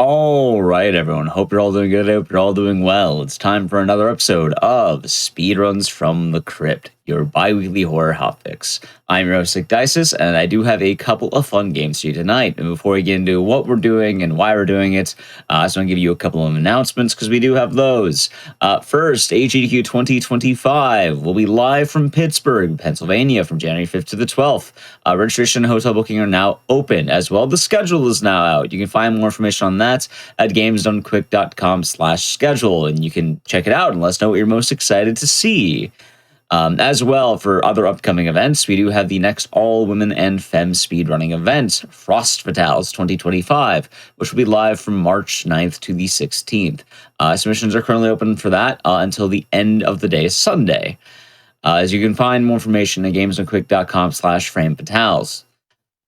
All right, everyone. Hope you're all doing good. Hope you're all doing well. It's time for another episode of Speedruns from the Crypt, your bi-weekly horror hotfix. I'm your host, Dices, and I do have a couple of fun games for you tonight. And before we get into what we're doing and why we're doing it, I just want to give you a couple of announcements because we do have those. First, GDQ 2025 will be live from Pittsburgh, Pennsylvania from January 5th to the 12th. Registration and hotel booking are now open as well. The schedule is now out. You can find more information on that at gamesdonequick.com/schedule, and you can check it out and let us know what you're most excited to see. As well, for other upcoming events, we do have the next all-women and femme speedrunning event, Frost Fatales 2025, which will be live from March 9th to the 16th. Submissions are currently open for that until the end of the day, Sunday. As you can find more information at gamesdonequick.com/framefatales.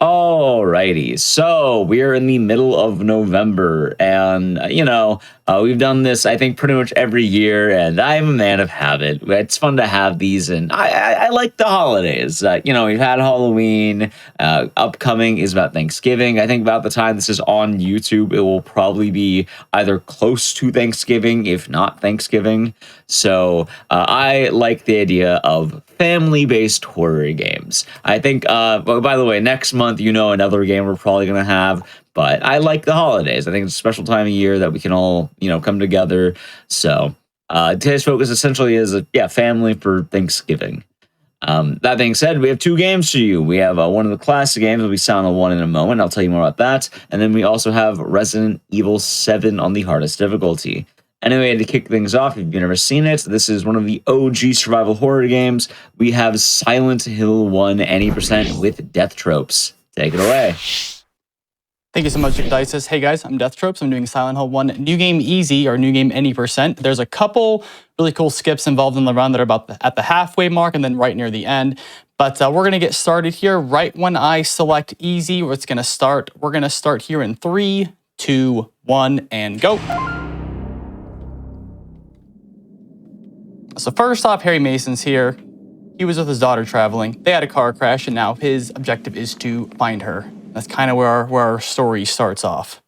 Alrighty, so we're in the middle of November, and we've done this, I think, pretty much every year, and I'm a man of habit. It's fun to have these, and I like the holidays. We've had Halloween. Upcoming is about Thanksgiving. I think about the time this is on YouTube, it will probably be either close to Thanksgiving, if not Thanksgiving. So I like the idea of family-based horror games. I think, by the way, next month, another game we're probably going to have. But I like the holidays. I think it's a special time of year that we can all, come together. So today's focus essentially is, family for Thanksgiving. That being said, we have two games for you. We have one of the classic games. It'll be Silent Hill 1 in a moment. I'll tell you more about that. And then we also have Resident Evil 7 on the hardest difficulty. Anyway, to kick things off, if you've never seen it, this is one of the OG survival horror games. We have Silent Hill 1 Any% with Death Tropes. Take it away. Thank you so much, Dices. Hey guys, I'm Death Tropes. I'm doing Silent Hill 1 New Game Easy or New Game Any%. There's a couple really cool skips involved in the run that are about at the halfway mark and then right near the end. But we're going to get started here right when I select Easy. It's going to start. We're going to start here in 3, 2, 1, and go. So first off, Harry Mason's here. He was with his daughter traveling. They had a car crash, and now his objective is to find her. That's kind of where our story starts off.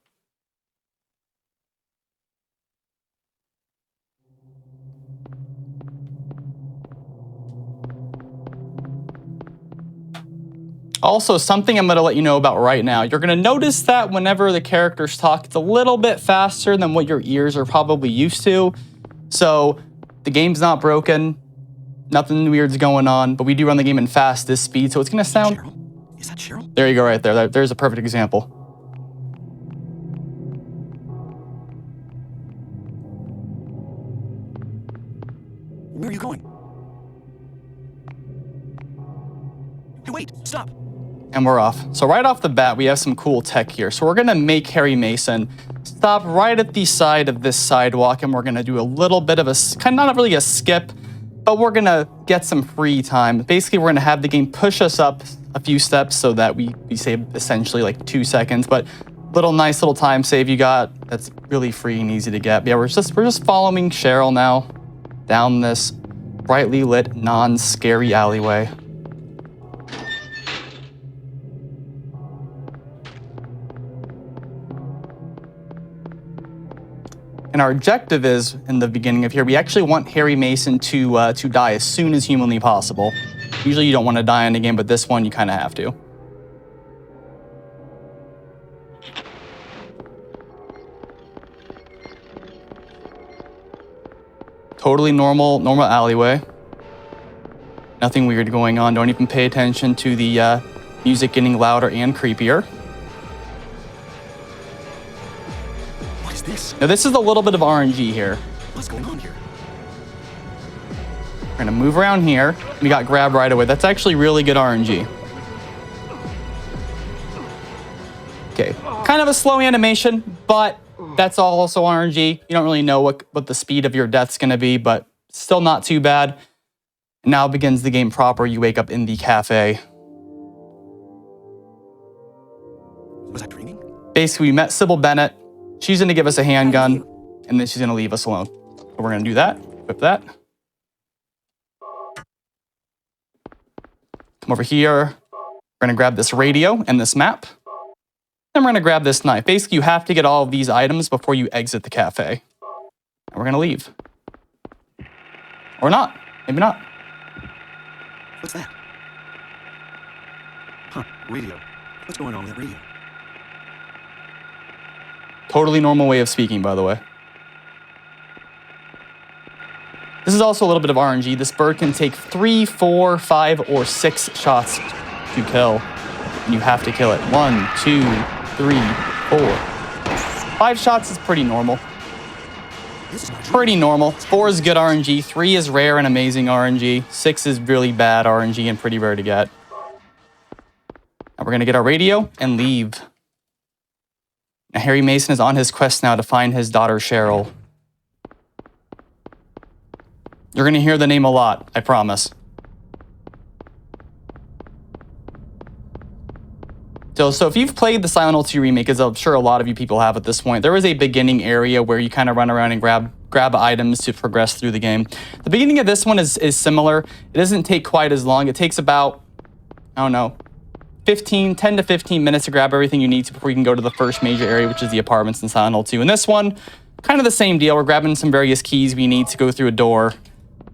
Also, something I'm going to let you know about right now. You're going to notice that whenever the characters talk, it's a little bit faster than what your ears are probably used to. So the game's not broken. Nothing weird's going on, but we do run the game in fastest speed, so it's going to sound... Cheryl? Is that Cheryl? There you go right there. There's a perfect example. Where are you going? Hey, wait, stop. And we're off. So right off the bat, we have some cool tech here. So we're going to make Harry Mason stop right at the side of this sidewalk, and we're going to do a little bit of a, not really a skip, but we're going to get some free time. Basically, we're going to have the game push us up a few steps so that we save essentially like 2 seconds, but nice little time save you got. That's really free and easy to get. But yeah, we're just following Cheryl now down this brightly lit, non-scary alleyway. And our objective is, in the beginning of here, we actually want Harry Mason to die as soon as humanly possible. Usually you don't want to die in a game, but this one you kind of have to. Totally normal alleyway. Nothing weird going on. Don't even pay attention to the music getting louder and creepier. Now this is a little bit of RNG here. What's going on here? We're gonna move around here. We got grabbed right away. That's actually really good RNG. Okay, kind of a slow animation, but that's also RNG. You don't really know what the speed of your death's gonna be, but still not too bad. And now begins the game proper. You wake up in the cafe. Was I dreaming? Basically, we met Sybil Bennett. She's going to give us a handgun, and then she's going to leave us alone. So we're going to do that. Equip that. Come over here. We're going to grab this radio and this map. Then we're gonna grab this knife. Basically, you have to get all of these items before you exit the cafe. And we're gonna leave. Or not. Maybe not. What's that? Huh, radio. What's going on with that radio? Totally normal way of speaking, by the way. This is also a little bit of RNG. This bird can take 3, 4, 5, or 6 shots to kill. And you have to kill it. 1, 2, 3, 4. 5 shots is pretty normal. This is not Pretty normal. 4 is good RNG. 3 is rare and amazing RNG. 6 is really bad RNG and pretty rare to get. And we're going to get our radio and leave. Now, Harry Mason is on his quest now to find his daughter, Cheryl. You're going to hear the name a lot, I promise. So if you've played the Silent Hill 2 remake, as I'm sure a lot of you people have at this point, there is a beginning area where you kind of run around and grab items to progress through the game. The beginning of this one is similar. It doesn't take quite as long. It takes about, I don't know, 10 to 15 minutes to grab everything you need before you can go to the first major area, which is the apartments in Silent Hill 2. And this one, kind of the same deal. We're grabbing some various keys we need to go through a door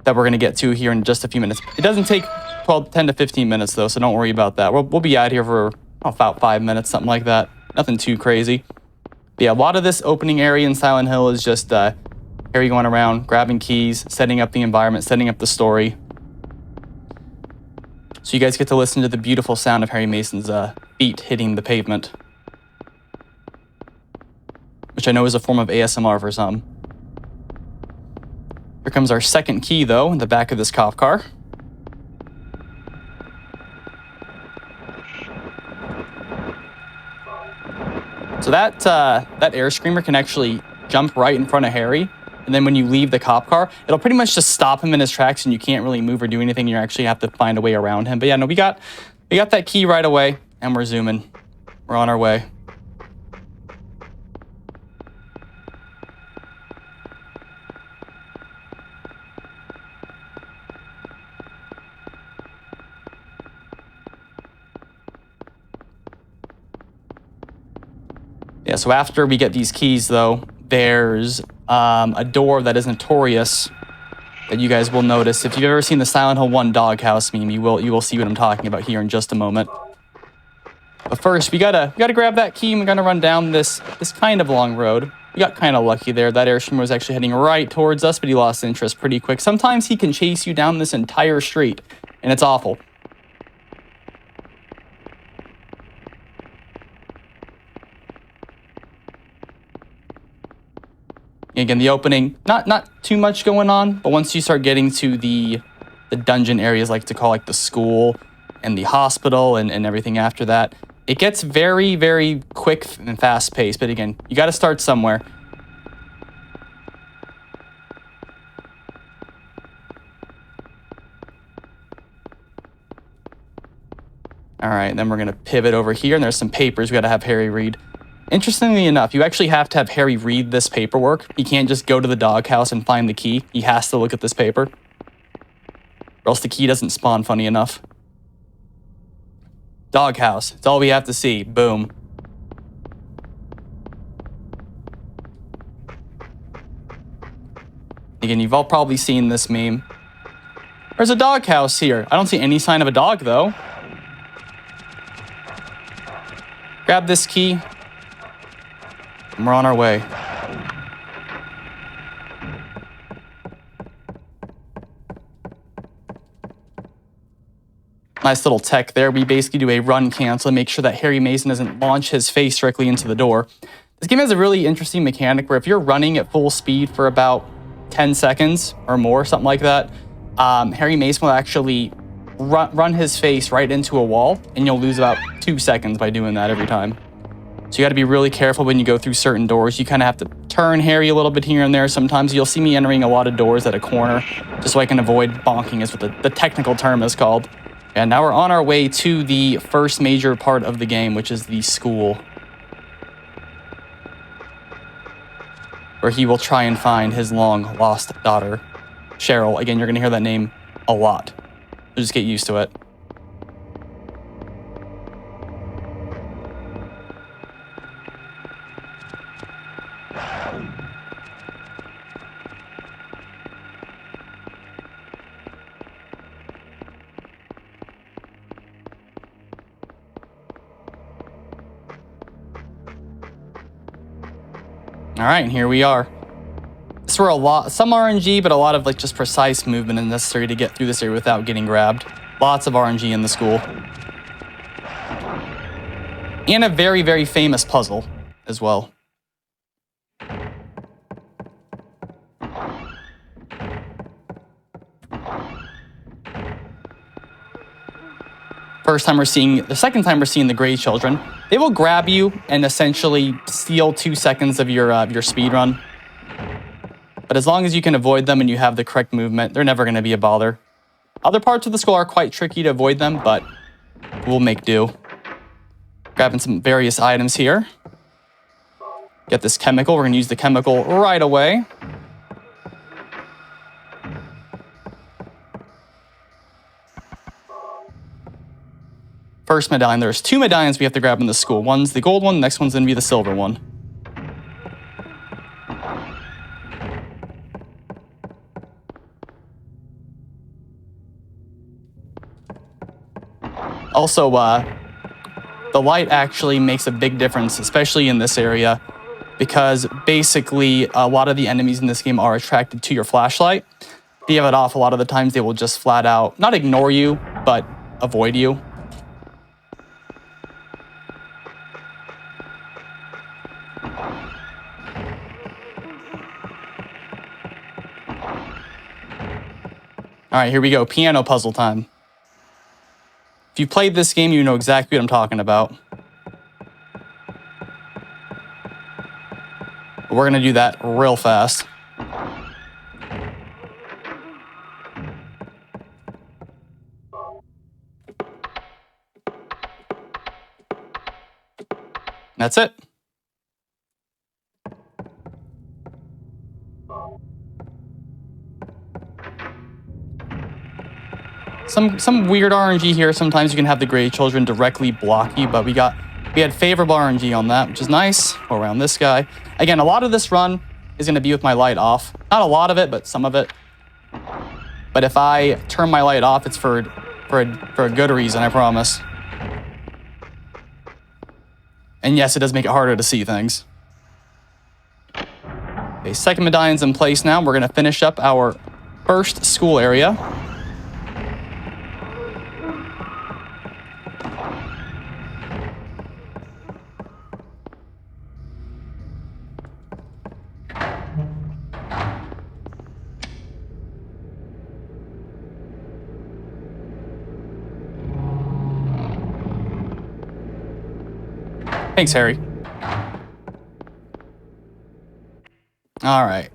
that we're going to get to here in just a few minutes. It doesn't take 10 to 15 minutes, though, so don't worry about that. We'll be out here for about 5 minutes, something like that. Nothing too crazy. But yeah, a lot of this opening area in Silent Hill is just Harry going around, grabbing keys, setting up the environment, setting up the story. So you guys get to listen to the beautiful sound of Harry Mason's feet hitting the pavement. Which I know is a form of ASMR for some. Here comes our second key, though, in the back of this cop car. So that air screamer can actually jump right in front of Harry, and then when you leave the cop car, it'll pretty much just stop him in his tracks, and you can't really move or do anything. You actually have to find a way around him. But yeah, no, we got that key right away, and we're zooming. We're on our way. Yeah, so after we get these keys, though, there's a door that is notorious that you guys will notice. If you've ever seen the Silent Hill 1 doghouse meme, you will see what I'm talking about here in just a moment. But first, we gotta grab that key, and we're gonna run down this kind of long road. We got kind of lucky there. That air screamer was actually heading right towards us, but he lost interest pretty quick. Sometimes he can chase you down this entire street, and it's awful. Again, the opening, not too much going on, but once you start getting to the dungeon areas, like to call like the school and the hospital and everything after that, it gets very, very quick and fast paced. But again, you got to start somewhere. All right, then we're going to pivot over here, and there's some papers we got to have Harry read. Interestingly enough, you actually have to have Harry read this paperwork. He can't just go to the doghouse and find the key. He has to look at this paper, or else the key doesn't spawn, funny enough. Doghouse. It's all we have to see. Boom. Again, you've all probably seen this meme. There's a doghouse here. I don't see any sign of a dog, though. Grab this key. And we're on our way. Nice little tech there. We basically do a run cancel and make sure that Harry Mason doesn't launch his face directly into the door. This game has a really interesting mechanic where if you're running at full speed for about 10 seconds or more, something like that, Harry Mason will actually run his face right into a wall, and you'll lose about 2 seconds by doing that every time. So you got to be really careful when you go through certain doors. You kind of have to turn Harry a little bit here and there. Sometimes you'll see me entering a lot of doors at a corner just so I can avoid bonking, is what the technical term is called. And now we're on our way to the first major part of the game, which is the school, where he will try and find his long-lost daughter, Cheryl. Again, you're going to hear that name a lot. So just get used to it. All right, and here we are. This were some RNG, but a lot of like just precise movement is necessary to get through this area without getting grabbed. Lots of RNG in the school. And a very, very famous puzzle as well. The second time we're seeing the gray children. They will grab you and essentially steal 2 seconds of your speed run. But as long as you can avoid them and you have the correct movement, they're never going to be a bother. Other parts of the school are quite tricky to avoid them, but we'll make do. Grabbing some various items here. Get this chemical. We're going to use the chemical right away. First medallion. There's 2 medallions we have to grab in the school. One's the gold one, the next one's going to be the silver one. Also, the light actually makes a big difference, especially in this area, because basically a lot of the enemies in this game are attracted to your flashlight. If you have it off, a lot of the times they will just flat out, not ignore you, but avoid you. All right, here we go. Piano puzzle time. If you played this game, you know exactly what I'm talking about. But we're going to do that real fast. That's it. Some weird RNG here. Sometimes you can have the gray children directly block you, but we had favorable RNG on that, which is nice. Go around this guy. Again, a lot of this run is going to be with my light off. Not a lot of it, but some of it. But if I turn my light off, it's for a good reason, I promise. And yes, it does make it harder to see things. Okay, second medallion's in place now. We're going to finish up our first school area. Thanks, Harry. All right.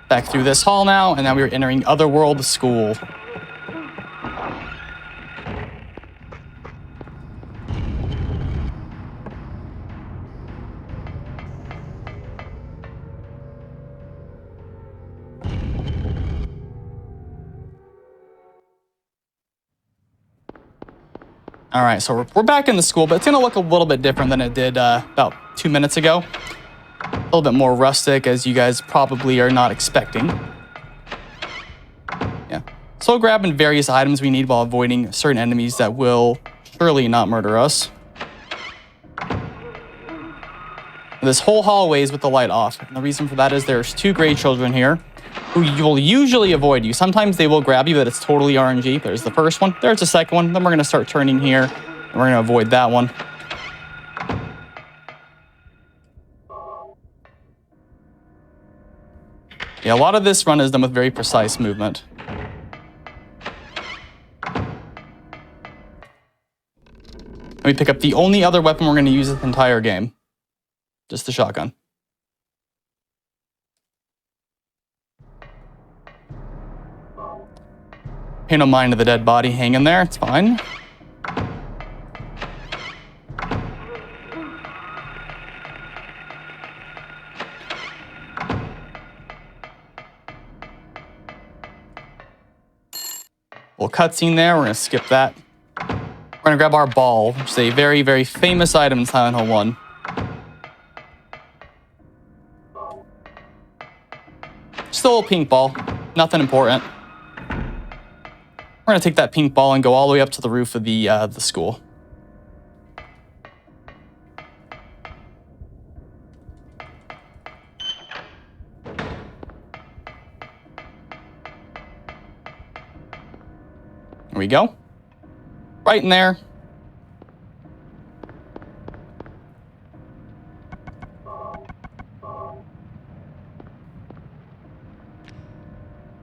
Back through this hall now, and now we're entering Otherworld School. All right, so we're back in the school, but it's going to look a little bit different than it did about 2 minutes ago. A little bit more rustic, as you guys probably are not expecting. Yeah. So grabbing various items we need while avoiding certain enemies that will surely not murder us. This whole hallway is with the light off. And the reason for that is there's 2 gray children here who will usually avoid you. Sometimes they will grab you, but it's totally RNG. There's the first one. There's the second one. Then we're going to start turning here, and we're going to avoid that one. Yeah, a lot of this run is done with very precise movement. Let me pick up the only other weapon we're going to use this entire game. Just the shotgun. Pay no mind to the dead body hanging there. It's fine. Little cutscene there. We're going to skip that. We're going to grab our ball, which is a very, very famous item in Silent Hill 1. Just a little pink ball. Nothing important. We're going to take that pink ball and go all the way up to the roof of the school. go. Right in there.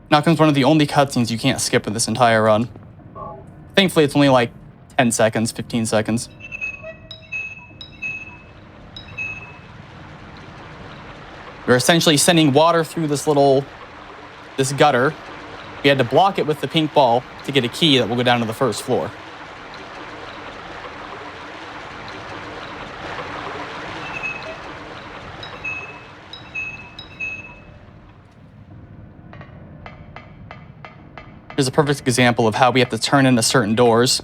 Now comes one of the only cutscenes you can't skip in this entire run. Thankfully, it's only like 10 seconds, 15 seconds. We're essentially sending water through this gutter. We had to block it with the pink ball to get a key that will go down to the first floor. Here's a perfect example of how we have to turn into certain doors.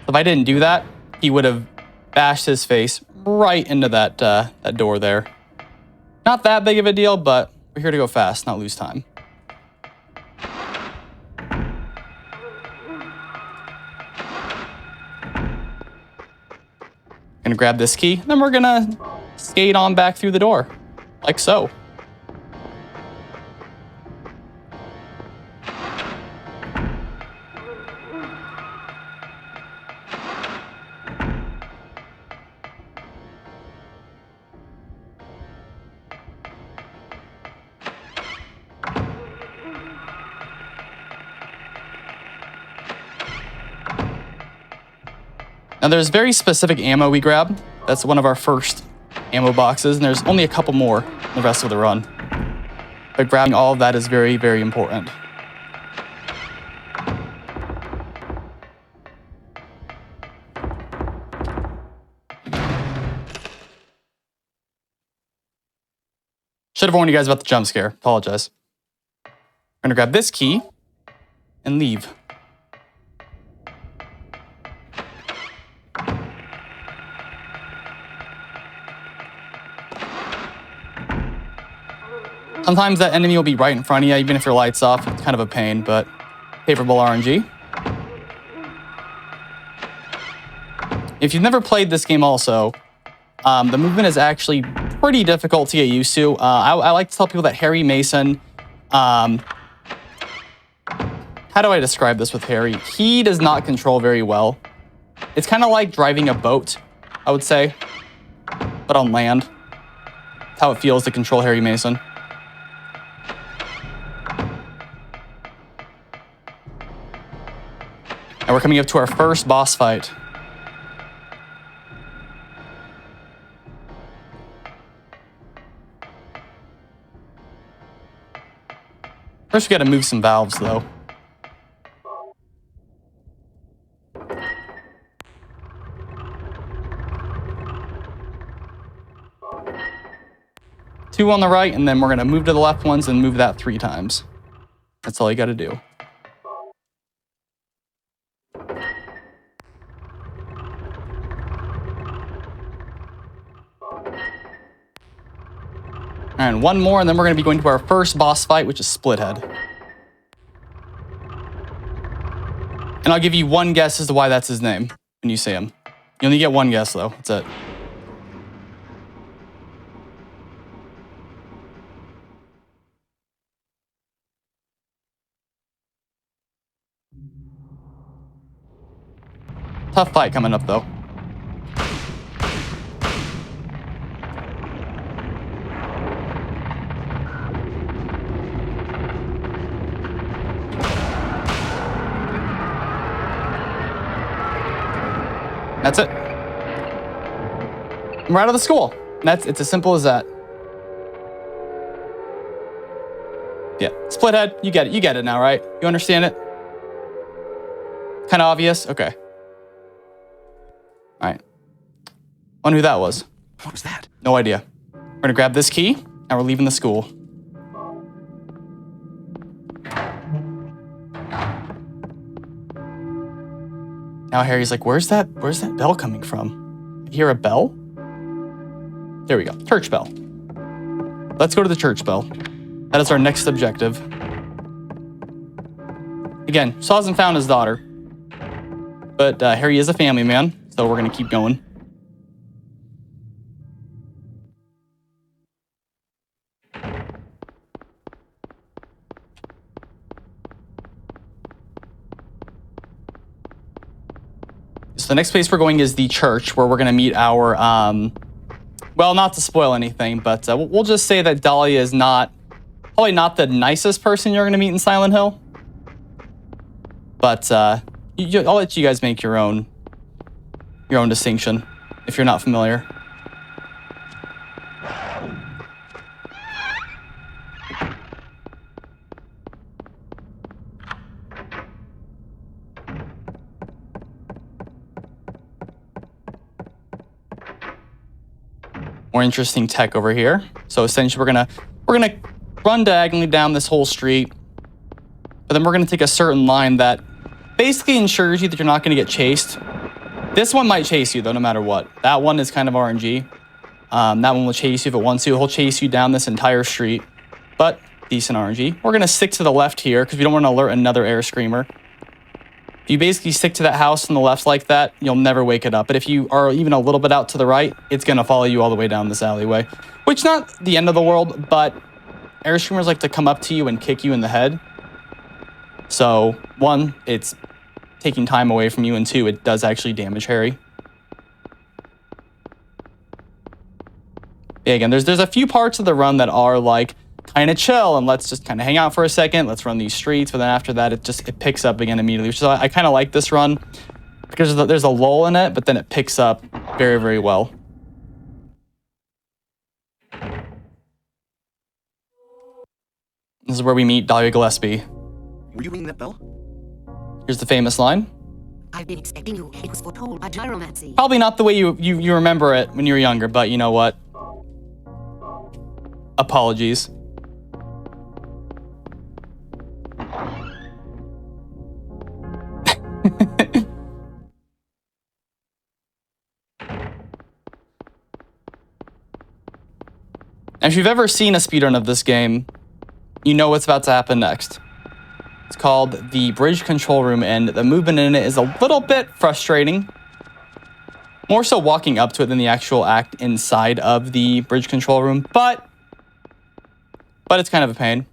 If I didn't do that, he would have bashed his face right into that door there. Not that big of a deal, but we're here to go fast, not lose time. Gonna grab this key, then we're gonna skate on back through the door, like so. Now there's very specific ammo we grab. That's one of our first ammo boxes, and there's only a couple more in the rest of the run. But grabbing all of that is very, very important. Should have warned you guys about the jump scare. Apologize. We're gonna grab this key and leave. Sometimes that enemy will be right in front of you, even if your light's off. It's kind of a pain, but favorable RNG. If you've never played this game also, the movement is actually pretty difficult to get used to. I like to tell people that Harry Mason, how do I describe this with Harry? He does not control very well. It's kind of like driving a boat, I would say, but on land. That's how it feels to control Harry Mason. And we're coming up to our first boss fight. First, we gotta move some valves, though. Two on the right, and then we're gonna move to the left ones and move that 3 times. That's all you gotta do. And one more, and then we're going to be going to our first boss fight, which is Splithead. And I'll give you one guess as to why that's his name when you see him. You only get one guess, though. That's it. Tough fight coming up, though. That's it. We're out of the school. It's as simple as that. Yeah, Splithead, you get it. You get it now, right? You understand it? Kind of obvious? Okay. All right. Wonder who that was. What was that? No idea. We're gonna grab this key, and we're leaving the school. Now Harry's like, where's that bell coming from? I hear a bell? There we go, church bell. Let's go to the church bell. That is our next objective. Again, still hasn't found his daughter. But Harry is a family man, so we're gonna keep going. So the next place we're going is the church, where we're going to meet our, well, not to spoil anything, but we'll just say that Dahlia is probably not the nicest person you're going to meet in Silent Hill. But I'll let you guys make your own distinction if you're not familiar. More interesting tech over here. So essentially we're gonna run diagonally down this whole street, but then we're gonna take a certain line that basically ensures you that you're not gonna get chased. This one might chase you though, no matter what. That one is kind of RNG. That one will chase you if it wants to. He'll chase you down this entire street, but decent RNG. We're gonna stick to the left here because we don't want to alert another air screamer. If you basically stick to that house on the left like that, you'll never wake it up. But if you are even a little bit out to the right, it's going to follow you all the way down this alleyway. Which, not the end of the world, but air screamers like to come up to you and kick you in the head. So, one, it's taking time away from you, and two, it does actually damage Harry. Yeah, again, there's a few parts of the run that are like kind of chill and let's just kind of hang out for a second. Let's run these streets. But then after that, it picks up again immediately. Which is, I kind of like this run because there's a lull in it, but then it picks up very, very well. This is where we meet Dahlia Gillespie. Were you ringing that bell? Here's the famous line. I've been expecting you. It was foretold by gyromancy. Probably not the way you remember it when you were younger, but you know what? Apologies. If you've ever seen a speedrun of this game, you know what's about to happen next. It's called the bridge control room, and the movement in it is a little bit frustrating. More so walking up to it than the actual act inside of the bridge control room, but it's kind of a pain.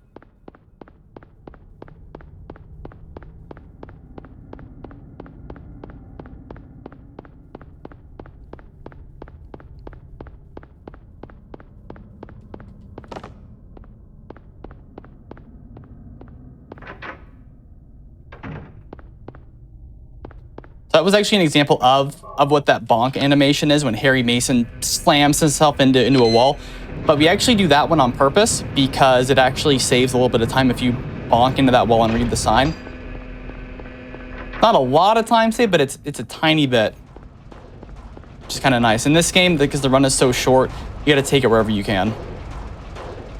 So that was actually an example of what that bonk animation is when Harry Mason slams himself into a wall. But we actually do that one on purpose because it actually saves a little bit of time if you bonk into that wall and read the sign. Not a lot of time saved, but it's a tiny bit, which is kind of nice. In this game, because the run is so short, you got to take it wherever you can.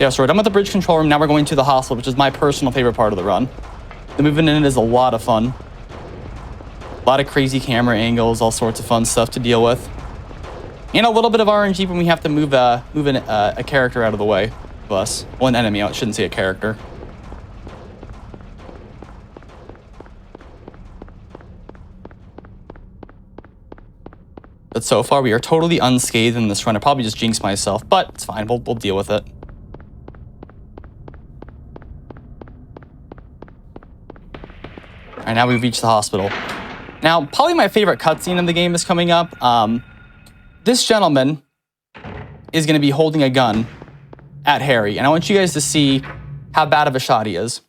Yeah, so we're done with the bridge control room. Now we're going to the hospital, which is my personal favorite part of the run. The movement in it is a lot of fun. A lot of crazy camera angles, all sorts of fun stuff to deal with. And a little bit of RNG when we have to move a character out of the way of us. Well, an enemy, I shouldn't say a character. But so far, we are totally unscathed in this run. I probably just jinxed myself, but it's fine. We'll deal with it. All right, now we've reached the hospital. Now, probably my favorite cutscene in the game is coming up. This gentleman is going to be holding a gun at Harry, and I want you guys to see how bad of a shot he is.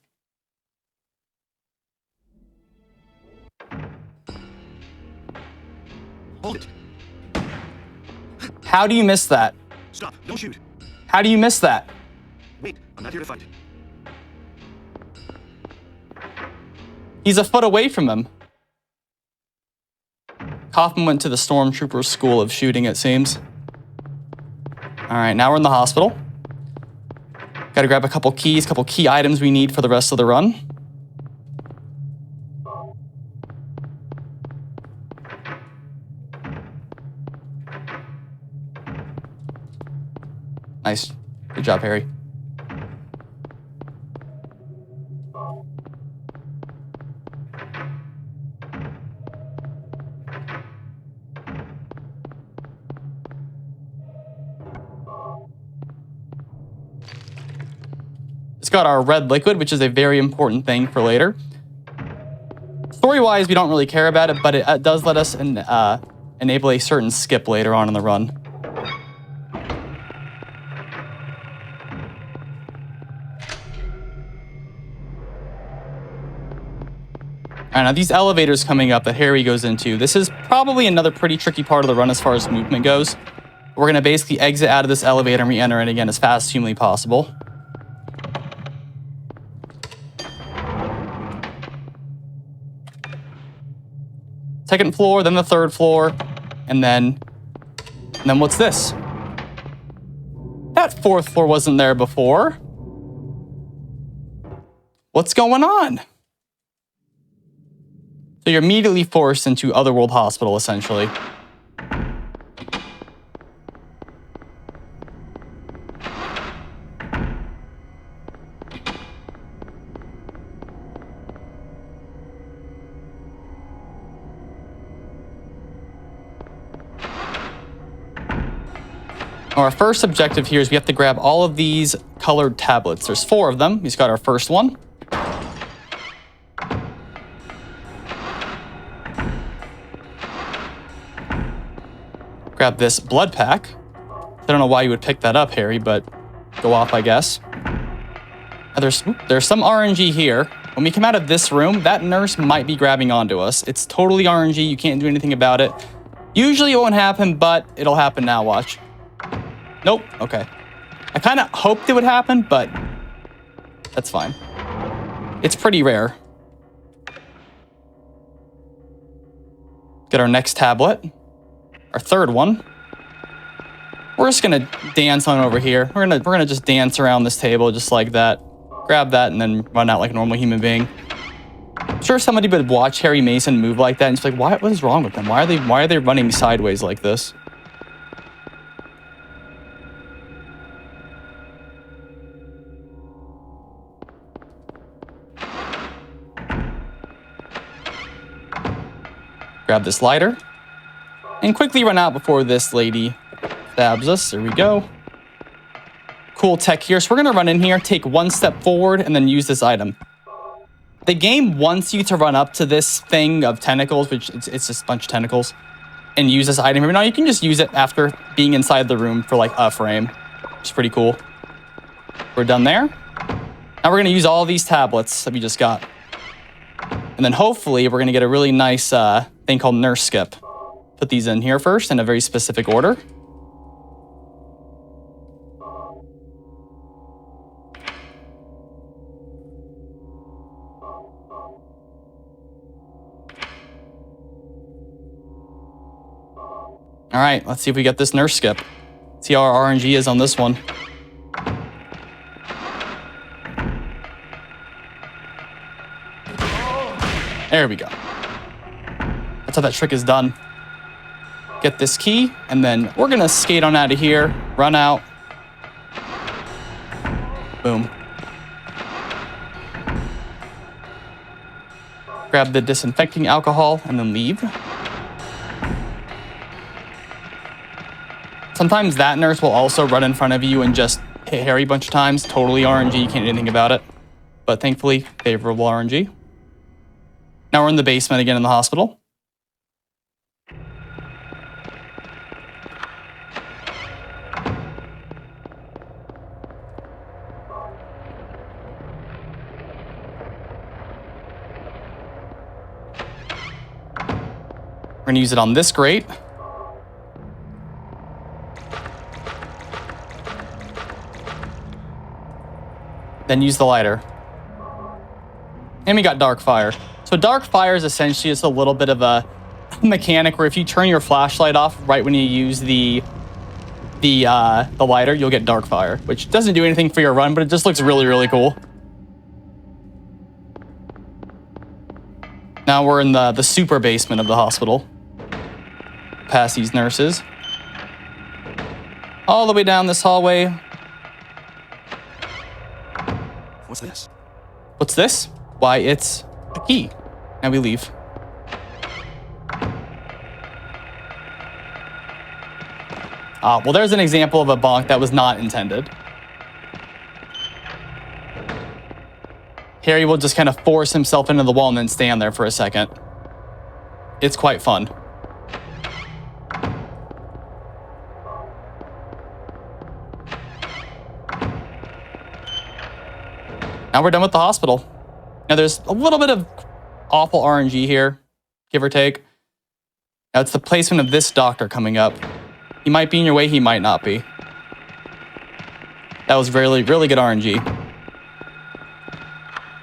Hold it. How do you miss that? Stop. Don't shoot. How do you miss that? Wait, I'm not here to fight. He's a foot away from him. Kaufman went to the Stormtrooper School of Shooting, it seems. All right, now we're in the hospital. Got to grab a couple keys, couple key items we need for the rest of the run. Nice. Good job, Harry. It's got our red liquid, which is a very important thing for later. Story-wise, we don't really care about it, but it does let us enable a certain skip later on in the run. All right, now these elevators coming up that Harry goes into, this is probably another pretty tricky part of the run as far as movement goes. We're going to basically exit out of this elevator and re-enter it again as fast as humanly possible. Second floor, then the third floor, and then what's this? That fourth floor wasn't there before. What's going on? So you're immediately forced into Otherworld Hospital, essentially. Our first objective here is we have to grab all of these colored tablets. There's 4 of them. We've got our first one. Grab this blood pack. I don't know why you would pick that up, Harry, but go off, I guess. There's some RNG here. When we come out of this room, that nurse might be grabbing onto us. It's totally RNG. You can't do anything about it. Usually it won't happen, but it'll happen now. Watch. Nope. Okay. I kind of hoped it would happen, but that's fine. It's pretty rare. Get our next tablet. Our third one. We're just gonna dance on over here. We're gonna just dance around this table just like that. Grab that and then run out like a normal human being. I'm sure somebody would watch Harry Mason move like that and just like, what is wrong with them? Why are they running sideways like this? Grab this lighter and quickly run out before this lady stabs us. There we go. Cool tech here. So we're going to run in here, take 1 step forward, and then use this item. The game wants you to run up to this thing of tentacles, which it's just a bunch of tentacles, and use this item here. Now you can just use it after being inside the room for like a frame, which is pretty cool. We're done there. Now we're going to use all these tablets that we just got. And then hopefully we're going to get a really nice thing called nurse skip. Put these in here first in a very specific order. All right, let's see if we get this nurse skip. See how our RNG is on this one. There we go. That's how that trick is done. Get this key, and then we're gonna skate on out of here, run out. Boom. Grab the disinfecting alcohol, and then leave. Sometimes that nurse will also run in front of you and just hit Harry a bunch of times. Totally RNG, you can't do anything about it. But thankfully, favorable RNG. Now we're in the basement again in the hospital. We're gonna use it on this grate. Then use the lighter. And we got dark fire. So dark fire is essentially just a little bit of a mechanic where if you turn your flashlight off right when you use the lighter, you'll get dark fire, which doesn't do anything for your run, but it just looks really, really cool. Now we're in the super basement of the hospital. Past these nurses. All the way down this hallway. What's this? What's this? Why, it's a key. Now we leave. Well, there's an example of a bonk that was not intended. Harry will just kind of force himself into the wall and then stand there for a second. It's quite fun. Now we're done with the hospital. Now there's a little bit of awful RNG here, give or take. Now it's the placement of this doctor coming up. He might be in your way, he might not be. That was really, really good RNG.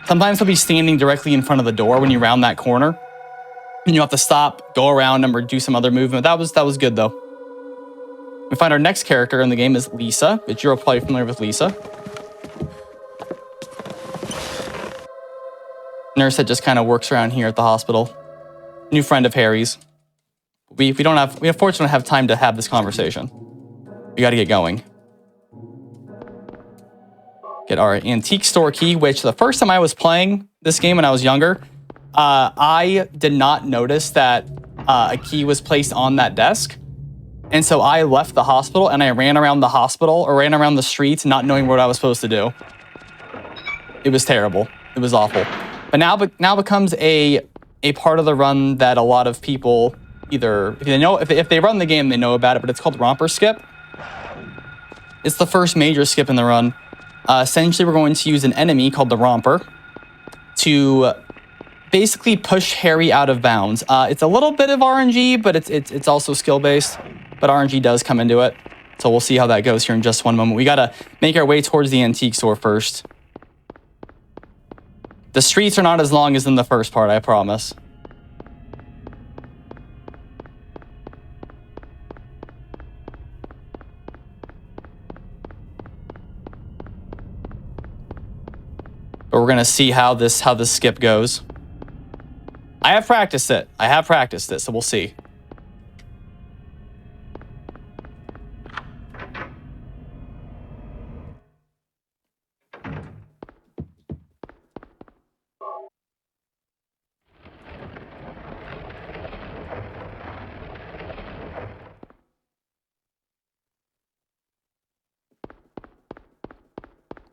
Sometimes he'll be standing directly in front of the door when you round that corner. And you have to stop, go around him, or do some other movement. That was good, though. We find our next character in the game is Lisa, which you're probably familiar with Lisa. Nurse that just kind of works around here at the hospital. New friend of Harry's. We unfortunately don't have time to have this conversation. We got to get going. Get our antique store key, which the first time I was playing this game when I was younger, I did not notice that a key was placed on that desk. And so I left the hospital and I ran around the hospital or ran around the streets not knowing what I was supposed to do. It was terrible. It was awful. But now becomes a part of the run that a lot of people either, if they run the game, they know about it, but it's called Romper Skip. It's the first major skip in the run. Essentially, we're going to use an enemy called the Romper to basically push Harry out of bounds. It's a little bit of RNG, but it's also skill-based, but RNG does come into it. So we'll see how that goes here in just one moment. We got to make our way towards the antique store first. The streets are not as long as in the first part, I promise. But we're gonna see how this skip goes. I have practiced it, so we'll see.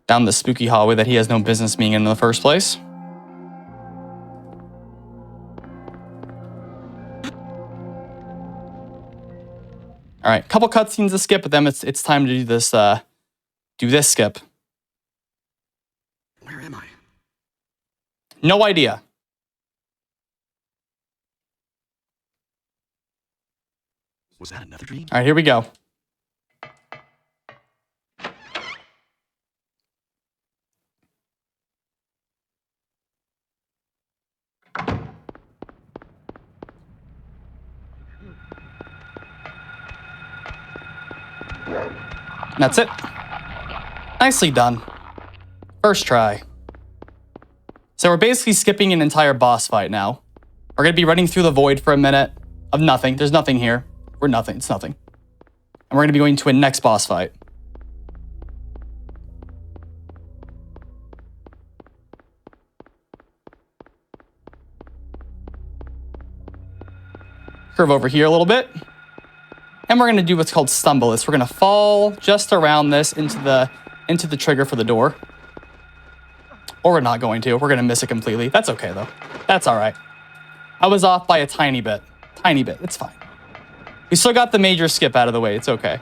Down the spooky hallway that he has no business being in the first place. All right, couple cutscenes to skip, but then it's time to do this skip. Where am I? No idea. Was that another dream? All right, here we go. That's it. Nicely done. First try. So we're basically skipping an entire boss fight now. We're going to be running through the void for a minute of nothing. There's nothing here. It's nothing. And we're going to be going to a next boss fight. Curve over here a little bit. And we're going to do what's called stumble. We're going to fall just around this into the trigger for the door. Or we're not going to. We're going to miss it completely. That's okay, though. That's all right. I was off by a tiny bit. Tiny bit. It's fine. We still got the major skip out of the way. It's okay.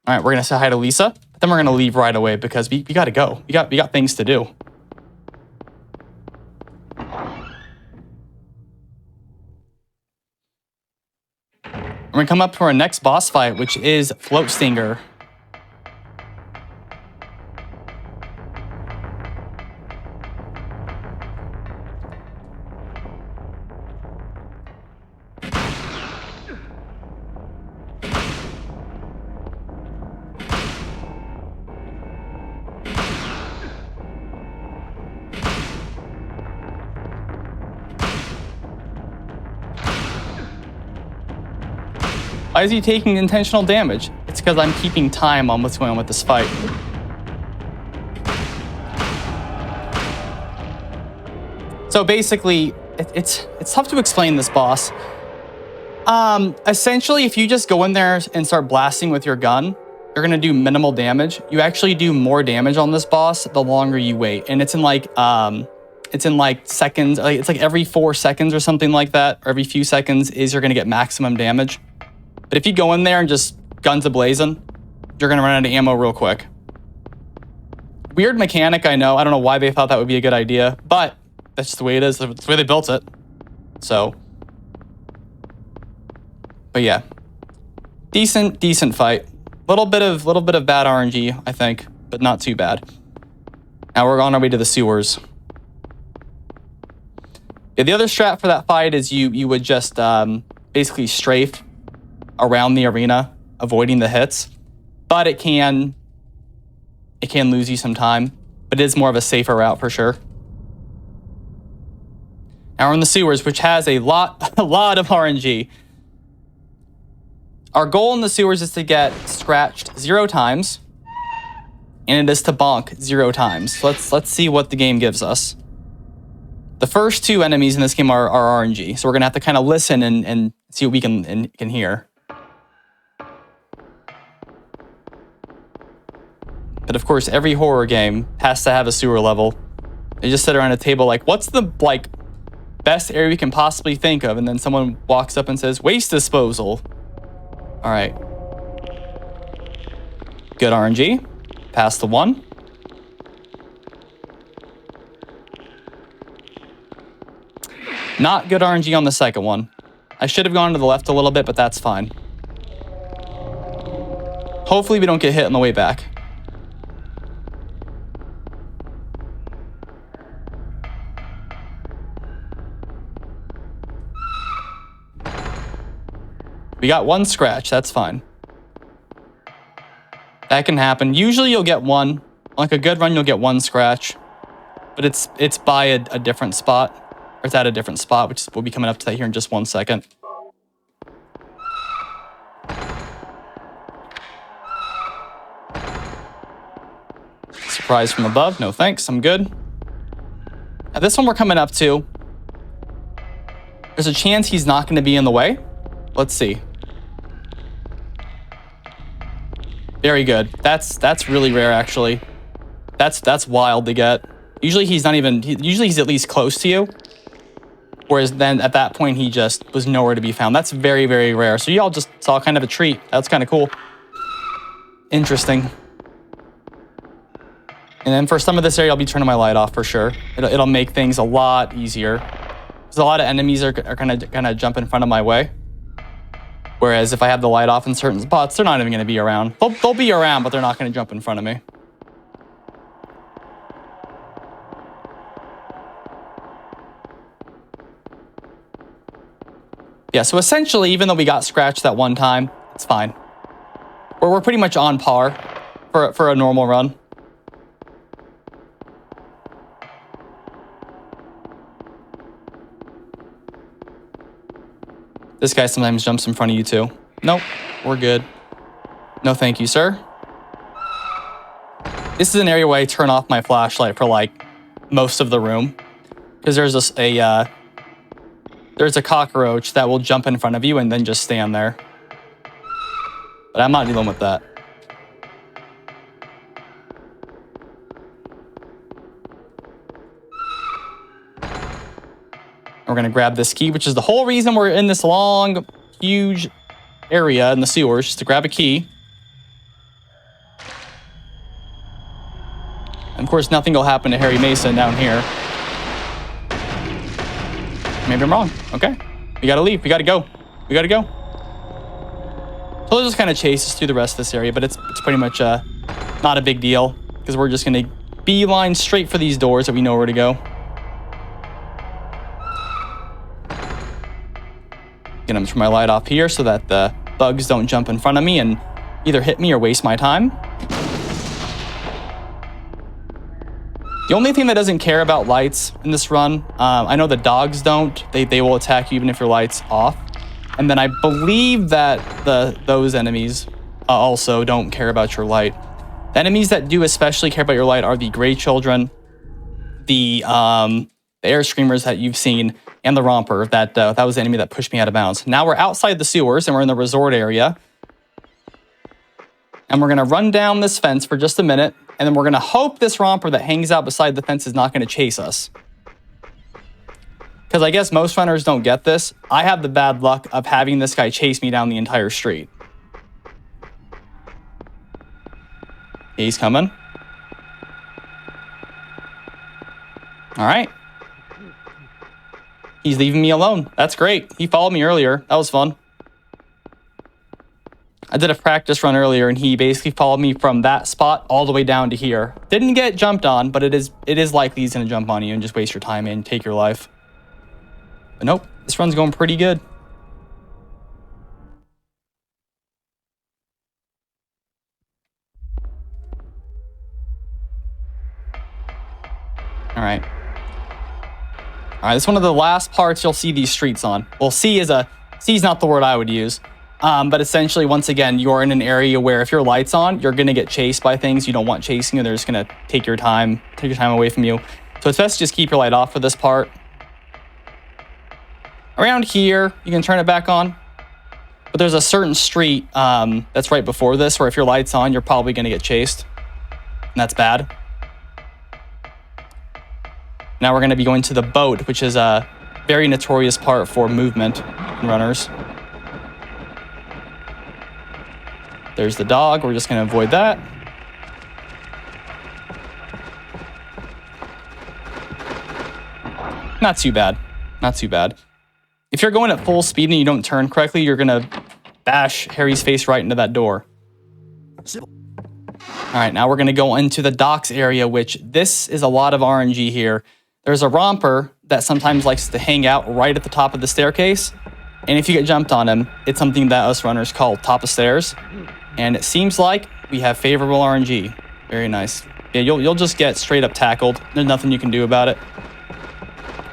All right, we're gonna say hi to Lisa, but then we're gonna leave right away because we gotta go. We got things to do. We're gonna come up to our next boss fight, which is Float Stinger. Why is he taking intentional damage? It's because I'm keeping time on what's going on with this fight. So basically, it's tough to explain this boss. Essentially, if you just go in there and start blasting with your gun, you're gonna do minimal damage. You actually do more damage on this boss the longer you wait, and it's in like seconds. It's like every 4 seconds or something like that, or every few seconds is you're gonna get maximum damage. But if you go in there and just guns a-blazing, you're gonna run out of ammo real quick. Weird mechanic, I know. I don't know why they thought that would be a good idea, but that's just the way it is. That's the way they built it. So, but yeah, decent fight. Little bit of bad RNG, I think, but not too bad. Now we're on our way to the sewers. Yeah, the other strat for that fight is you would just basically strafe around the arena, avoiding the hits, but it can lose you some time, but it is more of a safer route for sure. Now we're in the sewers, which has a lot of RNG. Our goal in the sewers is to get scratched 0 times, and it is to bonk 0 times. So let's see what the game gives us. The first 2 enemies in this game are RNG, so we're gonna have to kind of listen and see what we can hear. But of course, every horror game has to have a sewer level. They just sit around a table like, what's the best area we can possibly think of? And then someone walks up and says, waste disposal. All right. Good RNG. Pass the 1. Not good RNG on the second one. I should have gone to the left a little bit, but that's fine. Hopefully we don't get hit on the way back. We got 1 scratch, that's fine. That can happen. Usually you'll get 1. Like a good run, you'll get 1 scratch. But it's by a different spot. Or it's at a different spot, which we'll be coming up to that here in just 1 second. Surprise from above, no thanks, I'm good. Now this one we're coming up to. There's a chance he's not gonna be in the way. Let's see. Very good. That's really rare, actually. That's wild to get. Usually he's not even. Usually he's at least close to you. Whereas then at that point he just was nowhere to be found. That's very, very rare. So y'all just saw kind of a treat. That's kind of cool. Interesting. And then for some of this area, I'll be turning my light off for sure. It'll make things a lot easier. Because a lot of enemies are gonna jump in front of my way. Whereas if I have the light off in certain spots, they're not even going to be around. They'll be around, but they're not going to jump in front of me. Yeah, so essentially, even though we got scratched that 1 time, it's fine. We're pretty much on par for a normal run. This guy sometimes jumps in front of you too. Nope, we're good. No thank you, sir. This is an area where I turn off my flashlight for like most of the room. Because there's a cockroach that will jump in front of you and then just stand there. But I'm not dealing with that. We're gonna grab this key, which is the whole reason we're in this long, huge area in the sewers, just to grab a key. And of course, nothing will happen to Harry Mason down here. Maybe I'm wrong. Okay. We gotta leave. We gotta go. We gotta go. So they'll just kind of chase us through the rest of this area, but it's pretty much not a big deal because we're just gonna beeline straight for these doors that we know where to go. Gonna turn my light off here so that the bugs don't jump in front of me and either hit me or waste my time. The only thing that doesn't care about lights in this run, I know the dogs don't. They will attack you even if your light's off. And then I believe that those enemies also don't care about your light. The enemies that do especially care about your light are the gray children, the the air screamers that you've seen, and the romper. That was the enemy that pushed me out of bounds. Now we're outside the sewers, and we're in the resort area. And we're going to run down this fence for just a minute, and then we're going to hope this romper that hangs out beside the fence is not going to chase us. Because I guess most runners don't get this. I have the bad luck of having this guy chase me down the entire street. He's coming. All right. He's leaving me alone. That's great. He followed me earlier. That was fun. I did a practice run earlier, and he basically followed me from that spot all the way down to here. Didn't get jumped on, but it is likely he's going to jump on you and just waste your time and take your life. But nope, this run's going pretty good. All right. All right, this is one of the last parts you'll see these streets on. Well, C is not the word I would use. But essentially, once again, you're in an area where if your light's on, you're going to get chased by things you don't want chasing you. They're just going to take your time away from you. So it's best to just keep your light off for this part. Around here, you can turn it back on. But there's a certain street that's right before this where if your light's on, you're probably going to get chased. And that's bad. Now we're going to be going to the boat, which is a very notorious part for movement in runners. There's the dog. We're just going to avoid that. Not too bad. Not too bad. If you're going at full speed and you don't turn correctly, you're going to bash Harry's face right into that door. Sybil. All right, now we're going to go into the docks area, which this is a lot of RNG here. There's a romper that sometimes likes to hang out right at the top of the staircase. And if you get jumped on him, it's something that us runners call top of stairs. And it seems like we have favorable RNG. Very nice. Yeah, you'll just get straight up tackled. There's nothing you can do about it.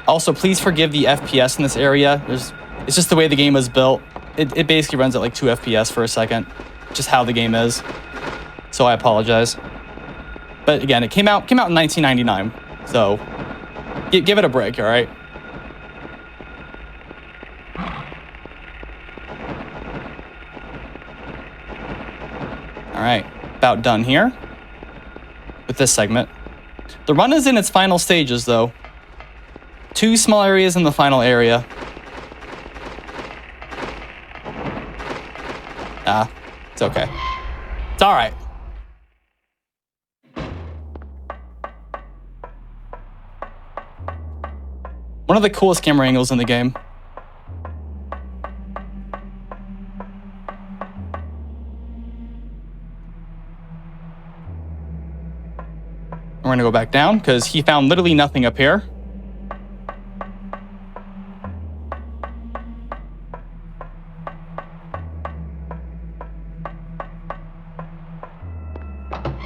Also, please forgive the FPS in this area. It's just the way the game is built. It basically runs at like 2 FPS for a second. Just how the game is. So I apologize. But again, it came out in 1999. So give it a break, all right? All right, about done here with this segment. The run is in its final stages, though. 2 small areas in the final area. It's okay. It's all right. One of the coolest camera angles in the game. We're going to go back down because he found literally nothing up here.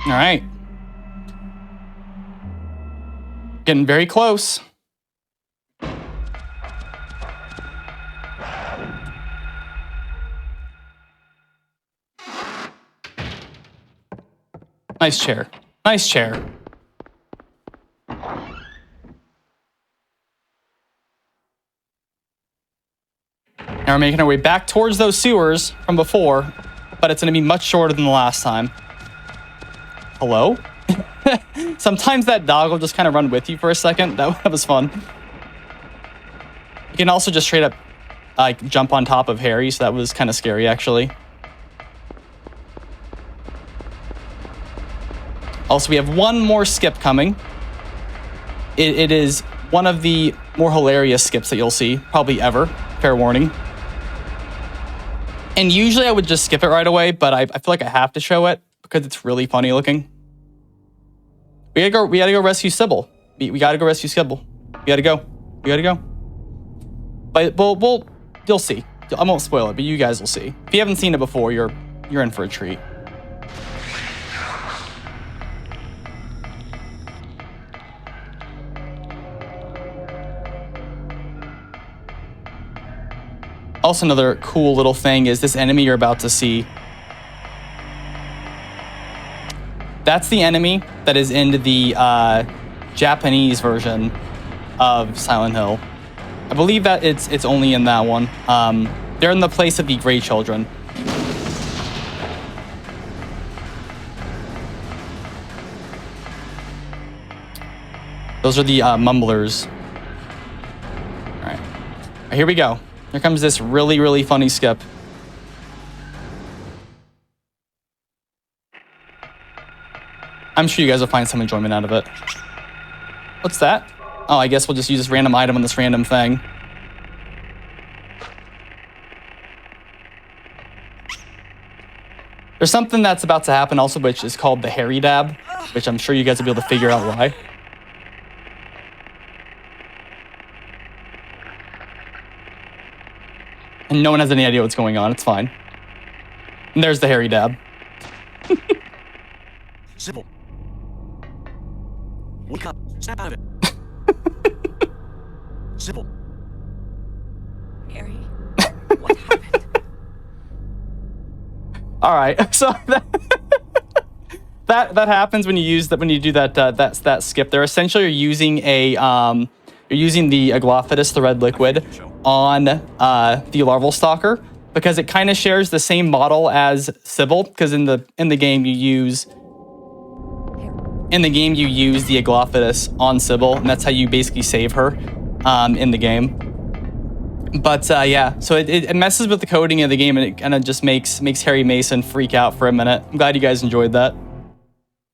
All right. Getting very close. Nice chair. Nice chair. Now we're making our way back towards those sewers from before, but it's going to be much shorter than the last time. Hello? Sometimes that dog will just kind of run with you for a second. That was fun. You can also just straight up jump on top of Harry, so that was kind of scary, actually. Also, we have one more skip coming. It is one of the more hilarious skips that you'll see, probably ever. Fair warning. And usually I would just skip it right away, but I feel like I have to show it because it's really funny looking. We gotta go rescue Sybil. We gotta go rescue Sybil. We gotta go. But you'll see. I won't spoil it, but you guys will see. If you haven't seen it before, you're in for a treat. Also, another cool little thing is this enemy you're about to see. That's the enemy that is in the Japanese version of Silent Hill. I believe that it's only in that one. They're in the place of the Grey Children. Those are the mumblers. All right, here we go. Here comes this really, really funny skip. I'm sure you guys will find some enjoyment out of it. What's that? Oh, I guess we'll just use this random item on this random thing. There's something that's about to happen also, which is called the Harry Dab, which I'm sure you guys will be able to figure out why. And no one has any idea what's going on. It's fine. And there's the Harry Dab. Sybil. Wake up. Snap out of it. Sybil. Harry, what happened? All right, so that happens when you use that, when you do that skip there. Essentially, you're using the Aglophidus, the red liquid, on the larval stalker, because it kind of shares the same model as Sybil. Because in the game you use the Aglophidus on Sybil, and that's how you basically save her in the game. But yeah, so it messes with the coding of the game, and it kind of just makes Harry Mason freak out for a minute. I'm glad you guys enjoyed that.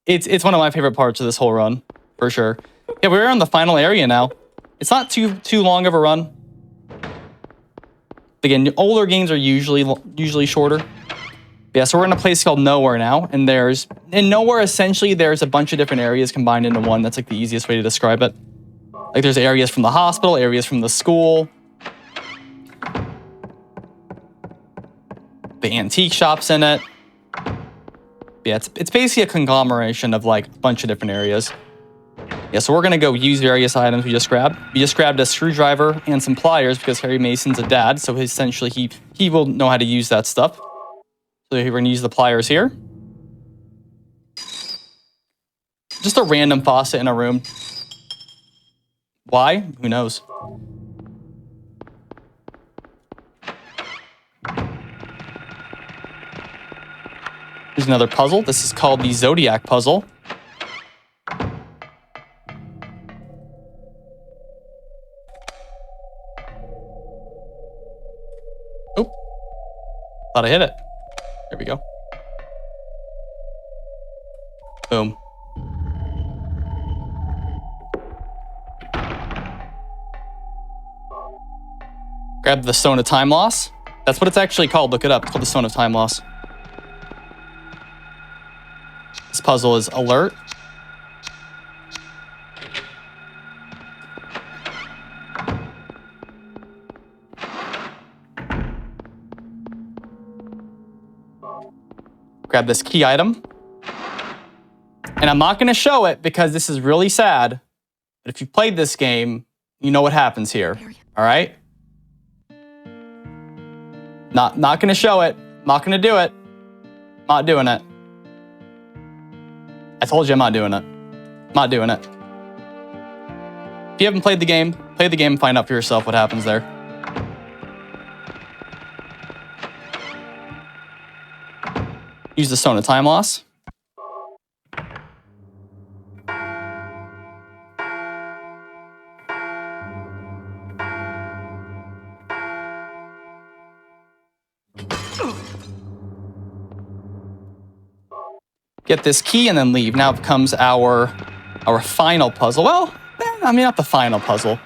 It's one of my favorite parts of this whole run, for sure. Yeah, we're on the final area now. It's not too long of a run. Again, older games are usually shorter. Yeah, so we're in a place called Nowhere now, and in Nowhere, essentially, there's a bunch of different areas combined into one. That's like the easiest way to describe it. Like there's areas from the hospital, areas from the school, the antique shops in it. Yeah, it's basically a conglomeration of like a bunch of different areas. Yeah, so we're gonna go use various items we just grabbed. We just grabbed a screwdriver and some pliers because Harry Mason's a dad, so essentially he will know how to use that stuff. So we're gonna use the pliers here. Just a random faucet in a room. Why? Who knows? Here's another puzzle. This is called the Zodiac puzzle. Oh, thought I hit it. There we go. Boom. Grab the Stone of Time Loss. That's what it's actually called. Look it up. It's called the Stone of Time Loss. This puzzle is alert. Grab this key item. And I'm not going to show it because this is really sad. But if you played this game, you know what happens here. All right? Not going to show it. Not going to do it. Not doing it. I told you I'm not doing it. Not doing it. If you haven't played the game, play the game and find out for yourself what happens there. Use the Stone of Time Loss. Get this key and then leave. Now becomes our final puzzle. Well, I mean, not the final puzzle.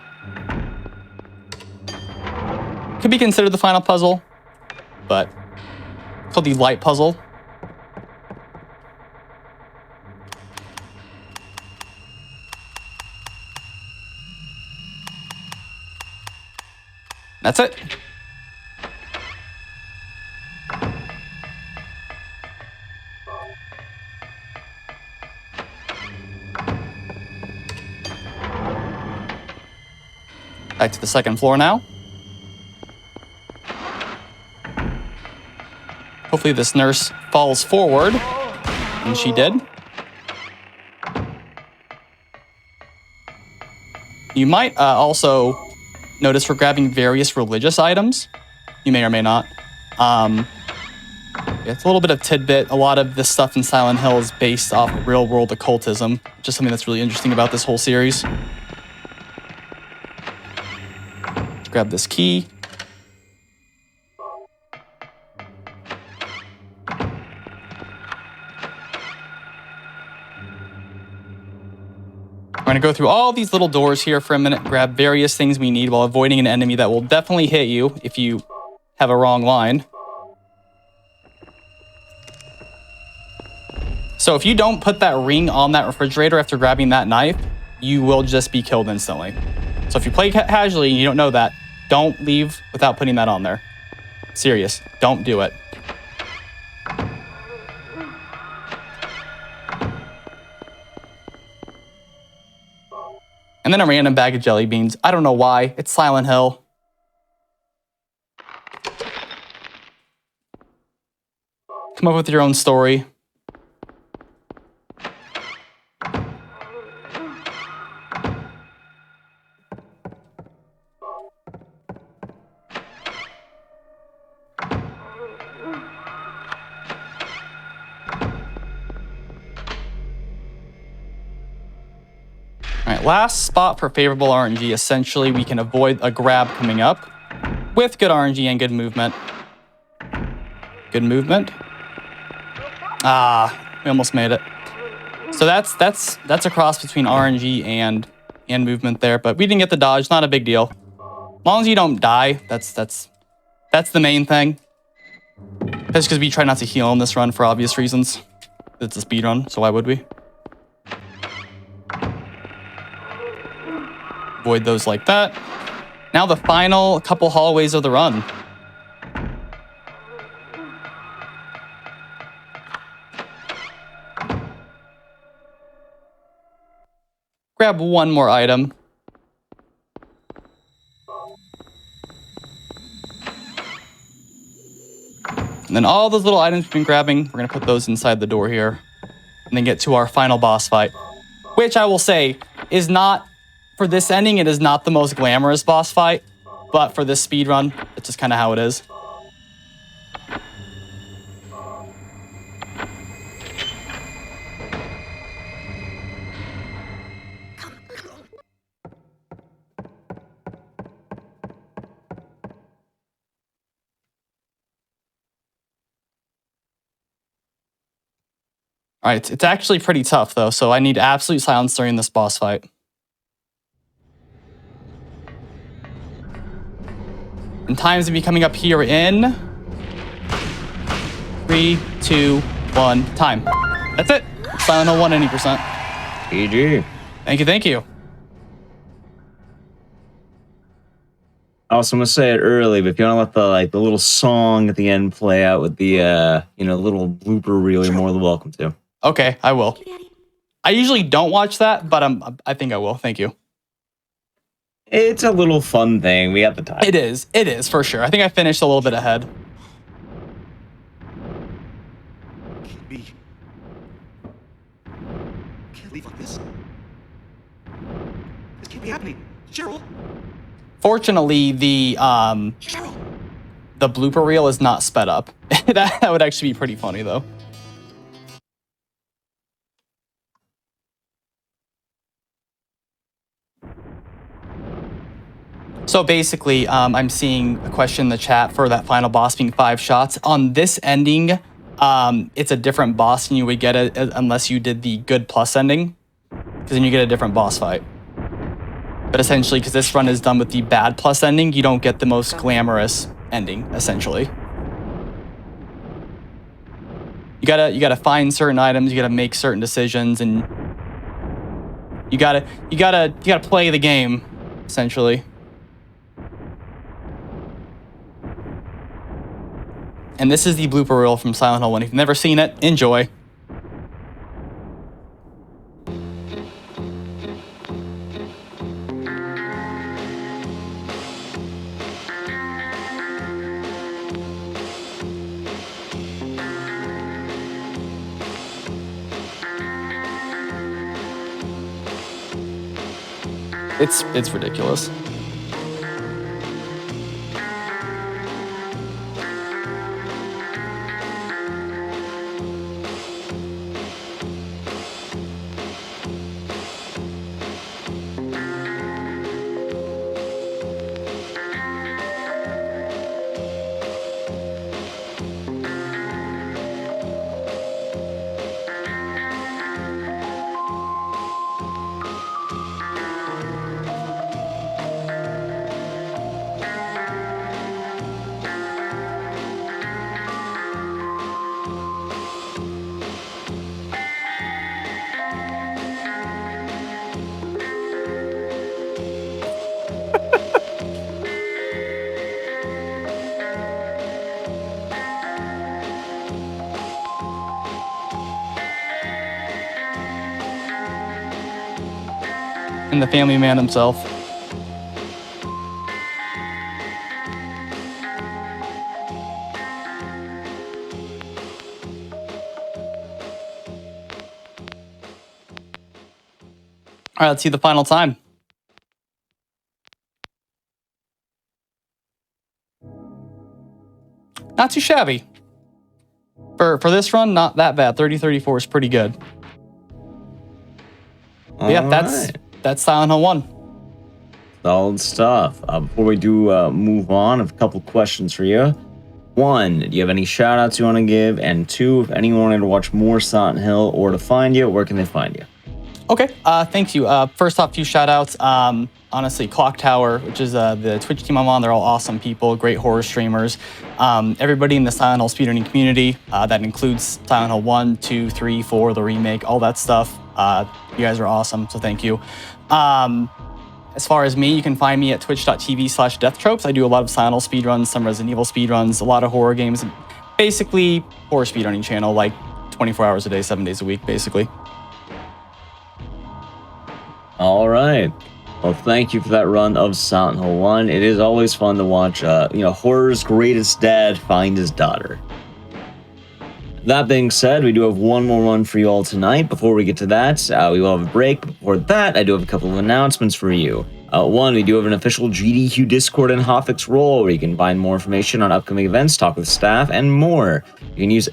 Could be considered the final puzzle, but it's called the light puzzle. That's it. Back to the second floor now. Hopefully this nurse falls forward. And she did. You might also notice we're grabbing various religious items. You may or may not. It's a little bit of tidbit. A lot of this stuff in Silent Hill is based off of real-world occultism, which is something that's really interesting about this whole series. Let's grab this key. We're going to go through all these little doors here for a minute, grab various things we need while avoiding an enemy that will definitely hit you if you have a wrong line. So if you don't put that ring on that refrigerator after grabbing that knife, you will just be killed instantly. So if you play casually and you don't know that, don't leave without putting that on there. Serious, don't do it. And then a random bag of jelly beans. I don't know why. It's Silent Hill. Come up with your own story. All right, last spot for favorable RNG. Essentially, we can avoid a grab coming up with good RNG and good movement. Good movement. Ah, we almost made it. So that's a cross between RNG and movement there, but we didn't get the dodge. Not a big deal. As long as you don't die, that's the main thing. That's because we try not to heal on this run for obvious reasons. It's a speed run, so why would we? Avoid those like that. Now the final couple hallways of the run. Grab one more item. And then all those little items we've been grabbing, we're going to put those inside the door here. And then get to our final boss fight. Which I will say is not, for this ending, it is not the most glamorous boss fight. But for this speed run, it's just kind of how it is. All right, it's actually pretty tough, though, so I need absolute silence during this boss fight. And times will be coming up here in 3, 2, 1, time. That's it. Silent Hill 1 80%. GG. Thank you, thank you. Also, I'm gonna say it early, but if you want to let the little song at the end play out with the little blooper reel, you're more than welcome to. Okay, I will. I usually don't watch that, but I think I will. Thank you. It's a little fun thing. We have the time. It is for sure. I think I finished a little bit ahead. Can't be. Can't leave like this. This can't be happening. Cheryl! Fortunately, the Cheryl! blooper reel is not sped up. that would actually be pretty funny, though. So basically, I'm seeing a question in the chat for that final boss being 5 shots. On this ending, it's a different boss than you would get it unless you did the good plus ending, because then you get a different boss fight. But essentially, because this run is done with the bad plus ending, you don't get the most glamorous ending, essentially. You gotta find certain items, you gotta make certain decisions, and you gotta play the game, essentially. And this is the blooper reel from Silent Hill 1. If you've never seen it, enjoy. It's ridiculous. And the family man himself. All right, let's see the final time. Not too shabby. For this run, not that bad. 30-34 is pretty good. But yeah, that's Silent Hill 1. Solid stuff. Before we do move on, I have a couple questions for you. One, do you have any shout outs you want to give? And two, if anyone wanted to watch more Silent Hill or to find you, where can they find you? Okay, thank you. First off, few shout outs. Honestly, Clock Tower, which is the Twitch team I'm on, they're all awesome people, great horror streamers. Everybody in the Silent Hill speedrunning community, that includes Silent Hill 1, 2, 3, 4, the remake, all that stuff. You guys are awesome, so thank you. As far as me, you can find me at twitch.tv/deathtropes. I do a lot of Silent Hill speedruns, some Resident Evil speedruns, a lot of horror games. Basically, horror speedrunning channel, like 24 hours a day, 7 days a week, basically. All right. Well, thank you for that run of Silent Hill 1. It is always fun to watch, horror's greatest dad find his daughter. That being said, we do have one more run for you all tonight. Before we get to that, we will have a break. Before that, I do have a couple of announcements for you. One, we do have an official GDQ Discord and Hotfix role where you can find more information on upcoming events, talk with staff, and more. You can use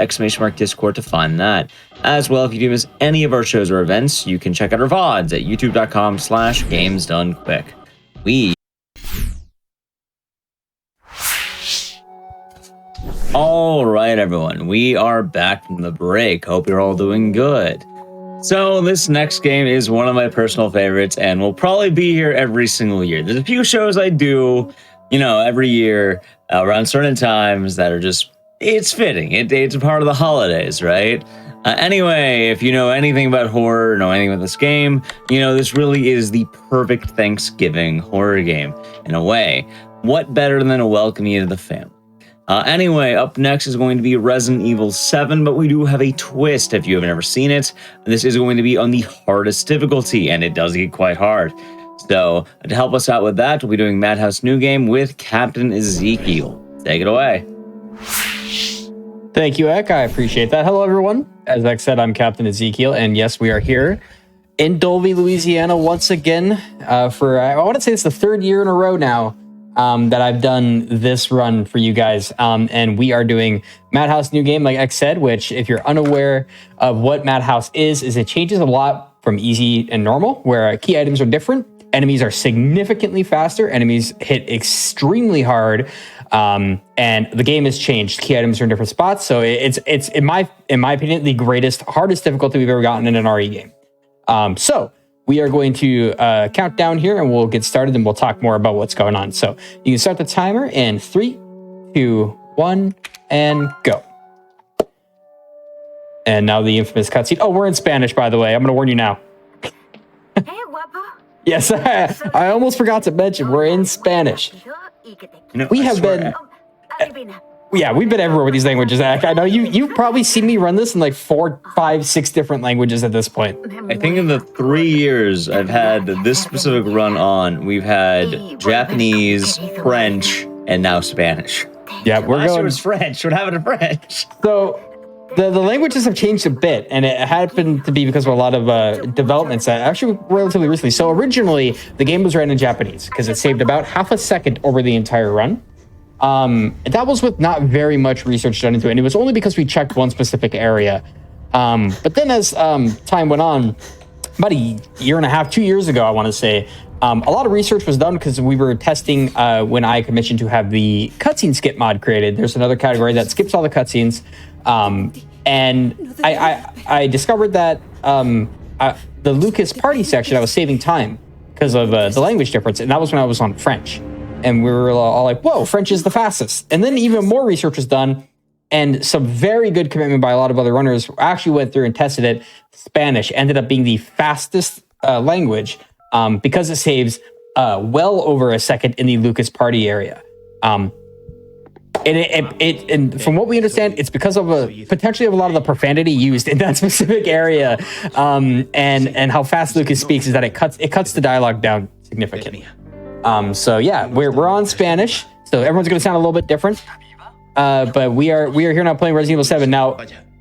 !Discord to find that. As well, if you do miss any of our shows or events, you can check out our VODs at youtube.com/gamesdonequick. All right, everyone, we are back from the break. Hope you're all doing good. So this next game is one of my personal favorites and will probably be here every single year. There's a few shows I do, every year around certain times that are just, it's fitting. It's a part of the holidays, right? Anyway, if you know anything about horror, know anything about this game, this really is the perfect Thanksgiving horror game in a way. What better than to welcome you to the family? Anyway, up next is going to be Resident Evil 7, but we do have a twist if you haven't ever seen it. This is going to be on the hardest difficulty, and it does get quite hard. So, to help us out with that, we'll be doing Madhouse New Game with Captain Ezekiel. Take it away. Thank you, Ek. I appreciate that. Hello, everyone. As Ek said, I'm Captain Ezekiel, and yes, we are here in Dolby, Louisiana once again for, I want to say it's the third year in a row now that I've done this run for you guys. And we are doing Madhouse New Game, like Ek said, which if you're unaware of what Madhouse is it changes a lot from easy and normal, where key items are different. Enemies are significantly faster. Enemies hit extremely hard. And the game has changed. Key items are in different spots. So it's in my opinion, the hardest difficulty we've ever gotten in an RE game. So we are going to count down here and we'll get started and we'll talk more about what's going on. So you can start the timer in 3, 2, 1, and go. And now the infamous cutscene. Oh, we're in Spanish, by the way. I'm going to warn you now. Hey, guapo. Yes, I almost forgot to mention we're in Spanish. We have been... Yeah, we've been everywhere with these languages, Zach. I know you've probably seen me run this in like 4, 5, 6 different languages at this point. I think in the 3 years I've had this specific run on, we've had Japanese, French, and now Spanish. Yeah, we're Last year going... was French. What happened to French? So, the languages have changed a bit, and it happened to be because of a lot of developments that actually relatively recently. So originally, the game was ran in Japanese because it saved about half a second over the entire run. That was with not very much research done into it, and it was only because we checked one specific area. But then as time went on, about a year and a half, 2 years ago, I want to say, a lot of research was done because we were testing when I commissioned to have the cutscene skip mod created. There's another category that skips all the cutscenes. And I discovered that the Lucas party section, I was saving time because of the language difference. And that was when I was on French. And we were all like, whoa, French is the fastest. And then even more research was done. And some very good commitment by a lot of other runners actually went through and tested it. Spanish ended up being the fastest language because it saves well over a second in the Lucas party area. And from what we understand, it's because of potentially of a lot of the profanity used in that specific area, and how fast Lucas speaks is that it cuts the dialogue down significantly. So yeah, we're on Spanish, so everyone's going to sound a little bit different. But we are here now playing Resident Evil 7. Now,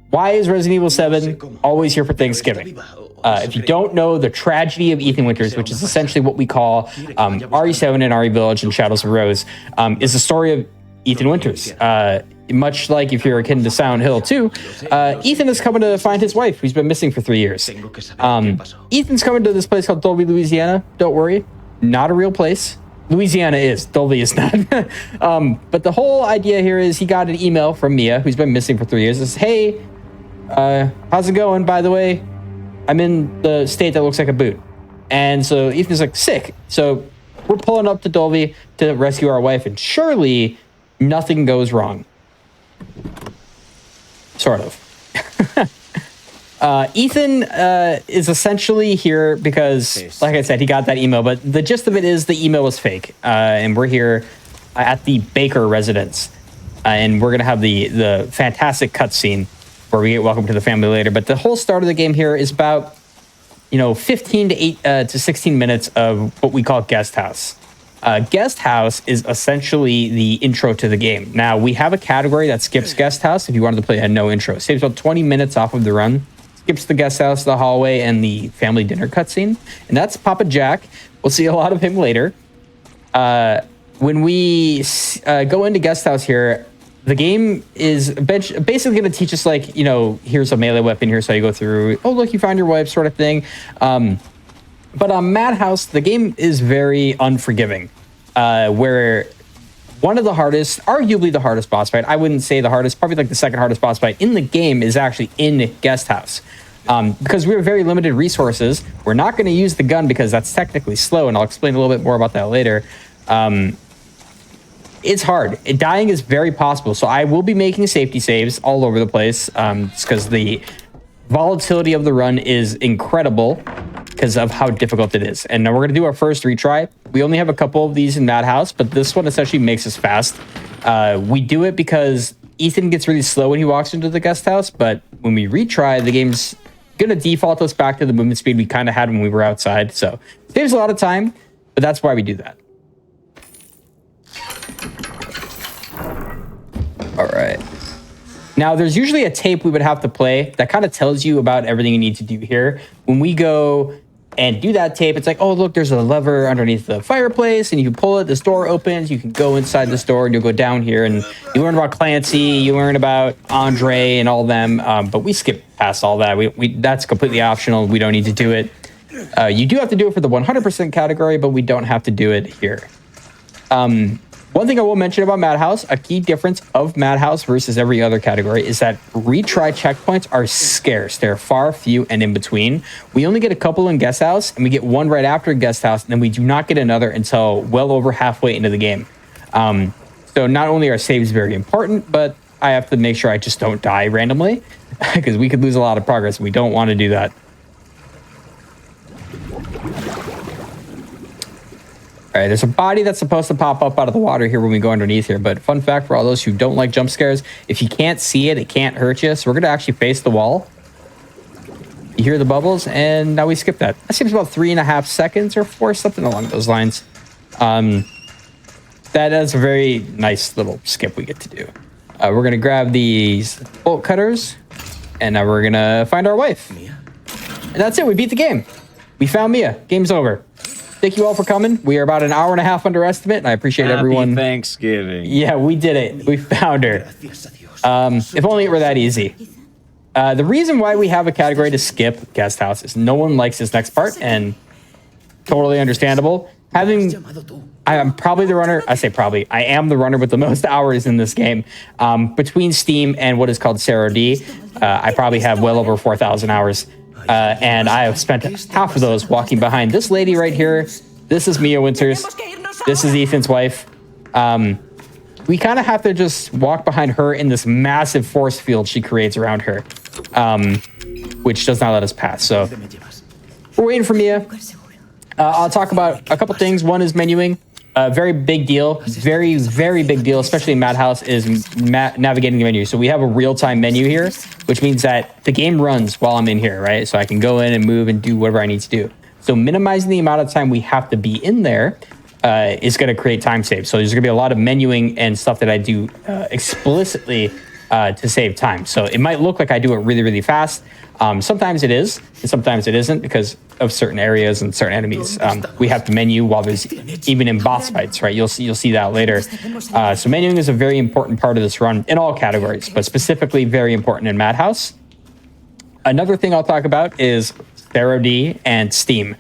why is Resident Evil 7 always here for Thanksgiving? If you don't know, the tragedy of Ethan Winters, which is essentially what we call RE7 and RE Village and Shadows of Rose, is the story of Ethan Winters. Much like if you're akin to Silent Hill 2, Ethan is coming to find his wife, who's been missing for 3 years. Ethan's coming to this place called Dolby, Louisiana. Don't worry, not a real place. Louisiana is, Dolby is not. But the whole idea here is he got an email from Mia, who's been missing for 3 years. It says, hey, how's it going? By the way, I'm in the state that looks like a boot. And so Ethan's like, sick. So we're pulling up to Dolby to rescue our wife, and surely nothing goes wrong. Sort of. Ethan is essentially here because, like I said, he got that email, but the gist of it is the email was fake. And we're here at the Baker residence. And we're going to have the fantastic cutscene where we get welcome to the family later. But the whole start of the game here is about, 15 to 16 minutes of what we call Guest House. Guest House is essentially the intro to the game. Now, we have a category that skips Guest House if you wanted to play a no intro. It saves about 20 minutes off of the run. Skips the guest house, the hallway, and the family dinner cutscene. And that's Papa Jack. We'll see a lot of him later. When we go into guest house here, the game is basically going to teach us, like, here's a melee weapon, here's how you go through. Oh, look, you found your wife, sort of thing. But on Madhouse, the game is very unforgiving, where one of the hardest, arguably the hardest boss fight, I wouldn't say the hardest, probably like the second hardest boss fight in the game is actually in Guest House. Because we have very limited resources, we're not going to use the gun because that's technically slow, and I'll explain a little bit more about that later. It's hard. Dying is very possible, so I will be making safety saves all over the place, because the volatility of the run is incredible because of how difficult it is. And now we're going to do our first retry. We only have a couple of these in Madhouse, but this one essentially makes us fast. We do it because Ethan gets really slow when he walks into the guest house, but when we retry, the game's going to default us back to the movement speed we kind of had when we were outside. So it saves a lot of time, but that's why we do that. All right. Now, there's usually a tape we would have to play that kind of tells you about everything you need to do here. When we go and do that tape, it's like, oh, look, there's a lever underneath the fireplace, and you can pull it, this door opens, you can go inside this door, and you'll go down here, and you learn about Clancy, you learn about Andre and all them, but we skip past all that. That's completely optional. We don't need to do it. You do have to do it for the 100% category, but we don't have to do it here. One thing I will mention about Madhouse, a key difference of Madhouse versus every other category is that retry checkpoints are scarce. They're far, few, and in between. We only get a couple in Guest House, and we get one right after Guest House, and then we do not get another until well over halfway into the game. So not only are saves very important, but I have to make sure I just don't die randomly, because we could lose a lot of progress. We don't want to do that. All right, there's a body that's supposed to pop up out of the water here when we go underneath here. But fun fact for all those who don't like jump scares, if you can't see it, it can't hurt you. So we're going to actually face the wall. You hear the bubbles, and now we skip that. That seems about 3.5 seconds or 4, something along those lines. That is a very nice little skip we get to do. We're going to grab these bolt cutters. and now we're gonna find our wife. And that's it. We beat the game. We found Mia. Game's over. Thank you all for coming. We are about an hour and a half under estimate, and I appreciate everyone. Thanksgiving. Yeah, we did it. We found her. If only it were that easy. The reason why we have a category to skip guest house is no one likes this next part, and totally understandable. I am probably the runner. I say probably. I am the runner with the most hours in this game. Between Steam and what is called Sarah D, I probably have well over 4,000 hours. And I have spent half of those walking behind this lady right here. This is Mia Winters. This is Ethan's wife. We kind of have to just walk behind her in this massive force field she creates around her, which does not let us pass. So we're waiting for Mia. I'll talk about a couple things. One is menuing. Very big deal. Very, very big deal, especially in Madhouse, is navigating the menu. So we have a real-time menu here, which means that the game runs while I'm in here, right? So I can go in and move and do whatever I need to do. So minimizing the amount of time we have to be in there is going to create time saves. So there's going to be a lot of menuing and stuff that I do explicitly to save time. So it might look like I do it really, really fast. Sometimes it is, and sometimes it isn't because of certain areas and certain enemies. We have to menu while there's even in boss fights, right? You'll see that later. So menuing is a very important part of this run in all categories, but specifically very important in Madhouse. Another thing I'll talk about is Parody and Steam.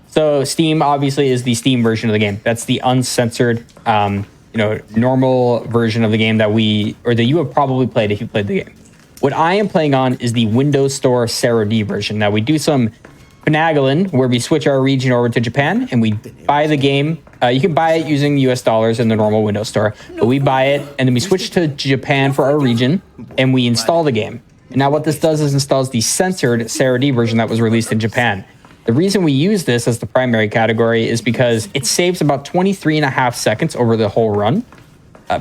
So Steam obviously is the Steam version of the game. That's the uncensored, normal version of the game that you have probably played if you played the game. What I am playing on is the Windows Store Sarah D version. Now we do some finagling where we switch our region over to Japan and we buy the game. You can buy it using US dollars in the normal Windows Store, but we buy it and then we switch to Japan for our region and we install the game. And now what this does is installs the censored Sarah D version that was released in Japan. The reason we use this as the primary category is because it saves about 23 and a half seconds over the whole run.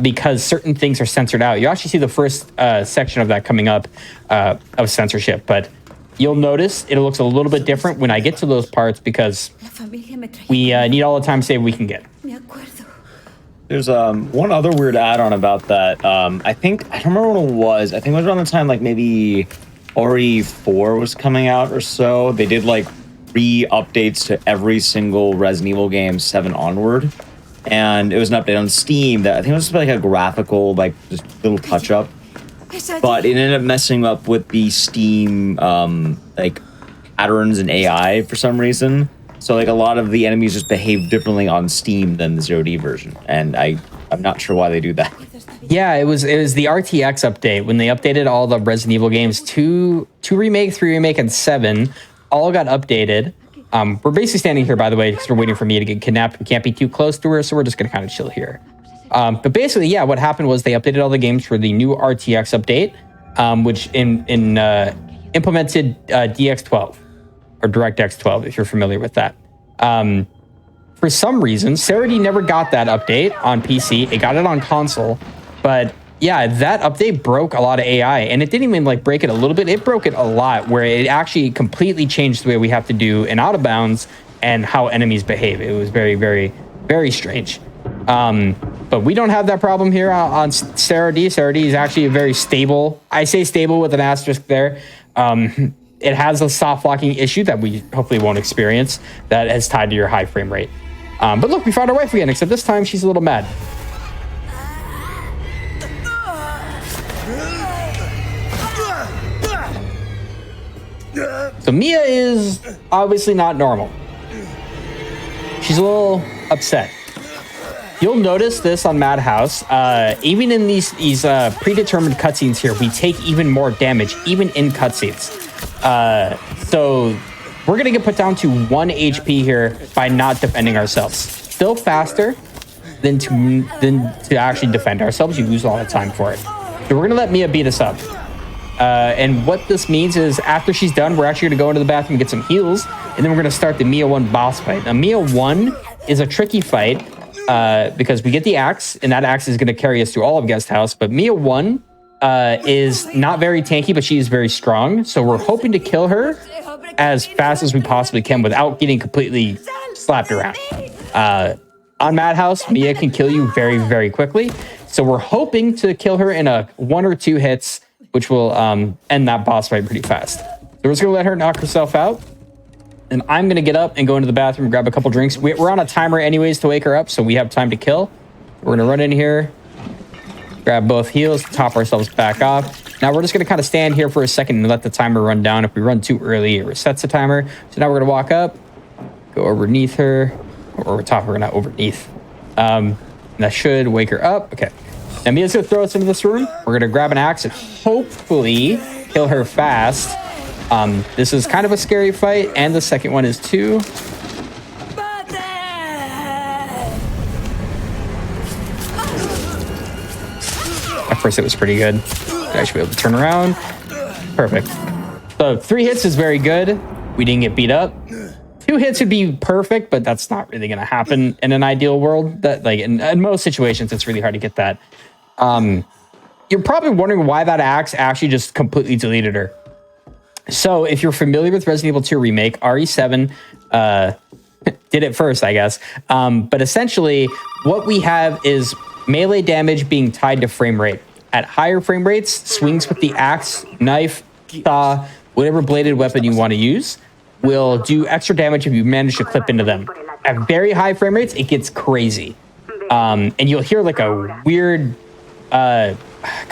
Because certain things are censored out. You actually see the first section of that coming up of censorship, but you'll notice it looks a little bit different when I get to those parts because we need all the time save we can get. There's one other weird add-on about that. I don't remember when it was. I think it was around the time like maybe RE4 was coming out or so. They did like re-updates to every single Resident Evil game 7 onward. And it was an update on Steam that I think it was like a graphical, like just little touch up, but it ended up messing up with the Steam like patterns and AI for some reason. So like a lot of the enemies just behave differently on Steam than the 0D version, and I'm not sure why they do that. Yeah, it was the RTX update when they updated all the Resident Evil games. 2 remake, 3 remake, and 7 all got updated. We're basically standing here, by the way, because we're waiting for Mia to get kidnapped. We can't be too close to her, so we're just going to kind of chill here. But basically, yeah, what happened was they updated all the games for the new RTX update, which implemented DX12, or DirectX 12, if you're familiar with that. For some reason, Sarah D never got that update on PC. It got it on console, but yeah, that update broke a lot of AI, and it didn't even like break it a little bit. It broke it a lot, where it actually completely changed the way we have to do in out of bounds and how enemies behave. It was very, very, very strange. But we don't have that problem here on Sarah D. Sarah D is actually a very stable. I say stable with an asterisk there. It has a soft locking issue that we hopefully won't experience that is tied to your high frame rate. But look, we found our wife again, except this time she's a little mad. So Mia is obviously not normal. She's a little upset. You'll notice this on Madhouse. Even in these predetermined cutscenes here, we take even more damage, even in cutscenes. So we're gonna get put down to 1 HP here by not defending ourselves. Still faster than to actually defend ourselves. You lose all the time for it. So we're gonna let Mia beat us up. And what this means is after she's done, we're actually gonna go into the bathroom and get some heals, and then we're gonna start the Mia 1 boss fight. Now Mia 1 is a tricky fight because we get the axe, and that axe is gonna carry us through all of Guest House, but Mia 1 is not very tanky, but she is very strong. So we're hoping to kill her as fast as we possibly can without getting completely slapped around. On Madhouse, Mia can kill you very, very quickly. So we're hoping to kill her in a 1 or 2 hits which will end that boss fight pretty fast. So we're just gonna let her knock herself out. And I'm gonna get up and go into the bathroom and grab a couple drinks. We're on a timer anyways to wake her up, so we have time to kill. We're gonna run in here, grab both heals, top ourselves back off. Now we're just gonna kind of stand here for a second and let the timer run down. If we run too early, it resets the timer. So now we're gonna walk up, go underneath her, or over top, we're not underneath. That should wake her up. Okay. Now Mia's gonna throw us into this room. We're gonna grab an axe and hopefully kill her fast. This is kind of a scary fight, and the second one is too. At first it was pretty good. I should be able to turn around. Perfect. So 3 hits is very good. We didn't get beat up. 2 hits would be perfect, but that's not really going to happen in an ideal world. That like in most situations, it's really hard to get that. You're probably wondering why that axe actually just completely deleted her. So if you're familiar with Resident Evil 2 Remake, RE7 did it first, I guess. But essentially, what we have is melee damage being tied to frame rate. At higher frame rates, swings with the axe, knife, saw, whatever bladed weapon you want to use will do extra damage if you manage to clip into them. At very high frame rates, it gets crazy. And you'll hear like a weird, kind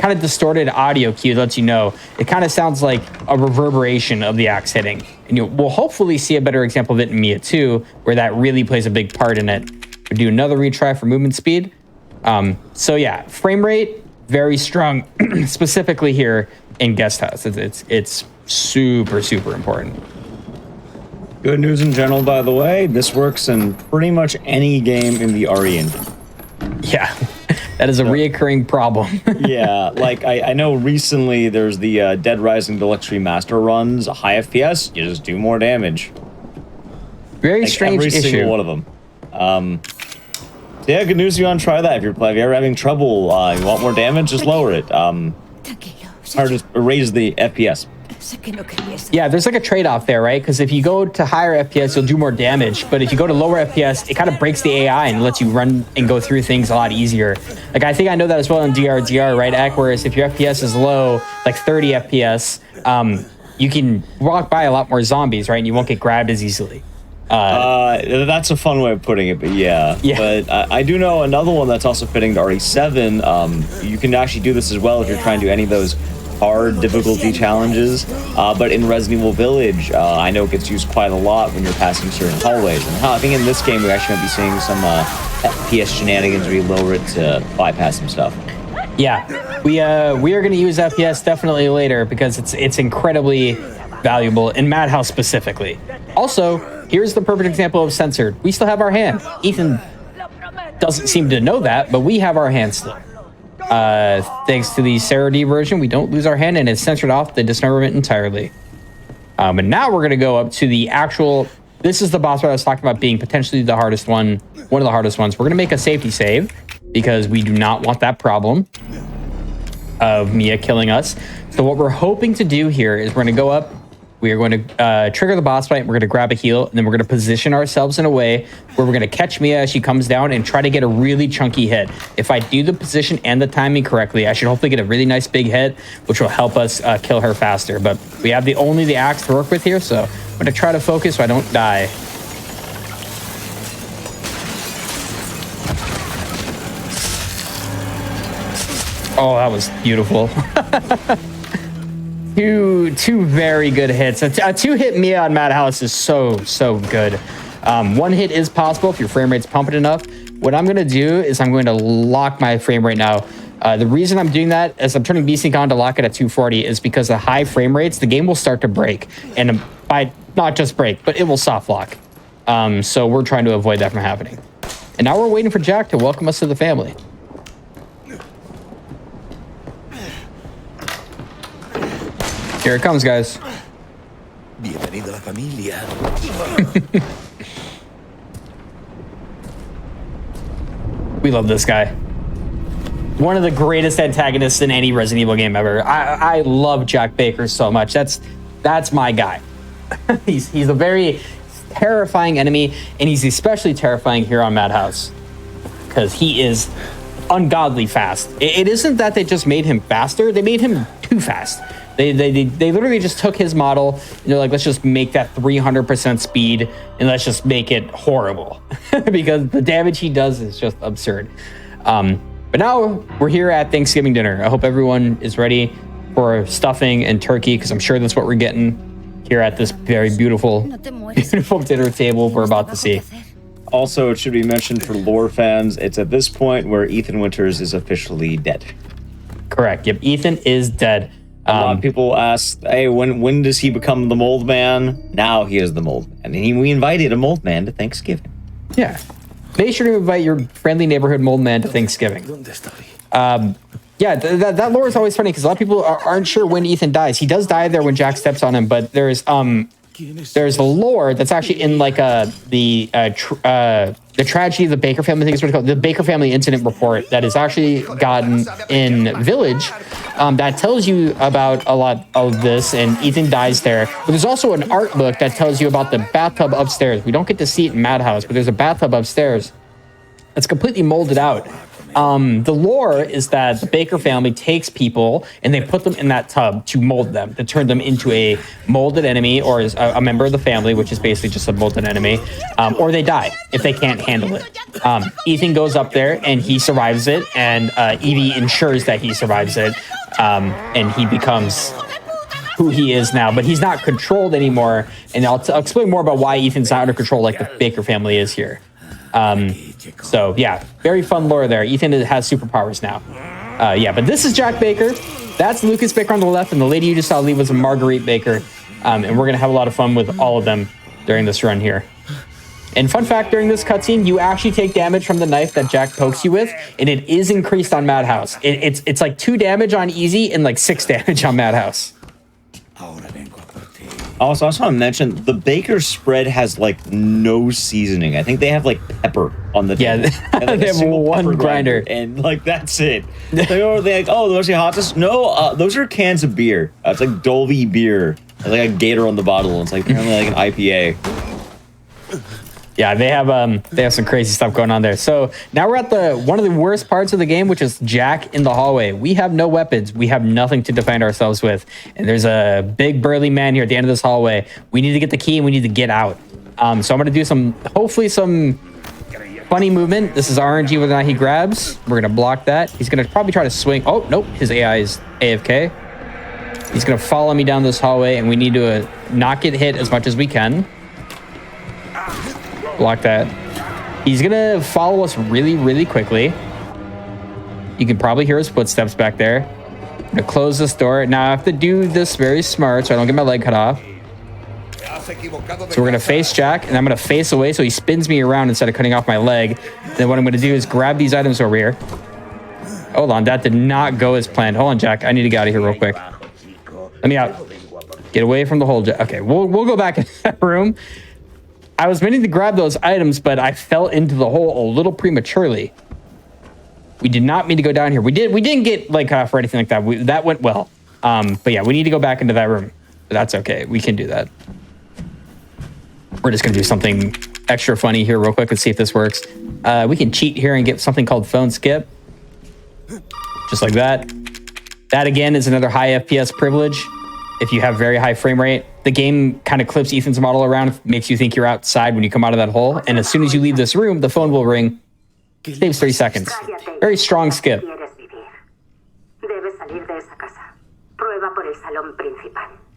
of distorted audio cue that lets you know. It kind of sounds like a reverberation of the axe hitting. And we'll hopefully see a better example of it in Mia 2, where that really plays a big part in it. We'll do another retry for movement speed. So yeah, frame rate, very strong, specifically here in Guest House. It's super, super important. Good news in general, by the way. This works in pretty much any game in the RE engine. Yeah, that is a reoccurring problem. Yeah, like I know recently there's the Dead Rising Deluxe Remaster runs, high FPS, you just do more damage. Very like strange every issue. single one of them. So yeah, good news if you want to try that. If you're ever having trouble, you want more damage, just lower it. Or just raise the FPS. Yeah, there's like a trade-off there, right? Because if you go to higher FPS, you'll do more damage. But if you go to lower FPS, it kind of breaks the AI and lets you run and go through things a lot easier. Like, I think I know that as well in DRDR, right, Ak? Whereas if your FPS is low, like 30 FPS, you can walk by a lot more zombies, right? And you won't get grabbed as easily. That's a fun way of putting it, but yeah. But I do know another one that's also fitting to RE7. You can actually do this as well if you're trying to do any of those hard difficulty challenges. But in Resident Evil Village, I know it gets used quite a lot when you're passing certain hallways. And I think in this game we're actually going to be seeing some FPS shenanigans where you lower it to bypass some stuff. Yeah, we are going to use FPS definitely later because it's incredibly valuable in Madhouse specifically. Also, here's the perfect example of censored. We still have our hand. Ethan doesn't seem to know that, but we have our hand still. Thanks to the Sarah D version, we don't lose our hand and it's censored off the dismemberment entirely. And now we're going to go up to the actual... This is the boss fight I was talking about being potentially the hardest one of the hardest ones. We're going to make a safety save because we do not want that problem of Mia killing us. So what we're hoping to do here is we're going to go up. We are going to trigger the boss fight. We're going to grab a heal, and then we're going to position ourselves in a way where we're going to catch Mia as she comes down and try to get a really chunky hit. If I do the position and the timing correctly, I should hopefully get a really nice big hit, which will help us kill her faster. But we have only the axe to work with here, so I'm going to try to focus so I don't die. Oh, that was beautiful. Two very good hits. A 2-hit Mia on Madhouse is so good. 1 hit is possible if your frame rate's pumping enough. What I'm going to do is I'm going to lock my frame rate now. The reason I'm doing that is I'm turning VSync on to lock it at 240 is because the high frame rates, the game will start to break. And by not just break, but it will soft lock. So we're trying to avoid that from happening. And now we're waiting for Jack to welcome us to the family. Here it comes, guys. Bienvenido a la familia. We love this guy. One of the greatest antagonists in any Resident Evil game ever. I love Jack Baker so much. That's my guy. He's a very terrifying enemy, and he's especially terrifying here on Madhouse because he is ungodly fast. It isn't that they just made him faster; they made him too fast. They literally just took his model and they're like, let's just make that 300% speed and let's just make it horrible because the damage he does is just absurd. But now we're here at Thanksgiving dinner. I hope everyone is ready for stuffing and turkey because I'm sure that's what we're getting here at this very beautiful dinner table we're about to see. Also, it should be mentioned for lore fans, it's at this point where Ethan Winters is officially dead. Correct. Yep, Ethan is dead. A lot of people ask, hey, when does he become the mold man? Now he is the mold man. And we invited a mold man to Thanksgiving. Yeah. Make sure to invite your friendly neighborhood mold man to Thanksgiving. Yeah, that lore is always funny because a lot of people aren't sure when Ethan dies. He does die there when Jack steps on him, but there's a lore that's actually in like the tragedy of the Baker family. I think it's what it's called, the Baker family incident report that is actually gotten in Village. That tells you about a lot of this, and Ethan dies there. But there's also an art book that tells you about the bathtub upstairs. We don't get to see it in Madhouse, but there's a bathtub upstairs that's completely molded out. The lore is that the Baker family takes people and they put them in that tub to mold them, to turn them into a molded enemy or as a member of the family, which is basically just a molded enemy, or they die if they can't handle it. Ethan goes up there and he survives it, and Evie ensures that he survives it, and he becomes who he is now, but he's not controlled anymore. And I'll explain more about why Ethan's not under control like the Baker family is here. So yeah, very fun lore there. Ethan has superpowers now. Yeah, but this is Jack Baker. That's Lucas Baker on the left, and the lady you just saw leave was Marguerite Baker. And we're gonna have a lot of fun with all of them during this run here. And fun fact, during this cutscene, you actually take damage from the knife that Jack pokes you with, and it is increased on Madhouse. It's like 2 damage on easy and like 6 damage on Madhouse. Also, I just want to mention, the Baker spread has, like, no seasoning. I think they have, like, pepper on the Yeah, they have one grinder. And, like, that's it. They're like, oh, those are hot sauce? No, those are cans of beer. It's like Dolby beer. It's like a Gator on the bottle. It's like apparently like an IPA. Yeah, they have some crazy stuff going on there. So now we're at one of the worst parts of the game, which is Jack in the hallway. We have no weapons. We have nothing to defend ourselves with. And there's a big burly man here at the end of this hallway. We need to get the key and we need to get out. So I'm going to do hopefully some funny movement. This is RNG whether or not he grabs. We're going to block that. He's going to probably try to swing. Oh, nope. His AI is AFK. He's going to follow me down this hallway, and we need to not get hit as much as we can. Block that. He's gonna follow us really, really quickly. You can probably hear his footsteps back there. I'm gonna close this door. Now I have to do this very smart so I don't get my leg cut off. So we're gonna face Jack, and I'm gonna face away so he spins me around instead of cutting off my leg. Then what I'm gonna do is grab these items over here. Hold on, that did not go as planned. Hold on, Jack. I need to get out of here real quick. Let me out. Get away from the hole, Jack. Okay, we'll go back in that room. I was meaning to grab those items, but I fell into the hole a little prematurely. We did not mean to go down here. We didn't get like cut off or anything like that. That went well. But yeah, we need to go back into that room. But that's okay. We can do that. We're just gonna do something extra funny here real quick. Let's see if this works. We can cheat here and get something called phone skip. Just like that. That again is another high FPS privilege. If you have very high frame rate, the game kind of clips Ethan's model around, makes you think you're outside when you come out of that hole. And as soon as you leave this room, the phone will ring. Saves 30 seconds. Very strong skip.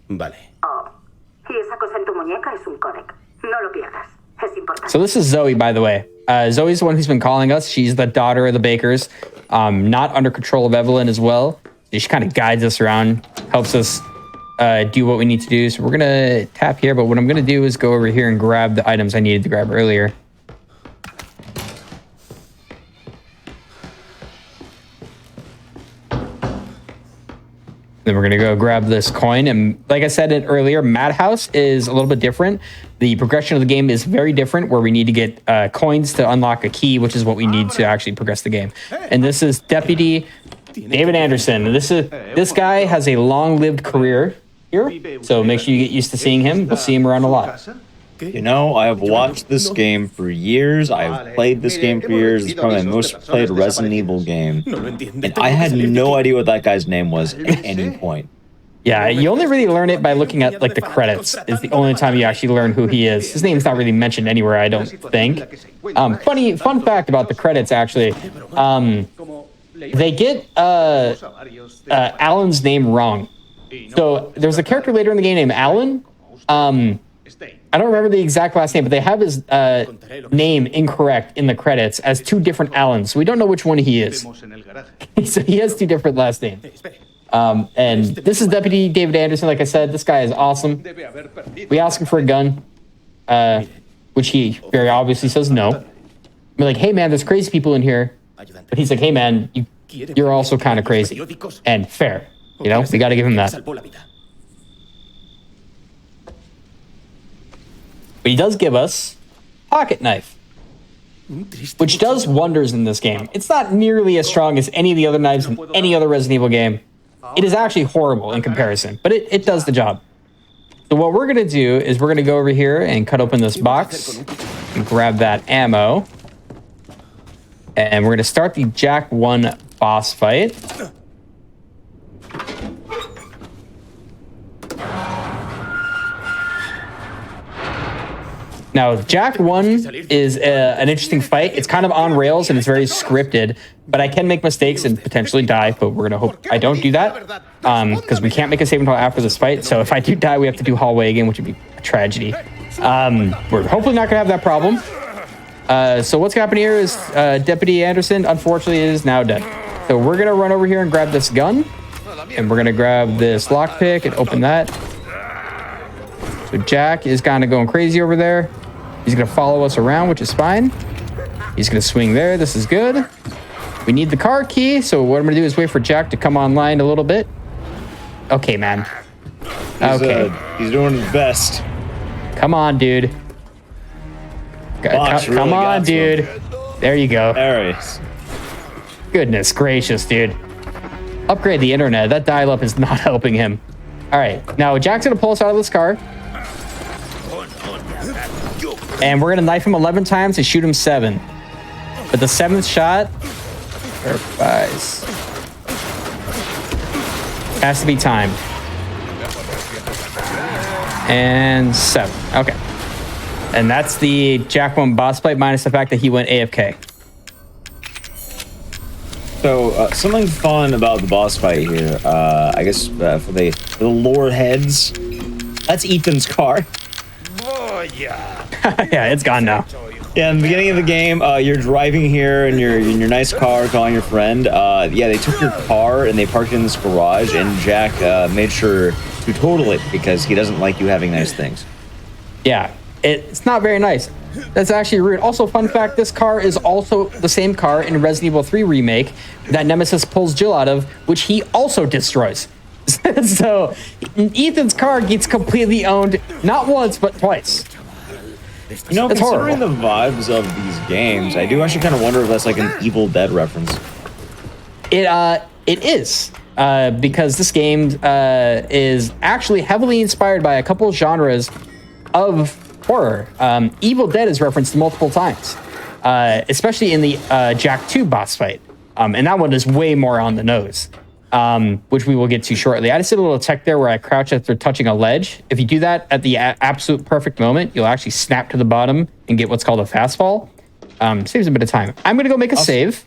Vale. So this is Zoe, by the way. Zoe's the one who's been calling us. She's the daughter of the Bakers. Not under control of Evelyn as well. She kind of guides us around, helps us do what we need to do. So we're going to tap here, but what I'm going to do is go over here and grab the items I needed to grab earlier. Then we're going to go grab this coin. And like I said earlier, Madhouse is a little bit different. The progression of the game is very different, where we need to get coins to unlock a key, which is what we need to actually progress the game. And this is Deputy David Anderson. This guy has a long-lived career here, so make sure you get used to seeing him. We'll see him around a lot. You know, I have watched this game for years. I've played this game for years. It's probably my most played Resident Evil game. And I had no idea what that guy's name was at any point. Yeah, you only really learn it by looking at like the credits. Is the only time you actually learn who he is. His name's not really mentioned anywhere, I don't think. Fun fact about the credits, actually. They get Alan's name wrong. So there's a character later in the game named Alan. I don't remember the exact last name, but they have his name incorrect in the credits as two different Allens. So we don't know which one he is. So he has two different last names. And this is Deputy David Anderson. Like I said, this guy is awesome. We ask him for a gun, which he very obviously says no. We're like, hey, man, there's crazy people in here. But he's like, hey, man, you're also kind of crazy. And fair. You know, we got to give him that. But he does give us pocket knife, which does wonders in this game. It's not nearly as strong as any of the other knives in any other Resident Evil game. It is actually horrible in comparison, but it does the job. So what we're going to do is we're going to go over here and cut open this box and grab that ammo. And we're going to start the Jack 1 boss fight. Now, Jack 1 is an interesting fight. It's kind of on rails and it's very scripted, but I can make mistakes and potentially die, but we're going to hope I don't do that because we can't make a save until after this fight. So if I do die, we have to do hallway again, which would be a tragedy. We're hopefully not going to have that problem. So what's going to happen here is Deputy Anderson, unfortunately, is now dead. So we're going to run over here and grab this gun, and we're going to grab this lockpick and open that. So Jack is kind of going crazy over there. He's going to follow us around, which is fine. He's going to swing there. This is good. We need the car key. So what I'm going to do is wait for Jack to come online a little bit. Okay, man. Okay. He's doing his best. Come on, dude. Come on, dude. There you go. There he is. Goodness gracious, dude. Upgrade the internet. That dial-up is not helping him. All right. Now, Jack's going to pull us out of this car. And we're going to knife him 11 times and shoot him 7. But the 7th shot has to be timed. And 7. Okay. And that's the Jack 1 boss fight minus the fact that he went AFK. So something fun about the boss fight here, I guess for the lore heads, that's Ethan's car. Yeah, it's gone now. Yeah, in the beginning of the game, you're driving here in your nice car, calling your friend. Yeah, they took your car and they parked it in this garage, and Jack made sure to total it because he doesn't like you having nice things. Yeah, it's not very nice. That's actually rude. Also, fun fact, this car is also the same car in Resident Evil 3 Remake that Nemesis pulls Jill out of, which he also destroys. So, Ethan's car gets completely owned, not once, but twice. You know, it's considering horrible. the vibes of these games, I do actually kind of wonder if that's like an Evil Dead reference. It is. Because this game is actually heavily inspired by a couple genres of horror. Evil Dead is referenced multiple times, especially in the Jack 2 boss fight. And that one is way more on the nose, which we will get to shortly. I just did a little tech there where I crouch after touching a ledge. If you do that at the absolute perfect moment, you'll actually snap to the bottom and get what's called a fast fall. Saves a bit of time. I'm going to go make a save.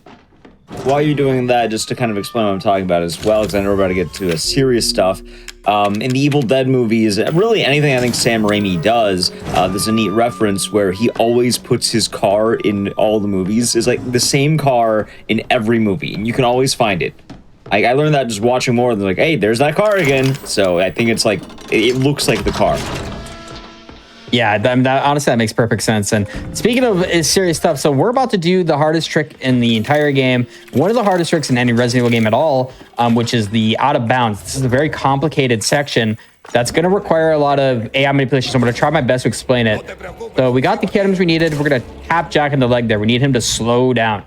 While you're doing that, just to kind of explain what I'm talking about as well, because I know we're about to get to serious stuff. In the Evil Dead movies, really anything I think Sam Raimi does, there's a neat reference where he always puts his car in all the movies. It's like the same car in every movie, and you can always find it. I learned that just watching more than like, hey, there's that car again. So I think it's like, it looks like the car. Yeah, honestly, that makes perfect sense. And speaking of serious stuff, so we're about to do the hardest trick in the entire game. One of the hardest tricks in any Resident Evil game at all, which is the out of bounds. This is a very complicated section that's going to require a lot of AI manipulation. So I'm going to try my best to explain it. So we got the items we needed. We're going to tap Jack in the leg there. We need him to slow down.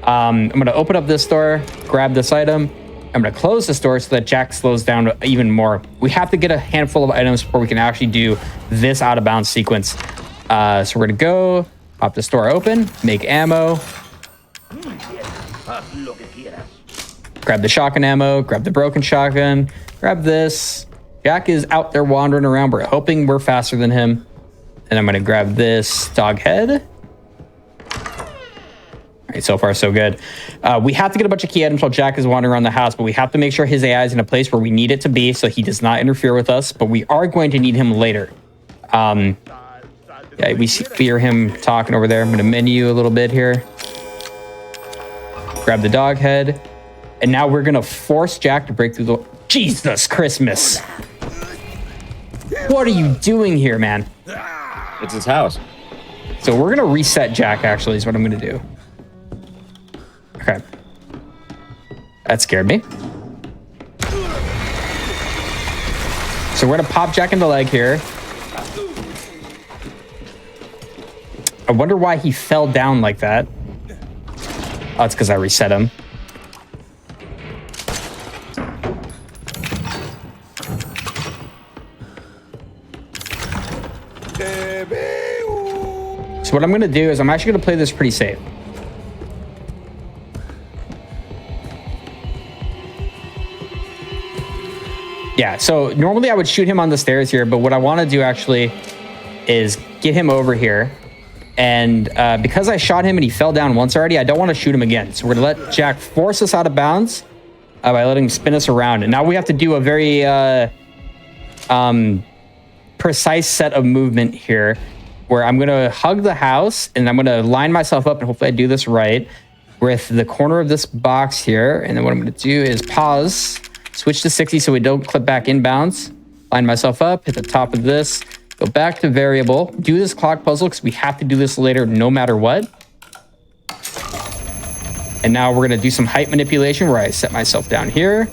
I'm going to open up this door, grab this item, I'm going to close this door so that Jack slows down even more. We have to get a handful of items before we can actually do this out of bounds sequence. So we're going to go pop this door open, make ammo, grab the shotgun ammo, grab the broken shotgun, grab this. Jack is out there wandering around. We're hoping we're faster than him. And I'm going to grab this dog head. All right, so far so good. We have to get a bunch of key items while Jack is wandering around the house, but we have to make sure his AI is in a place where we need it to be so he does not interfere with us, but we are going to need him later. Yeah, we hear him talking over there. I'm going to menu a little bit here. Grab the dog head. And now we're going to force Jack to break through the... Jesus Christmas. What are you doing here, man? It's his house. So we're going to reset Jack, actually, is what I'm going to do. Okay. That scared me. So we're going to pop Jack in the leg here. I wonder why he fell down like that. Oh, it's because I reset him. So what I'm going to do is I'm actually going to play this pretty safe. Yeah, so normally I would shoot him on the stairs here, but what I want to do actually is get him over here. And because I shot him and he fell down once already, I don't want to shoot him again. So we're going to let Jack force us out of bounds by letting him spin us around. And now we have to do a very precise set of movement here where I'm going to hug the house and I'm going to line myself up, and hopefully I do this right, with the corner of this box here. And then what I'm going to do is pause, switch to 60 so we don't clip back inbounds, line myself up, hit the top of this, go back to variable, do this clock puzzle because we have to do this later no matter what. And now we're going to do some height manipulation where I set myself down here.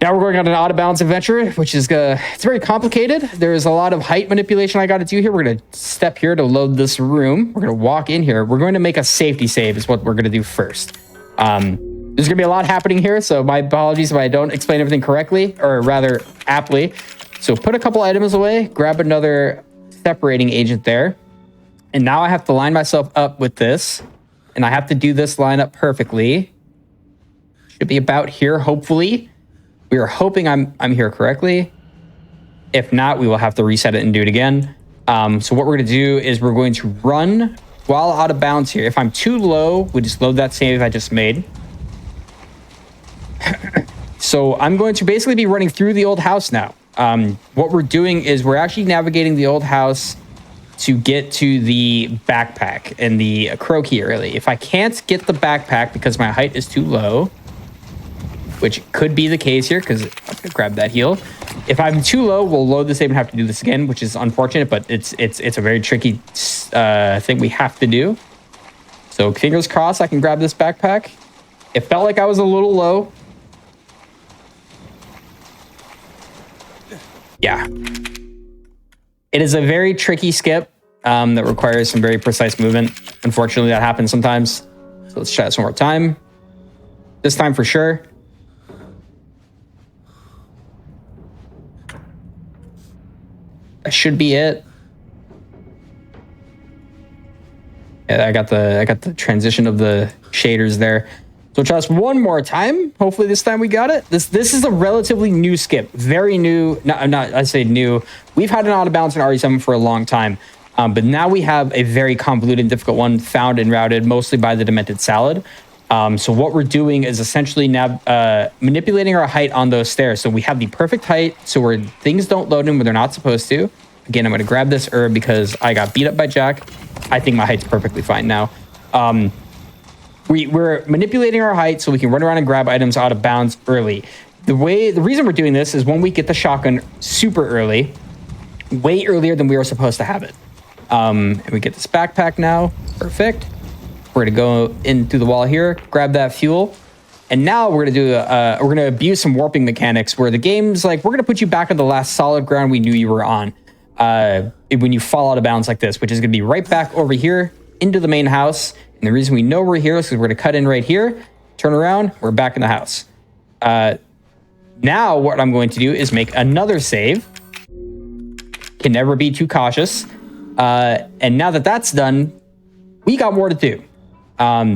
Now we're going on an out of bounds adventure, which is it's very complicated. There's a lot of height manipulation I got to do here. We're going to step here to load this room. We're going to walk in here. We're going to make a safety save is what we're going to do first. There's going to be a lot happening here, so my apologies if I don't explain everything correctly, or rather aptly. So put a couple items away, grab another separating agent there. And now I have to line myself up with this. And I have to do this line up perfectly. Should be about here, hopefully. We are hoping I'm here correctly. If not, we will have to reset it and do it again. So what we're going to do is we're going to run while out of bounds here. If I'm too low, we just load that save I just made. So I'm going to basically be running through the old house now. What we're doing is we're actually navigating the old house to get to the backpack and the crow key early. If I can't get the backpack because my height is too low, which could be the case here because I'm going to grab that heal. If I'm too low, we'll load the save and have to do this again, which is unfortunate, but it's a very tricky thing we have to do. So fingers crossed I can grab this backpack. It felt like I was a little low. Yeah. It is a very tricky skip that requires some very precise movement. Unfortunately, that happens sometimes. So let's try this one more time. This time for sure. That should be it. Yeah, I got the transition of the shaders there. So try this one more time. Hopefully this time we got it. This is a relatively new skip. Very new. I say new. We've had an out of bounds in RE7 for a long time. But now we have a very convoluted and difficult one found and routed mostly by the Demented Salad. So what we're doing is essentially now manipulating our height on those stairs. So we have the perfect height so where things don't load in when they're not supposed to. Again, I'm going to grab this herb because I got beat up by Jack. I think my height's perfectly fine now. We're manipulating our height so we can run around and grab items out of bounds early. The reason we're doing this is when we get the shotgun super early, way earlier than we were supposed to have it. And we get this backpack now. Perfect. We're gonna go in through the wall here, grab that fuel, and now we're gonna abuse some warping mechanics where the game's like, we're gonna put you back on the last solid ground we knew you were on. When you fall out of bounds like this, which is gonna be right back over here into the main house. And the reason we know we're here is because we're gonna cut in right here, turn around, we're back in the house. Now what I'm going to do is make another save. Can never be too cautious. And now that that's done, we got more to do.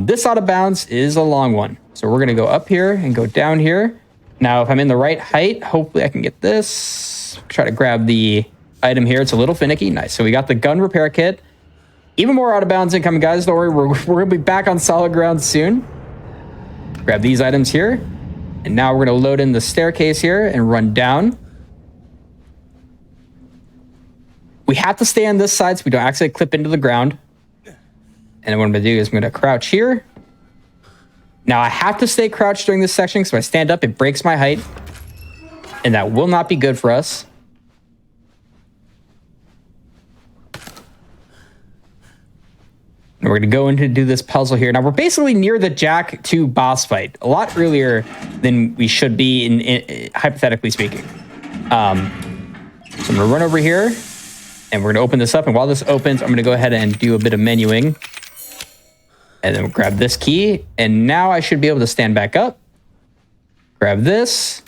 This out of bounds is a long one. So we're going to go up here and go down here. Now, if I'm in the right height, hopefully I can get this. Try to grab the item here. It's a little finicky. Nice. So we got the gun repair kit. Even more out of bounds incoming, guys. Don't worry. We're going to be back on solid ground soon. Grab these items here. And now we're going to load in the staircase here and run down. We have to stay on this side so we don't actually clip into the ground. And what I'm going to do is I'm going to crouch here. Now I have to stay crouched during this section, so I stand up, it breaks my height. And that will not be good for us. And we're going to go in to do this puzzle here. Now we're basically near the Jack 2 boss fight. A lot earlier than we should be, in hypothetically speaking. So I'm going to run over here. And we're going to open this up. And while this opens, I'm going to go ahead and do a bit of menuing. And then we'll grab this key. And now I should be able to stand back up. Grab this.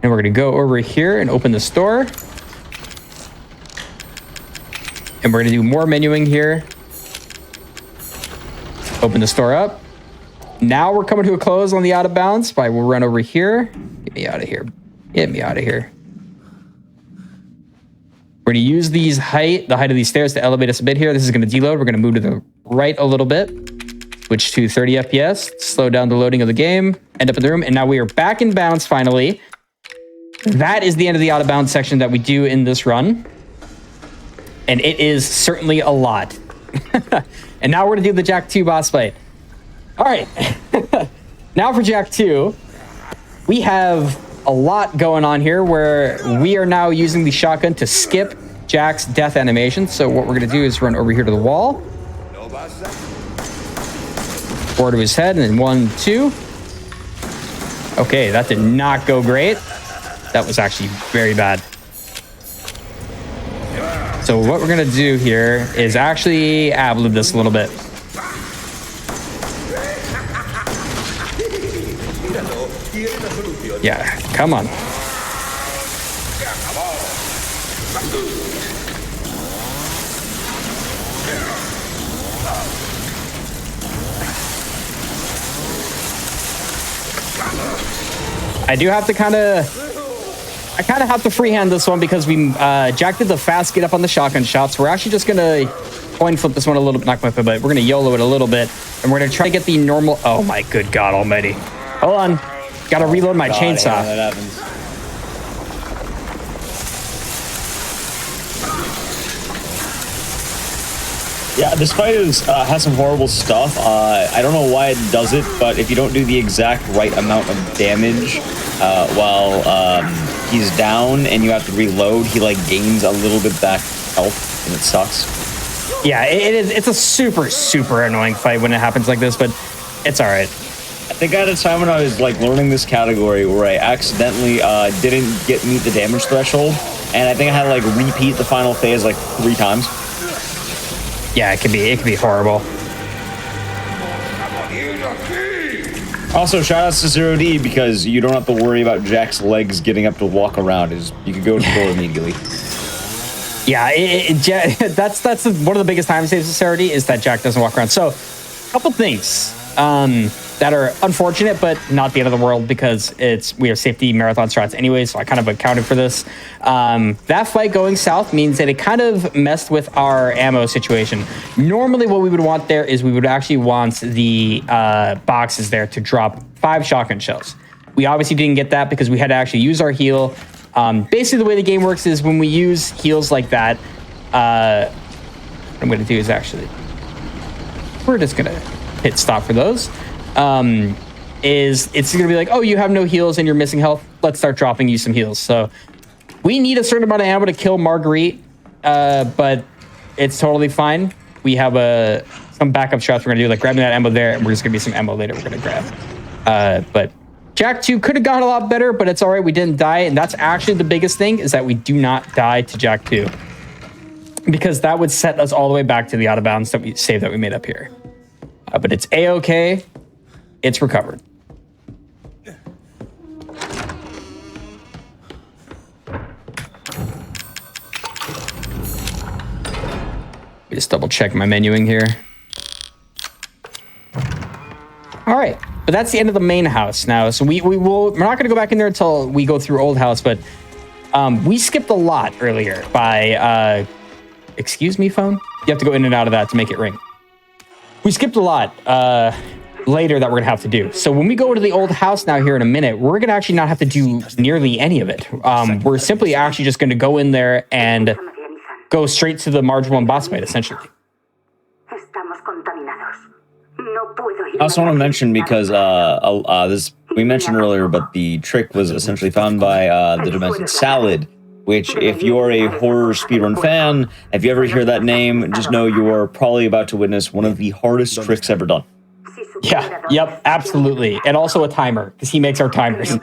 And we're going to go over here and open this door. And we're going to do more menuing here. Open this door up. Now we're coming to a close on the out of bounds. We'll run over here. Get me out of here. Get me out of here. We're going to use the height of these stairs to elevate us a bit here. This is going to deload. We're going to move to the right a little bit. Switch to 30 FPS. Slow down the loading of the game. End up in the room. And now we are back in bounds finally. That is the end of the out of bounds section that we do in this run. And it is certainly a lot. And now we're going to do the Jack 2 boss fight. All right. Now for Jack 2, we have a lot going on here where we are now using the shotgun to skip Jack's death animation. So what we're going to do is run over here to the wall. Forward to his head, and then 1, 2. Okay, that did not go great. That was actually very bad. So what we're going to do here is actually ad-lib this a little bit. Yeah, come on. I do have to kind of have to freehand this one because we Jack did the fast get up on the shotgun shots. We're actually just gonna coin flip this one a little bit, not coin flip, but we're gonna YOLO it a little bit, and we're gonna try to get the normal. Oh my good God Almighty! Hold on, gotta reload my chainsaw. That happens. Yeah, this fight has some horrible stuff. I don't know why it does it, but if you don't do the exact right amount of damage while he's down and you have to reload, he like gains a little bit back health, and it sucks. Yeah, it's a super annoying fight when it happens like this, but it's all right. I think I had a time when I was like learning this category where I accidentally didn't meet the damage threshold, and I think I had to like repeat the final phase like 3 times. Yeah, it could be horrible. Also, shout outs to 0D because you don't have to worry about Jack's legs getting up to walk around. You can go to the door immediately. Yeah, that's one of the biggest time saves of 0D is that Jack doesn't walk around. So, a couple things that are unfortunate, but not the end of the world because we have safety marathon strats anyway, so I kind of accounted for this. That fight going south means that it kind of messed with our ammo situation. Normally what we would want there is we would actually want the boxes there to drop 5 shotgun shells. We obviously didn't get that because we had to actually use our heal. Basically the way the game works is when we use heals like that, what I'm going to do is actually, we're just going to hit stop for those. It's going to be like, oh, you have no heals and you're missing health. Let's start dropping you some heals. So we need a certain amount of ammo to kill Marguerite, but it's totally fine. We have some backup shots we're going to do, like grabbing that ammo there, and we're just going to be some ammo later we're going to grab. But Jack 2 could have gone a lot better, but it's all right. We didn't die, and that's actually the biggest thing is that we do not die to Jack 2 because that would set us all the way back to the out of bounds that we made up here. But it's A-okay. It's recovered. Just double check my menuing here. All right, but that's the end of the main house now. So we're not going to go back in there until we go through old house, but we skipped a lot earlier by excuse me, phone. You have to go in and out of that to make it ring. We skipped a lot later that we're gonna have to do. So when we go to the old house now here in a minute, we're gonna actually not have to do nearly any of it. We're simply actually just gonna go in there and go straight to the Marge 1 boss fight, essentially. I also want to mention, because this we mentioned earlier, but the trick was essentially found by the domestic Salad, which, if you're a horror speedrun fan, if you ever hear that name, just know you're probably about to witness one of the hardest tricks ever done. Yeah, yep, absolutely. And also a timer, because he makes our timers.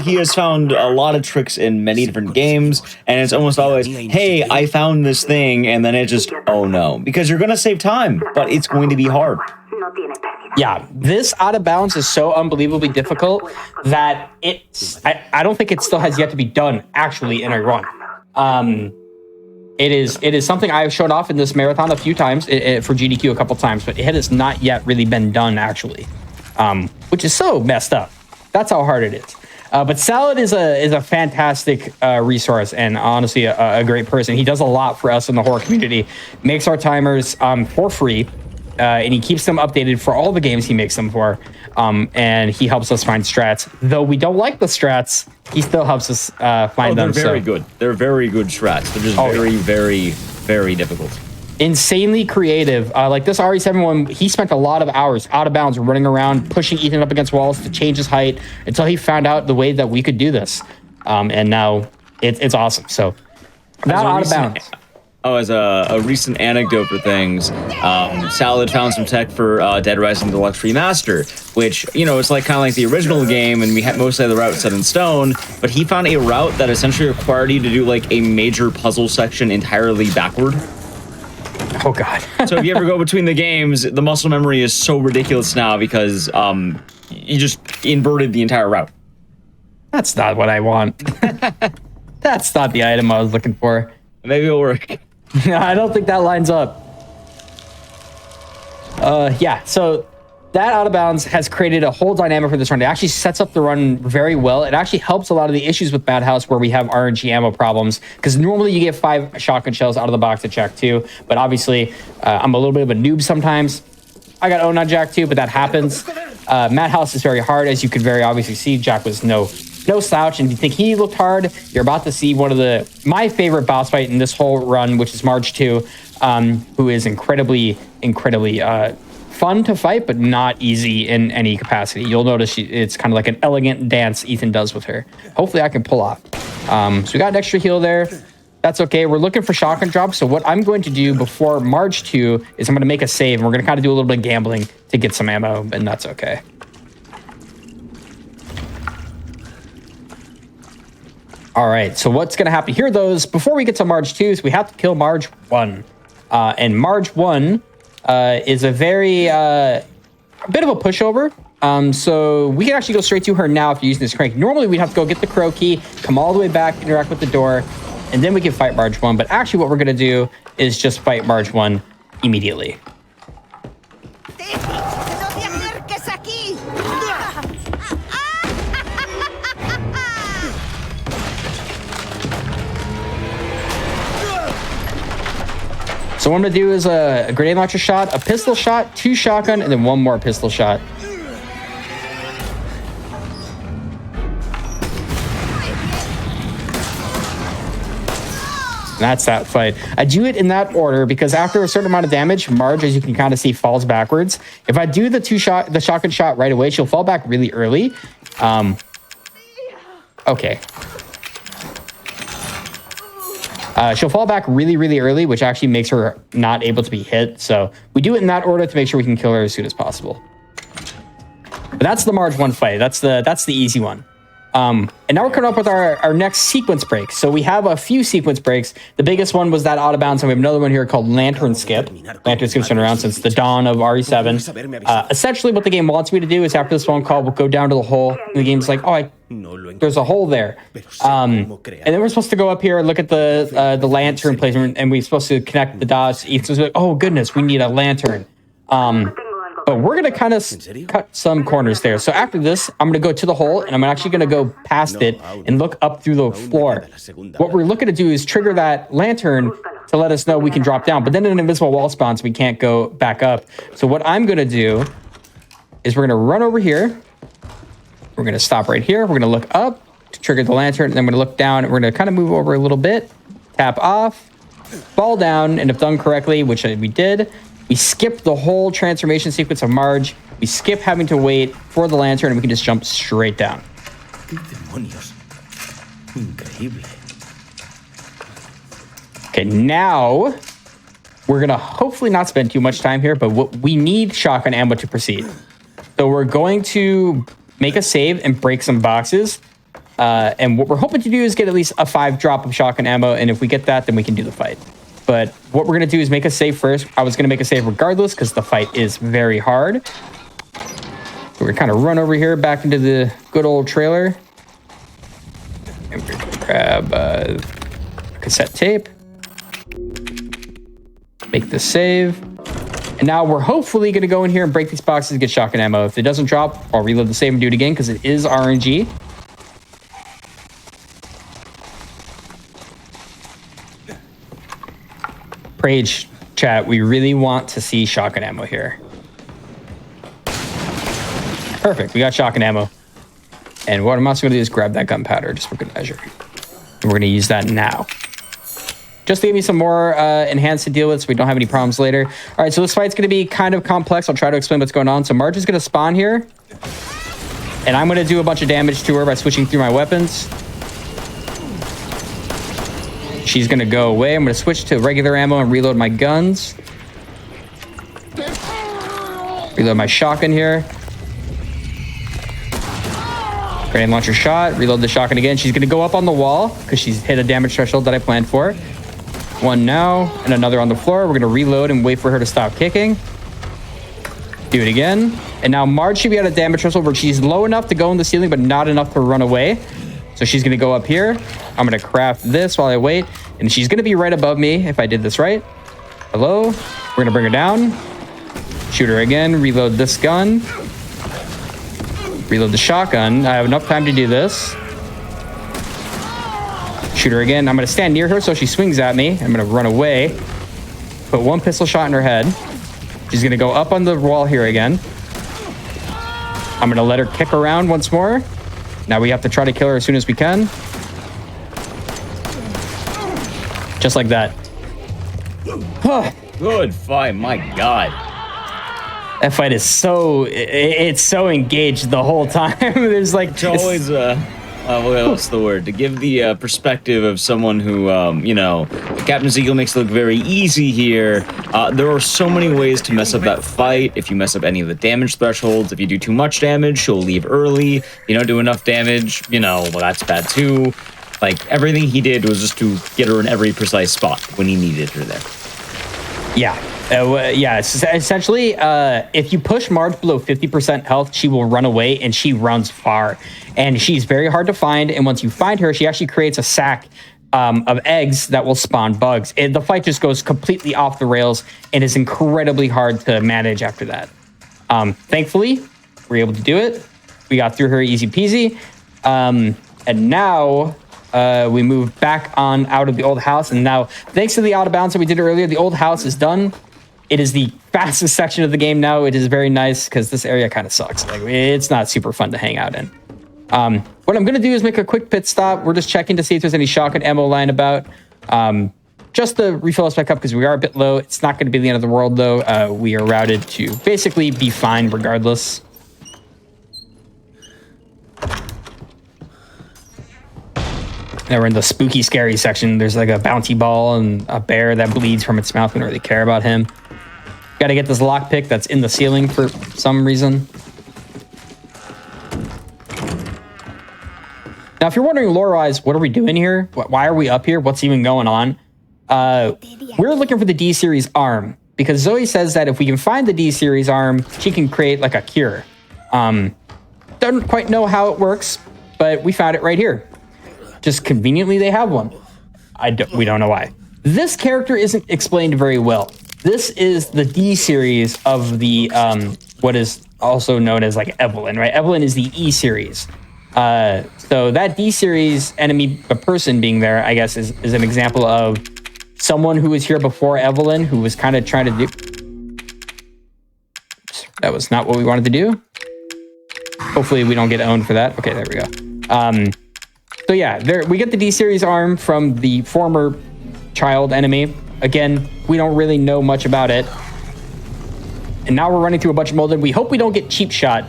He has found a lot of tricks in many different games, and it's almost always, hey, I found this thing, and then it just, oh no. Because you're going to save time, but it's going to be hard. Yeah, this out of bounds is so unbelievably difficult that I don't think it still has yet to be done, actually, in a run. It is something I've showed off in this marathon a few times, for GDQ a couple times, but it has not yet really been done, actually, which is so messed up. That's how hard it is. But Salad is a fantastic resource, and honestly a great person. He does a lot for us in the horror community. Makes our timers for free, and he keeps them updated for all the games he makes them for. And he helps us find strats. Though we don't like the strats, he still helps us find them. They're very good. They're very good strats. They're just very, very difficult. Insanely creative. Like this RE7 one, he spent a lot of hours out of bounds running around, pushing Ethan up against walls to change his height until he found out the way that we could do this. And now it's awesome. So that out of bounds. As a recent anecdote for things, Salad found some tech for Dead Rising Deluxe Remaster, which, it's like kind of like the original game, and we had most of the route set in stone, but he found a route that essentially required you to do like a major puzzle section entirely backward. Oh god. So if you ever go between the games, the muscle memory is so ridiculous now because you just inverted the entire route. That's not what I want. That's not the item I was looking for. Maybe it'll work. No, I don't think that lines up. Yeah, so that out of bounds has created a whole dynamic for this run. It actually sets up the run very well. It actually helps a lot of the issues with Bad House where we have RNG ammo problems, because normally you get 5 shotgun shells out of the box at Jack 2, but obviously I'm a little bit of a noob sometimes. I got owned on Jack 2, but that happens. Madhouse is very hard, as you could very obviously see. Jack was no slouch, and if you think he looked hard, you're about to see one of my favorite boss fight in this whole run, which is Marge 2, who is incredibly fun to fight, but not easy in any capacity. You'll notice it's kind of like an elegant dance Ethan does with her. Hopefully I can pull off. So we got an extra heal there. That's okay. We're looking for shotgun drops. So what I'm going to do before Marge 2 is I'm going to make a save, and we're going to kind of do a little bit of gambling to get some ammo, and that's okay. All right, so what's going to happen here, though, is before we get to Marge 2, is we have to kill Marge 1. And Marge 1 is a bit of a pushover. So we can actually go straight to her now if you're using this crank. Normally, we'd have to go get the crow key, come all the way back, interact with the door, and then we can fight Marge 1. But actually, what we're going to do is just fight Marge 1 immediately. So what I'm going to do is a grenade launcher shot, a pistol shot, 2 shotgun, and then 1 more pistol shot. And that's that fight. I do it in that order because after a certain amount of damage, Marge, as you can kind of see, falls backwards. If I do the shotgun shot right away, she'll fall back really early. Okay. She'll fall back really, really early, which actually makes her not able to be hit. So we do it in that order to make sure we can kill her as soon as possible. But that's the Marge 1 fight. That's the easy one. And now we're coming up with our next sequence break. So we have a few sequence breaks. The biggest one was that out of bounds, and we have another one here called Lantern Skip. Lantern Skip's been around since the dawn of RE7. Essentially, what the game wants me to do is after this phone call, we'll go down to the hole, and the game's like, oh, there's a hole there. And then we're supposed to go up here and look at the lantern placement, and we're supposed to connect the dots. Ethan's like, oh, goodness, we need a lantern. But we're going to kind of cut some corners there. So after this, I'm going to go to the hole, and I'm actually going to go past it and look up through the floor. What we're looking to do is trigger that lantern to let us know we can drop down. But then an invisible wall spawns, we can't go back up. So what I'm going to do is we're going to run over here. We're going to stop right here. We're going to look up to trigger the lantern, and then we're going to look down, and we're going to kind of move over a little bit, tap off, fall down, and if done correctly, which we did, we skip the whole transformation sequence of Marge. We skip having to wait for the lantern, and we can just jump straight down. Okay, now we're going to hopefully not spend too much time here, but we need shotgun ammo to proceed. So we're going to make a save and break some boxes. And what we're hoping to do is get at least a 5 drop of shotgun ammo, and if we get that, then we can do the fight. But what we're going to do is make a save first. I was going to make a save regardless because the fight is very hard. So we're going to kind of run over here back into the good old trailer. And we're going to grab cassette tape. Make the save. And now we're hopefully going to go in here and break these boxes and get shotgun ammo. If it doesn't drop, I'll reload the save and do it again because it is RNG. Rage chat, we really want to see shotgun ammo here. Perfect, we got shotgun ammo. And what I'm also going to do is grab that gunpowder just for good measure. And we're going to use that now. Just to give me some more enhanced to deal with so we don't have any problems later. All right, so this fight's going to be kind of complex. I'll try to explain what's going on. So Marge is going to spawn here. And I'm going to do a bunch of damage to her by switching through my weapons. She's going to go away. I'm going to switch to regular ammo and reload my guns. Reload my shotgun here. Grenade launcher shot. Reload the shotgun again. She's going to go up on the wall because she's hit a damage threshold that I planned for. One now and another on the floor. We're going to reload and wait for her to stop kicking. Do it again. And now Marge should be at a damage threshold where she's low enough to go in the ceiling but not enough to run away. So she's going to go up here. I'm going to craft this while I wait. And she's going to be right above me if I did this right. Hello. We're going to bring her down. Shoot her again. Reload this gun. Reload the shotgun. I have enough time to do this. Shoot her again. I'm going to stand near her so she swings at me. I'm going to run away. Put one pistol shot in her head. She's going to go up on the wall here again. I'm going to let her kick around once more. Now we have to try to kill her as soon as we can. Just like that. Good fight, my God. That fight is it's so engaged the whole time. There's like... It's always, what's the word? To give the perspective of someone who, Captain Ezekiel makes it look very easy here. There are so many ways to mess up that fight. If you mess up any of the damage thresholds, if you do too much damage, she'll leave early. You don't do enough damage, well, that's bad too. Like, everything he did was just to get her in every precise spot when he needed her there. Yeah. Essentially, if you push Marge below 50% health, she will run away, and she runs far. And she's very hard to find, and once you find her, she actually creates a sack of eggs that will spawn bugs. The fight just goes completely off the rails and is incredibly hard to manage after that. Thankfully, we were able to do it. We got through her easy peasy. And now... we moved back on out of the old house, and now, thanks to the out of bounds that we did earlier, the old house is done. It is the fastest section of the game now. It is very nice because this area kind of sucks. Like, it's not super fun to hang out in. What I'm going to do is make a quick pit stop. We're just checking to see if there's any shotgun ammo lying about. Just to refill us back up because we are a bit low. It's not going to be the end of the world, though. We are routed to basically be fine regardless. Now we're in the spooky, scary section. There's like a bounty ball and a bear that bleeds from its mouth. We don't really care about him. Got to get this lockpick that's in the ceiling for some reason. Now, if you're wondering, lore-wise, what are we doing here? Why are we up here? What's even going on? We're looking for the D-Series arm because Zoe says that if we can find the D-Series arm, she can create like a cure. Don't quite know how it works, but we found it right here. Just conveniently, they have one. We don't know why. This character isn't explained very well. This is the D-Series of the, what is also known as like Evelyn, right? Evelyn is the E-Series. So that D-Series enemy, a person being there, I guess, is an example of someone who was here before Evelyn, who was kind of trying to do... That was not what we wanted to do. Hopefully we don't get owned for that. Okay, there we go. So yeah, we get the D-Series arm from the former child enemy. Again, we don't really know much about it. And now we're running through a bunch of molded. We hope we don't get cheap shot.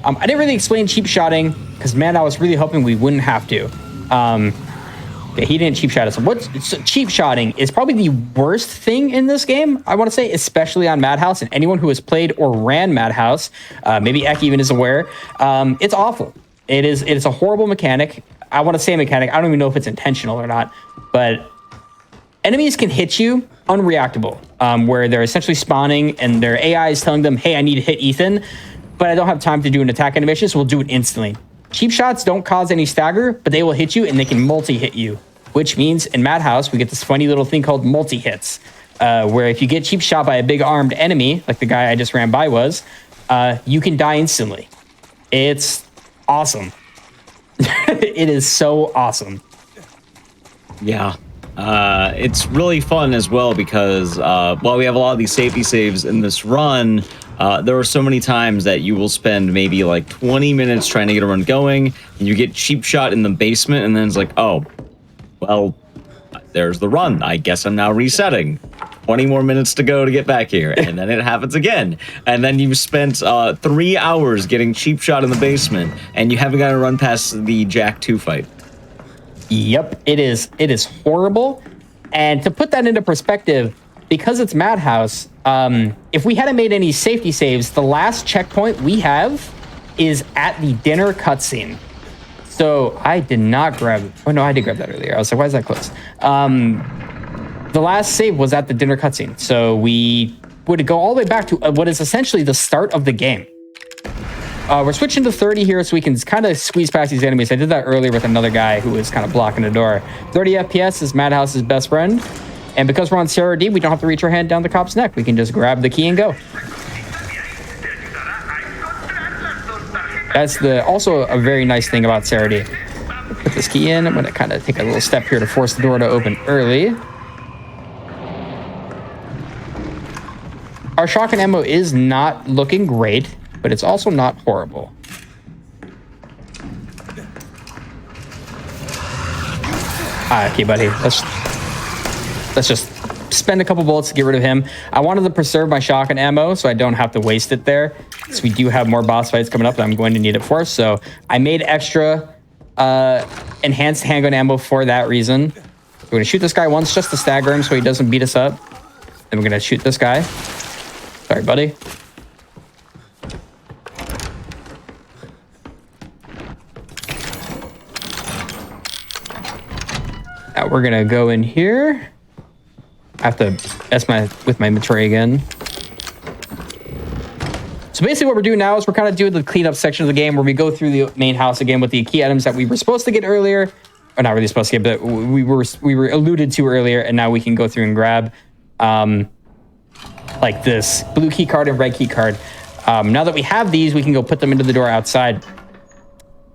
I didn't really explain cheap shotting because, man, I was really hoping we wouldn't have to. Yeah, he didn't cheap shot us. Cheap shotting is probably the worst thing in this game, I want to say, especially on Madhouse. And anyone who has played or ran Madhouse, maybe Ek even is aware, it's awful. It's a horrible mechanic. I want to say mechanic. I don't even know if it's intentional or not, but enemies can hit you unreactable, where they're essentially spawning and their AI is telling them, hey, I need to hit Ethan, but I don't have time to do an attack animation, so we'll do it instantly. Cheap shots don't cause any stagger, but they will hit you and they can multi-hit you, which means in Madhouse, we get this funny little thing called multi-hits, where if you get cheap shot by a big armed enemy, like the guy I just ran by was, you can die instantly. It's awesome. It is so awesome. Yeah. It's really fun as well because while we have a lot of these safety saves in this run, there are so many times that you will spend maybe like 20 minutes trying to get a run going, and you get cheap shot in the basement, and then it's like, oh, well, there's the run. I guess I'm now resetting. 20 more minutes to go to get back here, and then it happens again. And then you've spent 3 hours getting cheap shot in the basement, and you haven't got to run past the Jack 2 fight. Yep, it is horrible. And to put that into perspective, because it's Madhouse, if we hadn't made any safety saves, the last checkpoint we have is at the dinner cutscene. So I did not grab... Oh, no, I did grab that earlier. I was like, why is that close? The last save was at the dinner cutscene. So we would go all the way back to what is essentially the start of the game. We're switching to 30 here so we can kind of squeeze past these enemies. I did that earlier with another guy who was kind of blocking the door. 30 FPS is Madhouse's best friend. And because we're on CRD, we don't have to reach our hand down the cop's neck. We can just grab the key and go. That's also a very nice thing about CRD. Put this key in. I'm going to kind of take a little step here to force the door to open early. Our shotgun ammo is not looking great, but it's also not horrible. Okay, buddy. Let's just spend a couple bullets to get rid of him. I wanted to preserve my shotgun ammo so I don't have to waste it there. So we do have more boss fights coming up that I'm going to need it for. So I made extra enhanced handgun ammo for that reason. We're going to shoot this guy once just to stagger him so he doesn't beat us up. Then we're going to shoot this guy. Sorry, buddy. Now we're going to go in here. I have to mess with my inventory again. So basically what we're doing now is we're kind of doing the cleanup section of the game where we go through the main house again with the key items that we were supposed to get earlier. Or not really supposed to get, but we were alluded to earlier, and now we can go through and grab like this blue key card and red key card. Now that we have these, we can go put them into the door outside.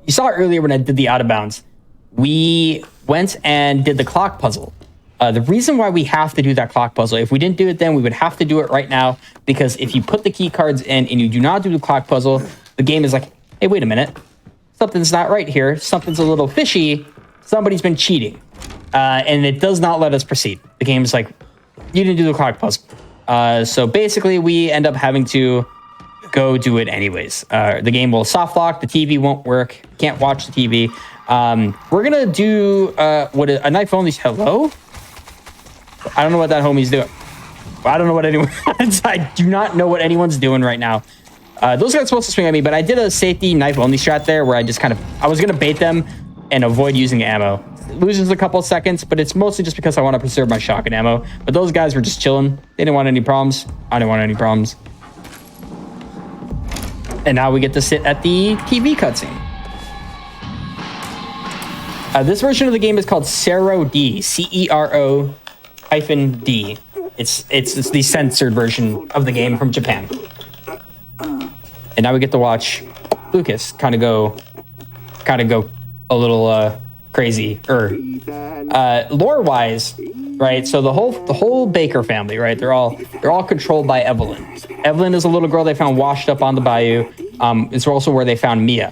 You saw earlier when I did the out of bounds, we went and did the clock puzzle. The reason why we have to do that clock puzzle, if we didn't do it then, we would have to do it right now, because if you put the key cards in and you do not do the clock puzzle, the game is like, hey, wait a minute. Something's not right here. Something's a little fishy. Somebody's been cheating. And it does not let us proceed. The game is like, you didn't do the clock puzzle. So basically, we end up having to go do it anyways. The game will soft lock. The TV won't work. Can't watch the TV. We're going to do a knife only. Hello? I don't know what that homie's doing. I don't know what anyone's... I do not know what anyone's doing right now. Those guys are supposed to swing at me, but I did a safety knife only strat there where I just kind of... I was going to bait them and avoid using ammo. It loses a couple of seconds, but it's mostly just because I want to preserve my shotgun ammo. But those guys were just chilling. They didn't want any problems. I didn't want any problems. And now we get to sit at the TV cutscene. This version of the game is called Cero-D, C-E-R-O-D. It's the censored version of the game from Japan. And now we get to watch Lucas kind of go a little crazy. Lore-wise, right? So the whole Baker family, right? They're all controlled by Evelyn. Evelyn is a little girl they found washed up on the bayou. It's also where they found Mia.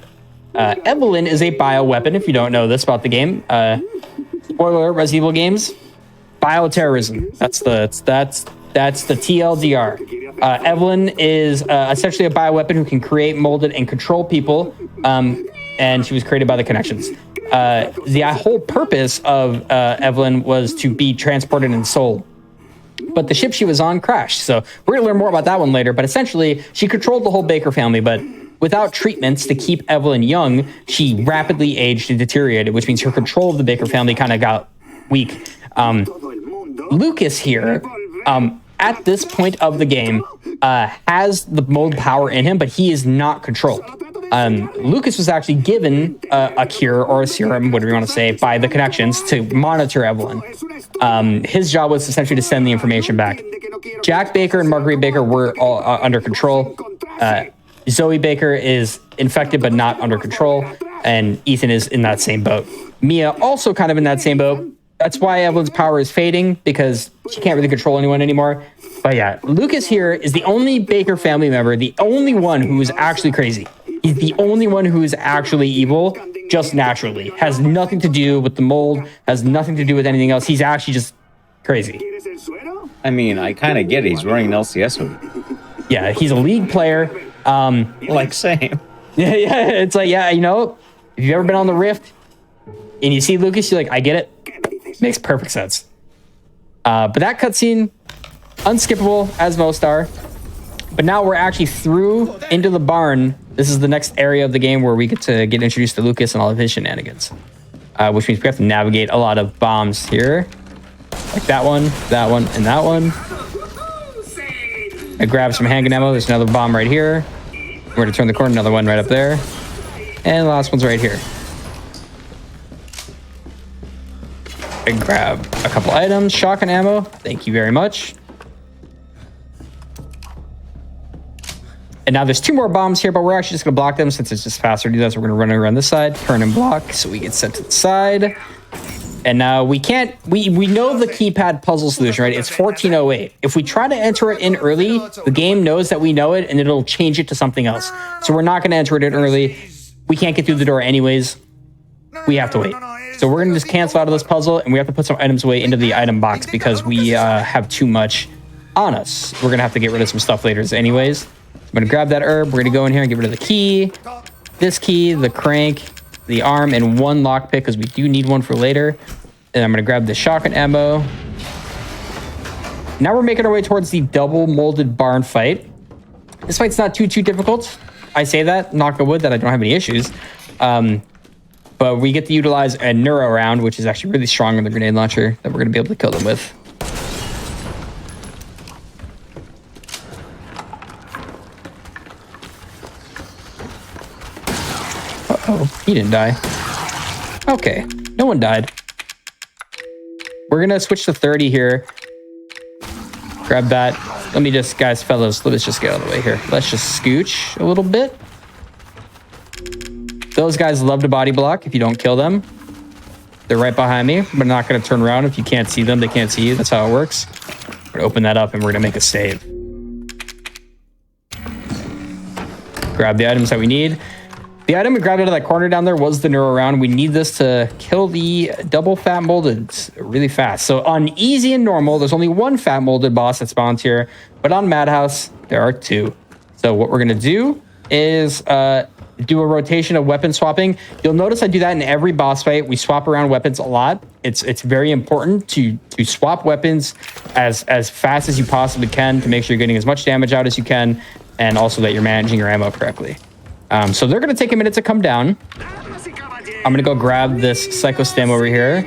Evelyn is a bioweapon, if you don't know this about the game. Spoiler, Resident Evil games. Bioterrorism. That's the TLDR. Evelyn is essentially a bioweapon who can create, molded, and control people. And she was created by the Connections. The whole purpose of Evelyn was to be transported and sold. But the ship she was on crashed. So we're going to learn more about that one later. But essentially, she controlled the whole Baker family. But without treatments to keep Evelyn young, she rapidly aged and deteriorated, which means her control of the Baker family kind of got weak. Lucas here, at this point of the game, has the mold power in him, but he is not controlled. Lucas was actually given a cure or a serum, whatever you want to say, by the Connections to monitor Evelyn. His job was essentially to send the information back. Jack Baker and Marguerite Baker were all under control. Zoe Baker is infected but not under control, and Ethan is in that same boat. Mia also kind of in that same boat. That's why Evelyn's power is fading, because she can't really control anyone anymore. But yeah, Lucas here is the only Baker family member, the only one who is actually crazy. He's the only one who is actually evil, just naturally. Has nothing to do with the mold, has nothing to do with anything else. He's actually just crazy. I mean, I kind of get it. He's wearing an LCS hoodie. Yeah, he's a league player. Like, same. Yeah, it's like, yeah, you know, if you've ever been on the Rift and you see Lucas, you're like, I get it. Makes perfect sense. But that cutscene, unskippable, as most are. But now we're actually through into the barn. This is the next area of the game where we get introduced to Lucas and all of his shenanigans. Which means we have to navigate a lot of bombs here. Like that one, and that one. I grab some handgun ammo. There's another bomb right here. We're going to turn the corner, another one right up there. And the last one's right here. I grab a couple items. Shotgun ammo. Thank you very much. And now there's two more bombs here, but we're actually just going to block them since it's just faster to do that. So we're going to run around this side, turn and block, so we get sent to the side. And now we can't, we know the keypad puzzle solution, right? It's 1408. If we try to enter it in early, the game knows that we know it and it'll change it to something else. So we're not going to enter it in early. We can't get through the door anyways. We have to wait. So we're going to just cancel out of this puzzle, and we have to put some items away into the item box because we have too much on us. We're going to have to get rid of some stuff later anyways. I'm going to grab that herb. We're going to go in here and get rid of the key, this key, the crank, the arm, and one lockpick because we do need one for later. And I'm going to grab the shotgun ammo. Now we're making our way towards the double molded barn fight. This fight's not too difficult. I say that, knock on wood, that I don't have any issues. But we get to utilize a neuro round, which is actually really strong on the grenade launcher that we're going to be able to kill them with. Uh-oh, he didn't die. Okay, no one died. We're going to switch to 30 here. Grab that. Let me just, fellas, let's just get out of the way here. Let's just scooch a little bit. Those guys love to body block if you don't kill them. They're right behind me. We're not going to turn around. If you can't see them, they can't see you. That's how it works. We're going to open that up and we're going to make a save. Grab the items that we need. The item we grabbed out of that corner down there was the neuro round. We need this to kill the double fat molded really fast. So on easy and normal, there's only one fat molded boss that spawns here. But on Madhouse, there are two. So what we're going to do is do a rotation of weapon swapping. You'll notice I do that in every boss fight. We swap around weapons a lot. It's very important to swap weapons as fast as you possibly can to make sure you're getting as much damage out as you can, and also that you're managing your ammo correctly. So they're going to take a minute to come down. I'm gonna go grab this psycho stem over here.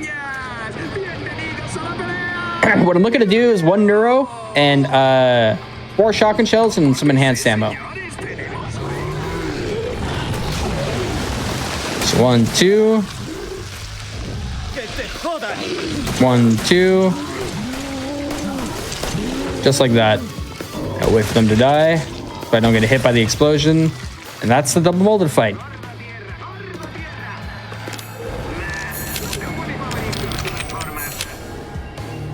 What I'm looking to do is 1 neuro and 4 shotgun shells and some enhanced ammo. So 1, 2. 1, 2. Just like that. Gotta wait for them to die so I don't get hit by the explosion. And that's the double molded fight.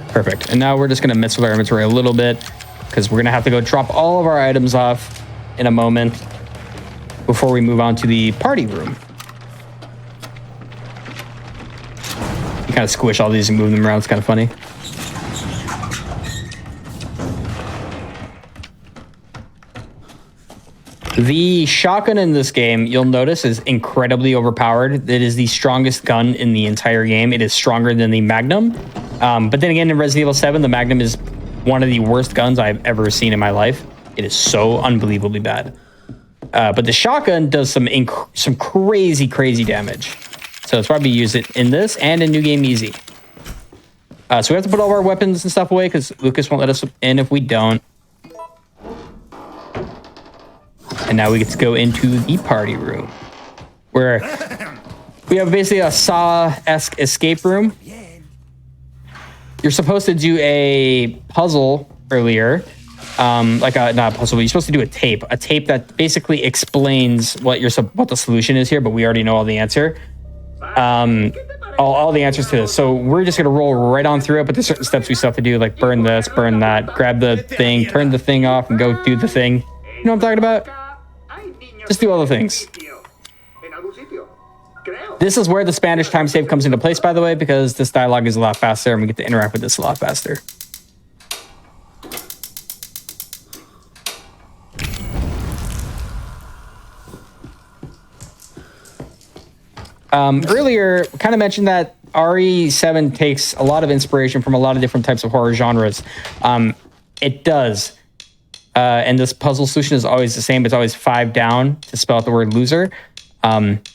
Perfect. And now we're just going to mess with our inventory a little bit because we're going to have to go drop all of our items off in a moment before we move on to the party room. You kind of squish all these and move them around. It's kind of funny. The shotgun in this game, you'll notice, is incredibly overpowered. It is the strongest gun in the entire game. It is stronger than the Magnum. But then again, in Resident Evil 7, the Magnum is one of the worst guns I've ever seen in my life. It is so unbelievably bad. But the shotgun does some crazy, crazy damage. So let's probably use it in this and in New Game Easy. So we have to put all of our weapons and stuff away because Lucas won't let us in if we don't. And now we get to go into the party room, where we have basically a Saw-esque escape room. You're supposed to do a puzzle earlier, not a puzzle, but you're supposed to do a tape that basically explains what the solution is here, but we already know all the answer. All the answers to this. So we're just gonna roll right on through it, but there's certain steps we still have to do, like burn this, burn that, grab the thing, turn the thing off, and go do the thing. You know what I'm talking about? Just do all the things. This is where the Spanish time save comes into place, by the way, because this dialogue is a lot faster and we get to interact with this a lot faster. Earlier, we kind of mentioned that RE7 takes a lot of inspiration from a lot of different types of horror genres. It does. And this puzzle solution is always the same. It's always 5 down to spell out the word loser,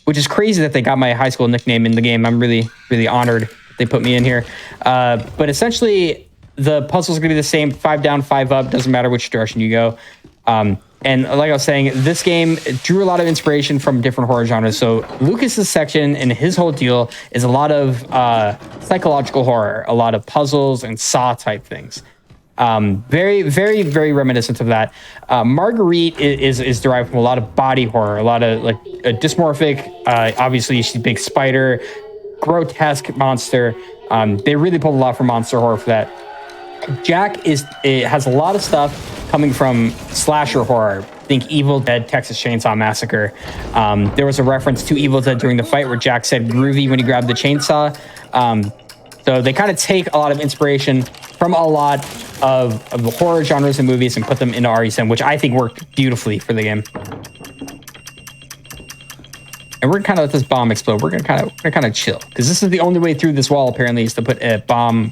which is crazy that they got my high school nickname in the game. I'm really, really honored they put me in here. But essentially, the puzzles are going to be the same. 5 down, 5 up. Doesn't matter which direction you go. And like I was saying, this game drew a lot of inspiration from different horror genres. So Lucas's section and his whole deal is a lot of psychological horror, a lot of puzzles and Saw type things. Very, very, very reminiscent of that. Marguerite is derived from a lot of body horror, a lot of like a dysmorphic, obviously she's a big spider, grotesque monster. They really pulled a lot from monster horror for that. Jack has a lot of stuff coming from slasher horror. Think Evil Dead, Texas Chainsaw Massacre. There was a reference to Evil Dead during the fight where Jack said groovy when he grabbed the chainsaw. So they kind of take a lot of inspiration from a lot of the horror genres and movies and put them into RE7, which I think worked beautifully for the game. And we're gonna kind of let this bomb explode. We're gonna kind of chill because this is the only way through this wall. Apparently, is to put a bomb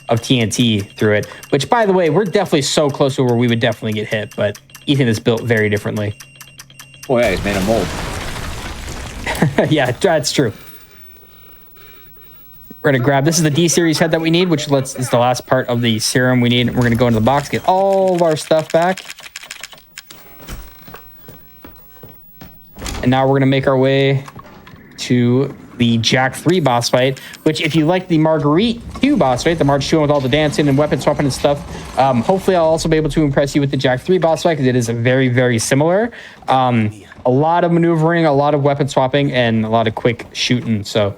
of TNT through it. Which, by the way, we're definitely so close to where we would definitely get hit. But Ethan is built very differently. Oh yeah, he's made a mold. Yeah, that's true. We're gonna grab, this is the D series head that we need, which is the last part of the serum we need. We're gonna go into the box, get all of our stuff back. And now we're gonna make our way to the Jack 3 boss fight, which if you like the Marguerite 2 boss fight, the March 2 with all the dancing and weapon swapping and stuff, hopefully I'll also be able to impress you with the Jack 3 boss fight because it is very, very similar. A lot of maneuvering, a lot of weapon swapping, and a lot of quick shooting. So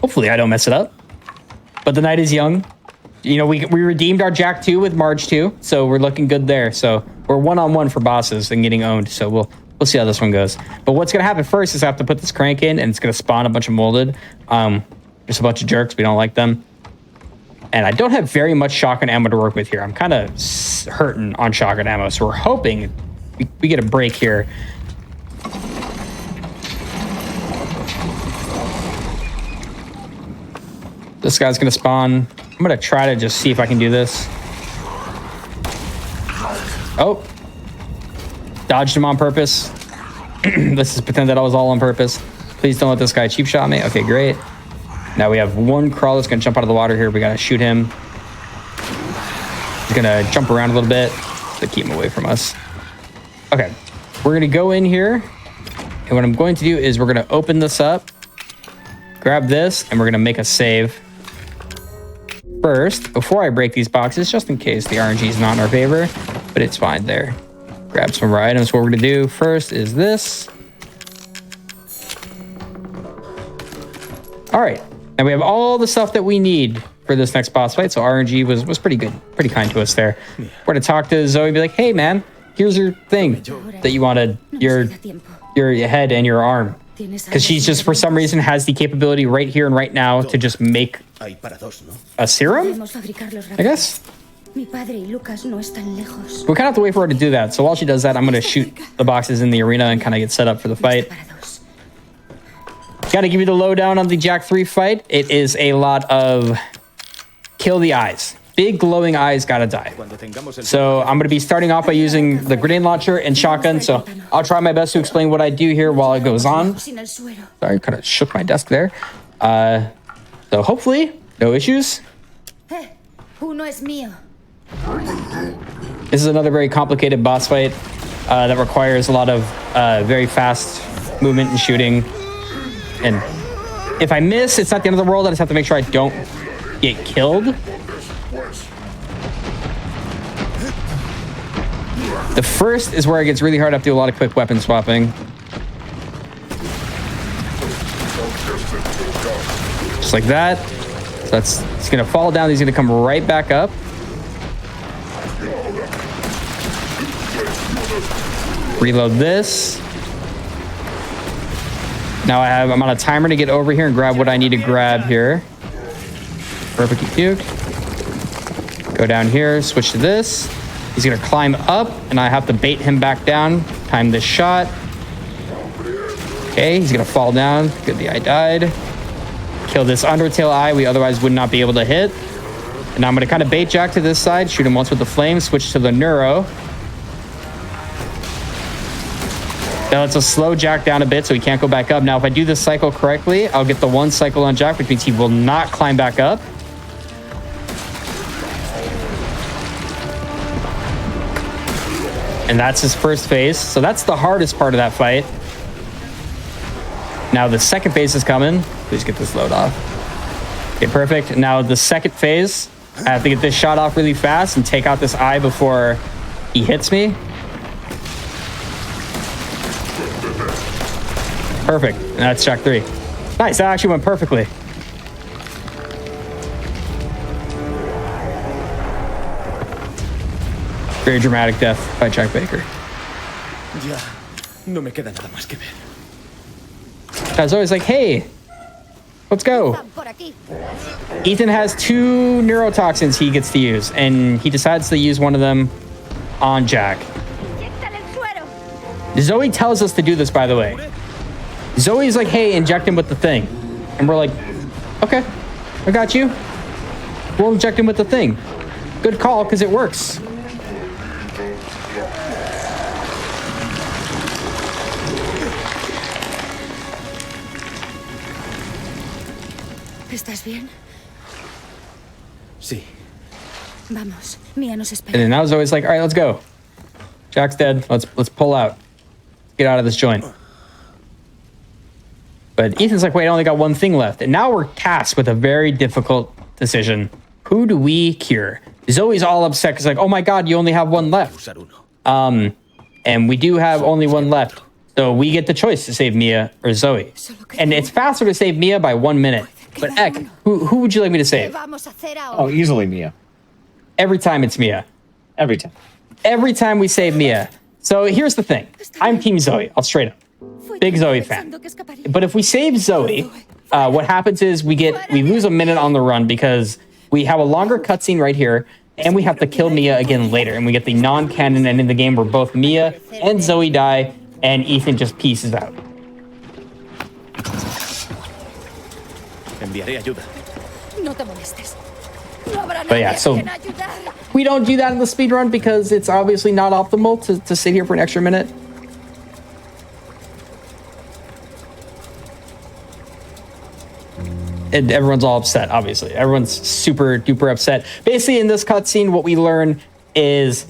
hopefully I don't mess it up. But the night is young. You know, we redeemed our Jack 2 with Marge 2, so we're looking good there. So we're one-on-one for bosses and getting owned. So we'll see how this one goes. But what's going to happen first is I have to put this crank in, and it's going to spawn a bunch of molded. Just a bunch of jerks. We don't like them. And I don't have very much shotgun ammo to work with here. I'm kind of hurting on shotgun ammo, so we're hoping we get a break here. This guy's going to spawn. I'm going to try to just see if I can do this. Oh. Dodged him on purpose. Let's just pretend that I was all on purpose. Please don't let this guy cheap shot me. Okay, great. Now we have one crawler that's gonna jump out of the water here. We gotta shoot him. He's gonna jump around a little bit to keep him away from us. Okay, we're gonna go in here. And what I'm going to do is we're gonna open this up, grab this, and we're gonna make a save. First, before I break these boxes, just in case the RNG is not in our favor, but it's fine there. Grab some more items. What we're gonna do first is this. All right, and we have all the stuff that we need for this next boss fight. So RNG was pretty good, pretty kind to us there. We're gonna talk to Zoe and be like, hey man, here's your thing that you wanted, your head and your arm. Because she's just, for some reason, has the capability right here and right now to just make a serum, I guess? We kind of have to wait for her to do that. So while she does that, I'm going to shoot the boxes in the arena and kind of get set up for the fight. Got to give you the lowdown on the Jack 3 fight. It is a lot of kill the eyes. Big glowing eyes gotta die. So I'm gonna be starting off by using the grenade launcher and shotgun. So I'll try my best to explain what I do here while it goes on. Sorry, kind of shook my desk there. So hopefully no issues. This is another very complicated boss fight that requires a lot of very fast movement and shooting. And if I miss, it's not the end of the world. I just have to make sure I don't get killed. The first is where it gets really hard. I have to do a lot of quick weapon swapping. Just like that. So it's gonna fall down. He's gonna come right back up. Reload this. Now I'm on a timer to get over here and grab what I need to grab here. Perfect puke. Go down here, switch to this. He's gonna climb up and I have to bait him back down. Time this shot. Okay, he's gonna fall down. Good, the eye died. Kill this Undertale eye we otherwise would not be able to hit. And now I'm gonna kind of bait Jack to this side, shoot him once with the flame, switch to the neuro. That lets us slow Jack down a bit so he can't go back up. Now, if I do this cycle correctly, I'll get the one cycle on Jack, which means he will not climb back up. And that's his first phase. So that's the hardest part of that fight. Now the second phase is coming. Please get this load off. Okay, perfect. Now the second phase, I have to get this shot off really fast and take out this eye before he hits me. Perfect. And that's Jack 3. Nice, that actually went perfectly. Very dramatic death by Jack Baker. Ya, no me queda nada más que ver. I was always like, hey, let's go. Ethan has 2 neurotoxins he gets to use, and he decides to use one of them on Jack. Zoe tells us to do this, by the way. Zoe's like, hey, inject him with the thing. And we're like, okay, I got you. We'll inject him with the thing. Good call, because it works. ¿Estás bien? Sí. Vamos, Mia nos espera. And then I was always like, all right, let's go. Jack's dead. Let's pull out. Get out of this joint. But Ethan's like, wait, I only got one thing left. And now we're tasked with a very difficult decision. Who do we cure? Zoe's all upset because like, oh my God, you only have one left. And we do have only one left. So we get the choice to save Mia or Zoe. And it's faster to save Mia by 1 minute. But Ek, who would you like me to save? Oh, easily Mia. Every time it's Mia. Every time. Every time we save Mia. So here's the thing. I'm Team Zoe. I'll straight up. Big Zoe fan. But if we save Zoe, what happens is we lose a minute on the run because we have a longer cutscene right here, and we have to kill Mia again later, and we get the non-canon end in the game where both Mia and Zoe die, and Ethan just pieces out. Enviaré ayuda. No te molestes. No habrá But yeah, nadie so a quien ayudar. we don't do that in the speedrun because it's obviously not optimal to sit here for an extra minute. and everyone's all upset, obviously. Everyone's super duper upset. Basically, in this cutscene, what we learn is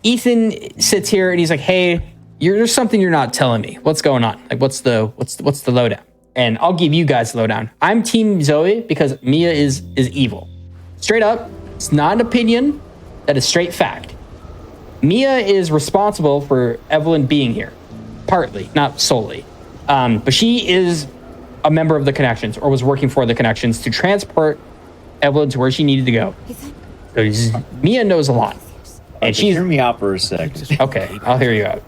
Ethan sits here and he's like, hey, there's something you're not telling me. What's going on? Like, what's the lowdown? And I'll give you guys the lowdown. I'm Team Zoe because Mia is evil. Straight up, it's not an opinion. That is straight fact. Mia is responsible for Evelyn being here. Partly, not solely. But she is a member of the Connections, or was working for the Connections to transport Evelyn to where she needed to go. So Mia knows a lot. And she's... Hear me out for a second. Okay, I'll hear you out.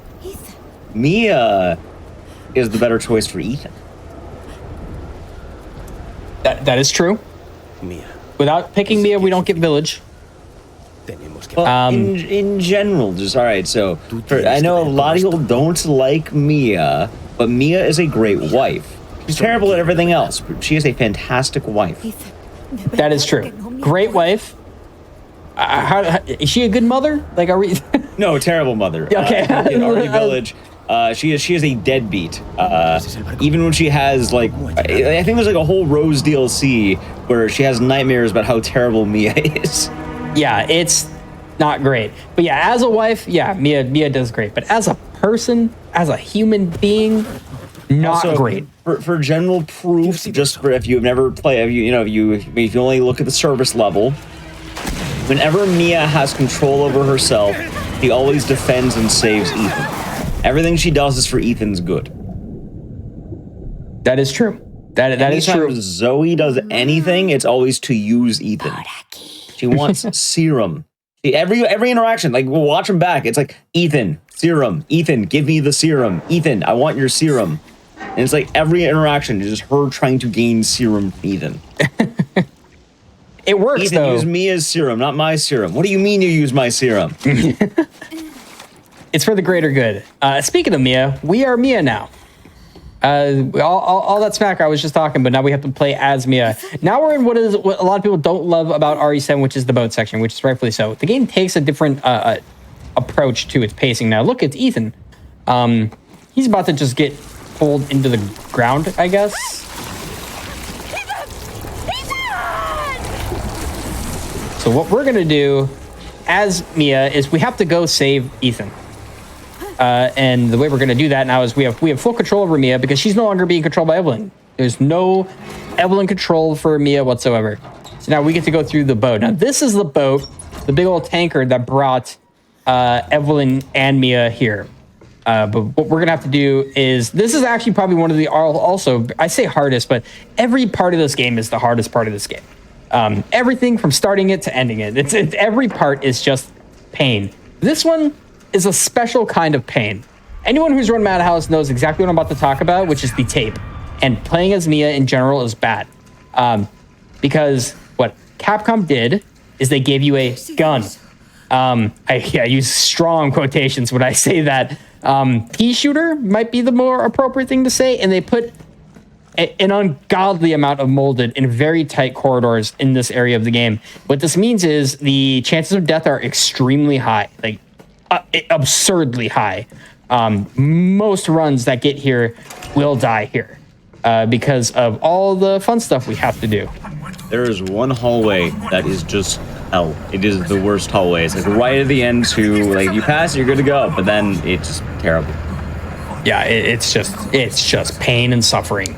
Mia is the better choice for Ethan. That is true. Mia. Without picking Mia, we don't get Village. Tenemos que... Well, in general, just all right. So I know a lot of people don't like Mia, but Mia is a great wife. She's terrible at everything else, but she is a fantastic wife. That is true. Great wife. Is she a good mother? Like, are we? No, terrible mother. Okay. In RE Village, she is a deadbeat. Even when she has like, I think there's like a whole Rose DLC where she has nightmares about how terrible Mia is. Yeah, it's not great. But yeah, as a wife, yeah, Mia does great. But as a person, as a human being, not also, great. For general proof, just for if you've never played, if you only look at the service level, whenever Mia has control over herself, she always defends and saves Ethan. Everything she does is for Ethan's good. That is true. That is true. Anytime Zoe does anything, it's always to use Ethan. She wants serum. Every interaction, like we'll watch them back. It's like, Ethan, serum. Ethan, give me the serum. Ethan, I want your serum. And it's like every interaction is just her trying to gain serum from Ethan. It works, Ethan, though. use Mia's serum, not my serum. What do you mean you use my serum? It's for the greater good. Speaking of Mia, we are Mia now. All that smack I was just talking, but now we have to play as Mia. Now we're in what a lot of people don't love about RE7, which is the boat section, which is rightfully so. The game takes a different approach to its pacing now. Look, it's Ethan. He's about to just get pulled into the ground, I guess. So what we're gonna do as Mia is we have to go save Ethan. And the way we're going to do that now is we have full control over Mia because she's no longer being controlled by Evelyn. There's no Evelyn control for Mia whatsoever. So now we get to go through the boat. Now this is the boat, the big old tanker that brought Evelyn and Mia here. But what we're going to have to do is, this is actually probably one of the, also, I say hardest, but every part of this game is the hardest part of this game. Everything from starting it to ending it. It's every part is just pain. This one is a special kind of pain. Anyone who's run Madhouse knows exactly what I'm about to talk about, which is the tape. And playing as Mia in general is bad. Because what Capcom did is they gave you a gun. I use strong quotations when I say that. Pea shooter might be the more appropriate thing to say. And they put an ungodly amount of molded in very tight corridors in this area of the game. What this means is the chances of death are extremely high. Like, absurdly high. Most runs that get here will die here because of all the fun stuff we have to do. There is one hallway that is just hell. It is the worst hallway. It's like right at the end to, like, you pass, you're good to go, but then it's terrible. Yeah, it's just pain and suffering.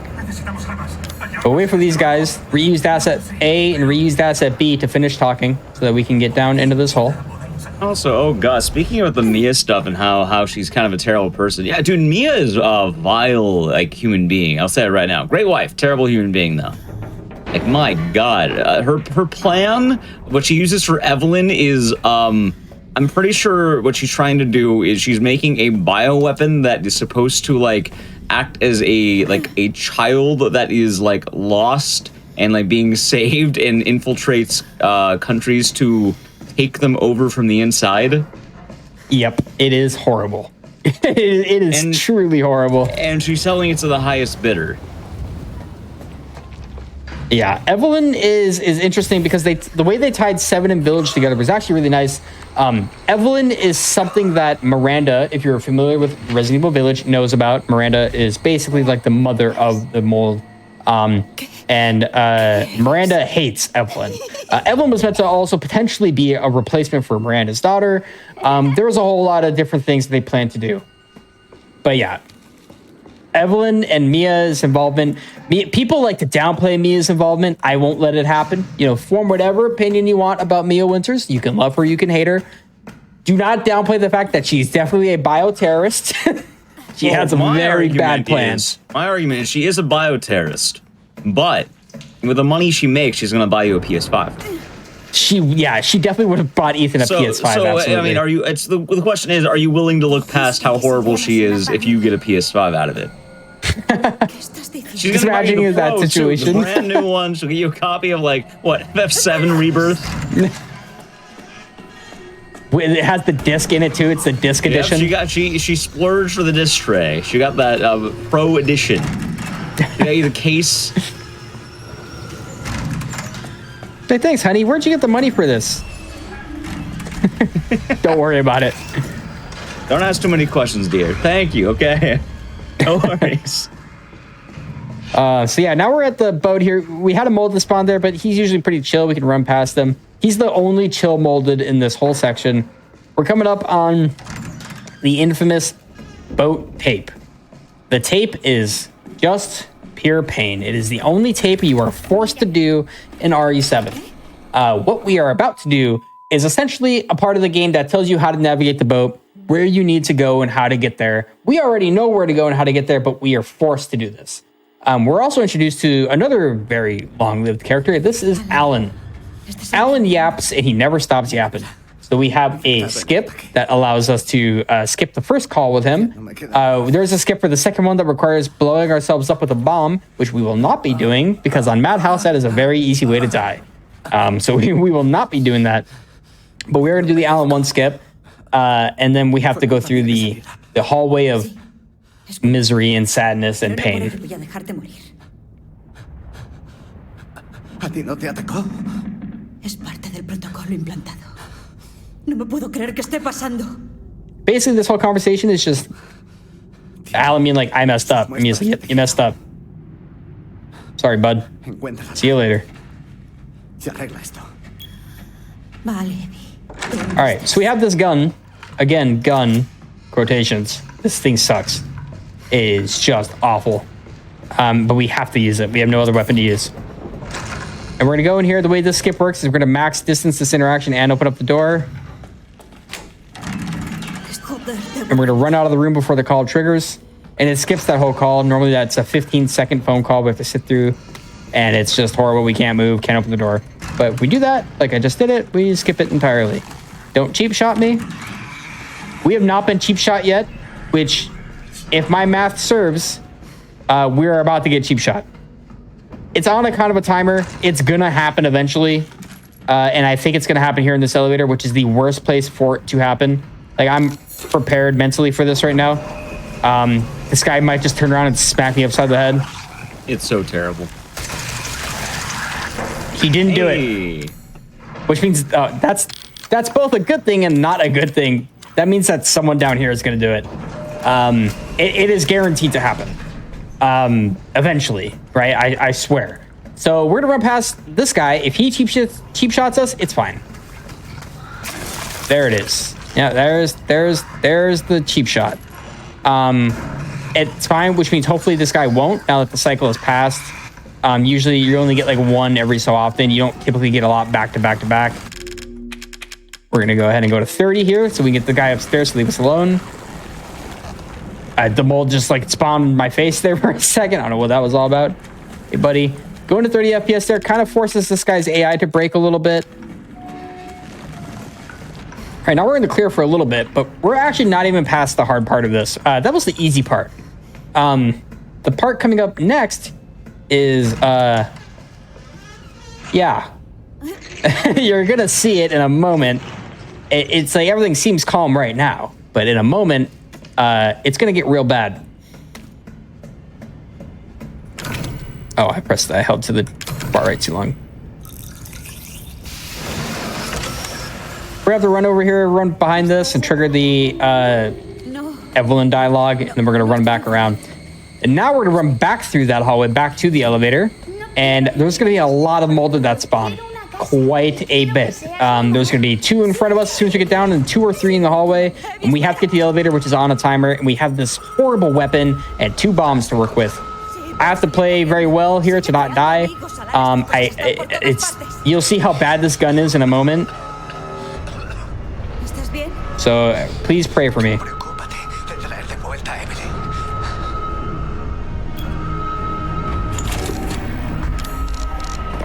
But wait for these guys, reused asset A and reused asset B to finish talking so that we can get down into this hole. Also, oh god, speaking of the Mia stuff and how she's kind of a terrible person. Yeah, dude, Mia is a vile, like, human being. I'll say it right now. Great wife, terrible human being, though. Like, my god. Her plan, what she uses for Evelyn is, I'm pretty sure what she's trying to do is she's making a bioweapon that is supposed to, like, act as a child that is, like, lost and, like, being saved and infiltrates countries to take them over from the inside. Yep, it is horrible. it is truly horrible. And she's selling it to the highest bidder. Yeah, Evelyn is interesting because the way they tied Seven and Village together was actually really nice. Evelyn is something that Miranda, if you're familiar with Resident Evil Village, knows about. Miranda is basically like the mother of the mold And Miranda hates Evelyn. Evelyn was meant to also potentially be a replacement for Miranda's daughter. There was a whole lot of different things they planned to do. But yeah, Evelyn and Mia's involvement. People like to downplay Mia's involvement. I won't let it happen. You know, form whatever opinion you want about Mia Winters. You can love her, you can hate her. Do not downplay the fact that she's definitely a bioterrorist. She has a very bad plan. My argument is she is a bioterrorist, but with the money she makes, she's going to buy you a PS5. She definitely would have bought Ethan a PS5. So absolutely. I mean, the question is, are you willing to look past how horrible she is if you get a PS5 out of it? She's just imagining that situation. The brand new one. She'll get you a copy of FF7 Rebirth. It has the disc in it too. It's the disc edition. She splurged for the disc tray. She got that Pro edition. She got you the case. Hey, thanks, honey. Where'd you get the money for this? Don't worry about it. Don't ask too many questions, dear. Thank you. Okay. No worries. So yeah, now we're at the boat here. We had a molded spawn there, but he's usually pretty chill. We can run past him. He's the only chill molded in this whole section. We're coming up on the infamous boat tape. The tape is just pure pain. It is the only tape you are forced to do in RE7. What we are about to do is essentially a part of the game that tells you how to navigate the boat, where you need to go and how to get there. We already know where to go and how to get there, but we are forced to do this. We're also introduced to another very long-lived character. This is Alan. Alan yaps and he never stops yapping. So we have a skip that allows us to skip the first call with him. There's a skip for the second one that requires blowing ourselves up with a bomb, which we will not be doing because on Madhouse, that is a very easy way to die. So we will not be doing that. But we're going to do the Alan 1 skip. And then we have to go through the hallway of misery and sadness and pain. ¿A ti no te atacó? Es parte del protocolo implantado. No me puedo creer que esté pasando. Basically, this whole conversation is just Alan being like, I messed up. And he's like, yep, you messed up. Sorry, bud. See you later. Se arregla esto. Vale. All right, so we have this gun. Again, gun, quotations. This thing sucks. It is just awful. But we have to use it. We have no other weapon to use. And we're going to go in here. The way this skip works is we're going to max distance this interaction and open up the door. And we're going to run out of the room before the call triggers. And it skips that whole call. Normally that's a 15-second phone call we have to sit through. And it's just horrible. We can't move, can't open the door. But if we do that, like I just did it, we skip it entirely. Don't cheap shot me. We have not been cheap shot yet, which, if my math serves, we're about to get cheap shot. It's on a kind of a timer. It's going to happen eventually. And I think it's going to happen here in this elevator, which is the worst place for it to happen. Like, I'm prepared mentally for this right now. This guy might just turn around and smack me upside the head. It's so terrible. He didn't do it. Which means that's both a good thing and not a good thing. That means that someone down here is going to do it. It is guaranteed to happen. Eventually, right? I swear. So we're gonna run past this guy. If he cheap shots us, it's fine. There it is. Yeah, there's the cheap shot. It's fine, which means hopefully this guy won't, now that the cycle has passed. Usually you only get like one every so often. You don't typically get a lot back to back to back. We're gonna go ahead and go to 30 here so we can get the guy upstairs to leave us alone. The mold just like spawned in my face there for a second. I don't know what that was all about. Hey, buddy. Going to 30 FPS there kind of forces this guy's AI to break a little bit. All right, now we're in the clear for a little bit, but we're actually not even past the hard part of this. That was the easy part. The part coming up next is, yeah. You're going to see it in a moment. It's like everything seems calm right now, but in a moment, it's going to get real bad. Oh, I held to the bar right too long. We have to run over here, run behind this, and trigger the Evelyn dialogue, and then we're going to run back around. And now we're gonna run back through that hallway, back to the elevator. And there's gonna be a lot of molded that spawn. Quite a bit. There's gonna be 2 in front of us as soon as we get down, and 2 or 3 in the hallway. And we have to get to the elevator, which is on a timer. And we have this horrible weapon and 2 bombs to work with. I have to play very well here to not die. You'll see how bad this gun is in a moment. So please pray for me.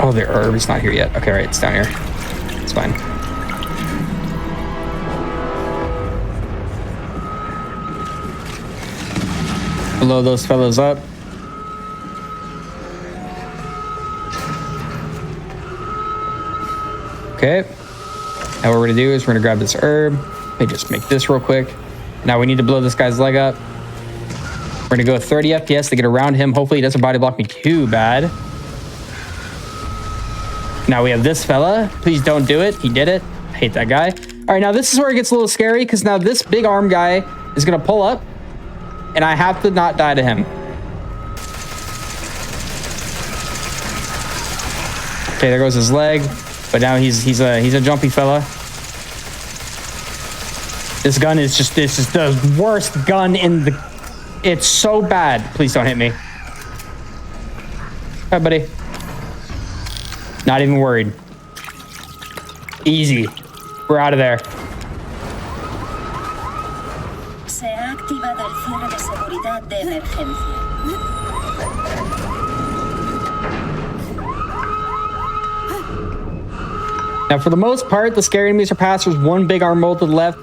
Oh, the herb is not here yet. Okay, right, it's down here. It's fine. Blow those fellows up. Okay. Now what we're gonna do is we're gonna grab this herb. Let me just make this real quick. Now we need to blow this guy's leg up. We're gonna go 30 FPS to get around him. Hopefully he doesn't body block me too bad. Now we have this fella. Please don't do it. He did it. I hate that guy. All right, now this is where it gets a little scary because now this big arm guy is gonna pull up and I have to not die to him. Okay, there goes his leg. But now he's a jumpy fella. This gun is just the worst gun in the. It's so bad. Please don't hit me. All right, buddy. Not even worried. Easy. We're out of there. Se ha activado el cierre de seguridad de emergencia. Now, for the most part, the scary enemies are past. There's 1 big arm mold to the left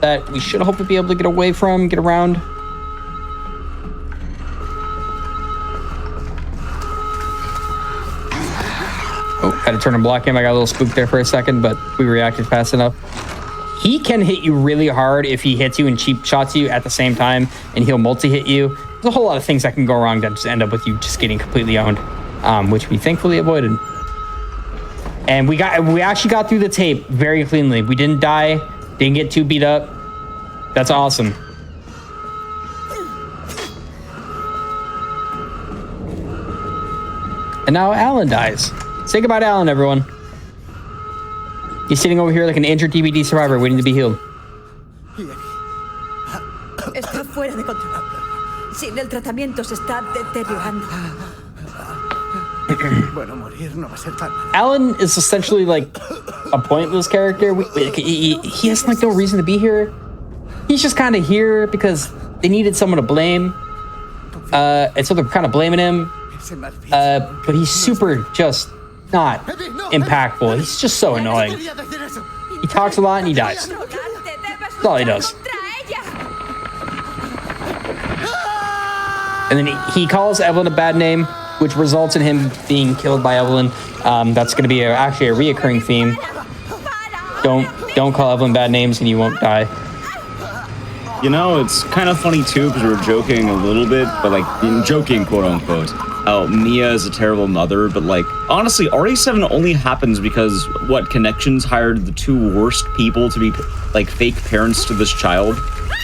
that we should hopefully be able to get away from, get around. Oh, had to turn and block him. I got a little spooked there for a second, but we reacted fast enough. He can hit you really hard if he hits you and cheap shots you at the same time, and he'll multi-hit you. There's a whole lot of things that can go wrong that just end up with you just getting completely owned, which we thankfully avoided. And we actually got through the tape very cleanly. We didn't die, didn't get too beat up. That's awesome. And now Alan dies. Say goodbye to Alan, everyone. He's sitting over here like an injured DBD survivor waiting to be healed. Está fuera de control. Sin el tratamiento se está deteriorando. Bueno, morir no va a ser tan malo. Alan is essentially like a pointless character. He has like no reason to be here. He's just kind of here because they needed someone to blame. And so they're kind of blaming him. But he's super just not impactful. He's just so annoying. He talks a lot and he dies. That's all he does. And then he calls Evelyn a bad name, which results in him being killed by Evelyn. That's going to be actually a reoccurring theme. Don't call Evelyn bad names and you won't die. You know, it's kind of funny too because we're joking a little bit, but like joking, quote unquote. Oh, Mia is a terrible mother, but like honestly, RE7 only happens because what Connections hired the 2 worst people to be like fake parents to this child.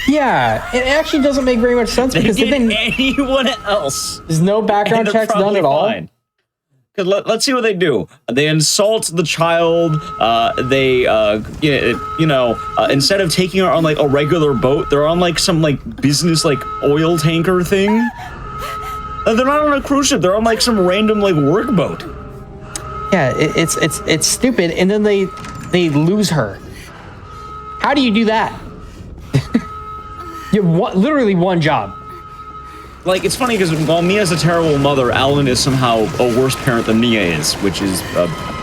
Yeah, it actually doesn't make very much sense because anyone else. There's no background checks done at all. Let's see what they do. They insult the child. Instead of taking her on like a regular boat, they're on like some like business like oil tanker thing. They're not on a cruise ship. They're on like some random like work boat. Yeah, it's stupid. And then they lose her. How do you do that? You have literally one job. Like, it's funny because while Mia's a terrible mother, Alan is somehow a worse parent than Mia is, which is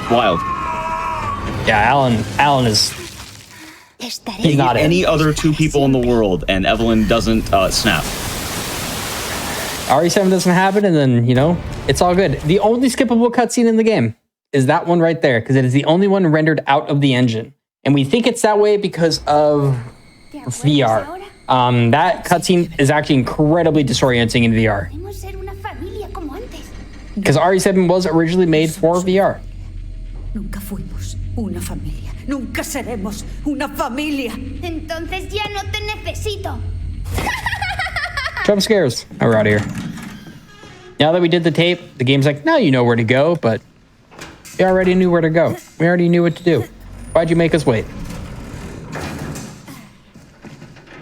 wild. Yeah, Alan is. He's not any other 2 people in the world, and Evelyn doesn't snap. RE7 doesn't happen, and then, you know, it's all good. The only skippable cutscene in the game is that one right there, because it is the only one rendered out of the engine. And we think it's that way because of VR. That cutscene is actually incredibly disorienting in VR. Because RE7 was originally made for VR. Nunca fuimos una familia. Nunca seremos una familia. Entonces ya no te necesito. Jump scares. Oh, we're out of here. Now that we did the tape, the game's like, now you know where to go, but we already knew where to go. We already knew what to do. Why'd you make us wait?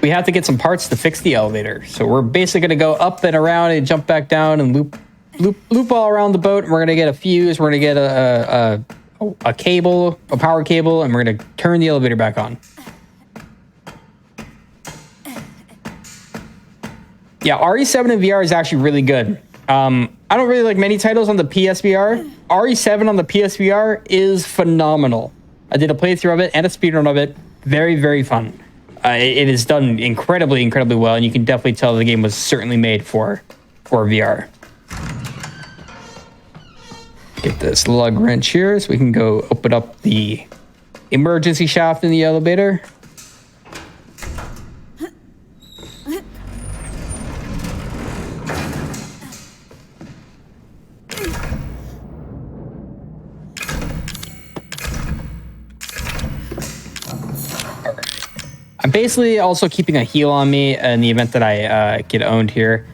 We have to get some parts to fix the elevator. So we're basically going to go up and around and jump back down and loop all around the boat. And we're going to get a fuse. We're going to get a cable, a power cable, and we're going to turn the elevator back on. Yeah, RE7 in VR is actually really good. I don't really like many titles on the PSVR. RE7 on the PSVR is phenomenal. I did a playthrough of it and a speedrun of it. Very, very fun. It is done incredibly, incredibly well, and you can definitely tell the game was certainly made for VR. Get this lug wrench here so we can go open up the emergency shaft in the elevator. I'm basically also keeping a heal on me in the event that I get owned here,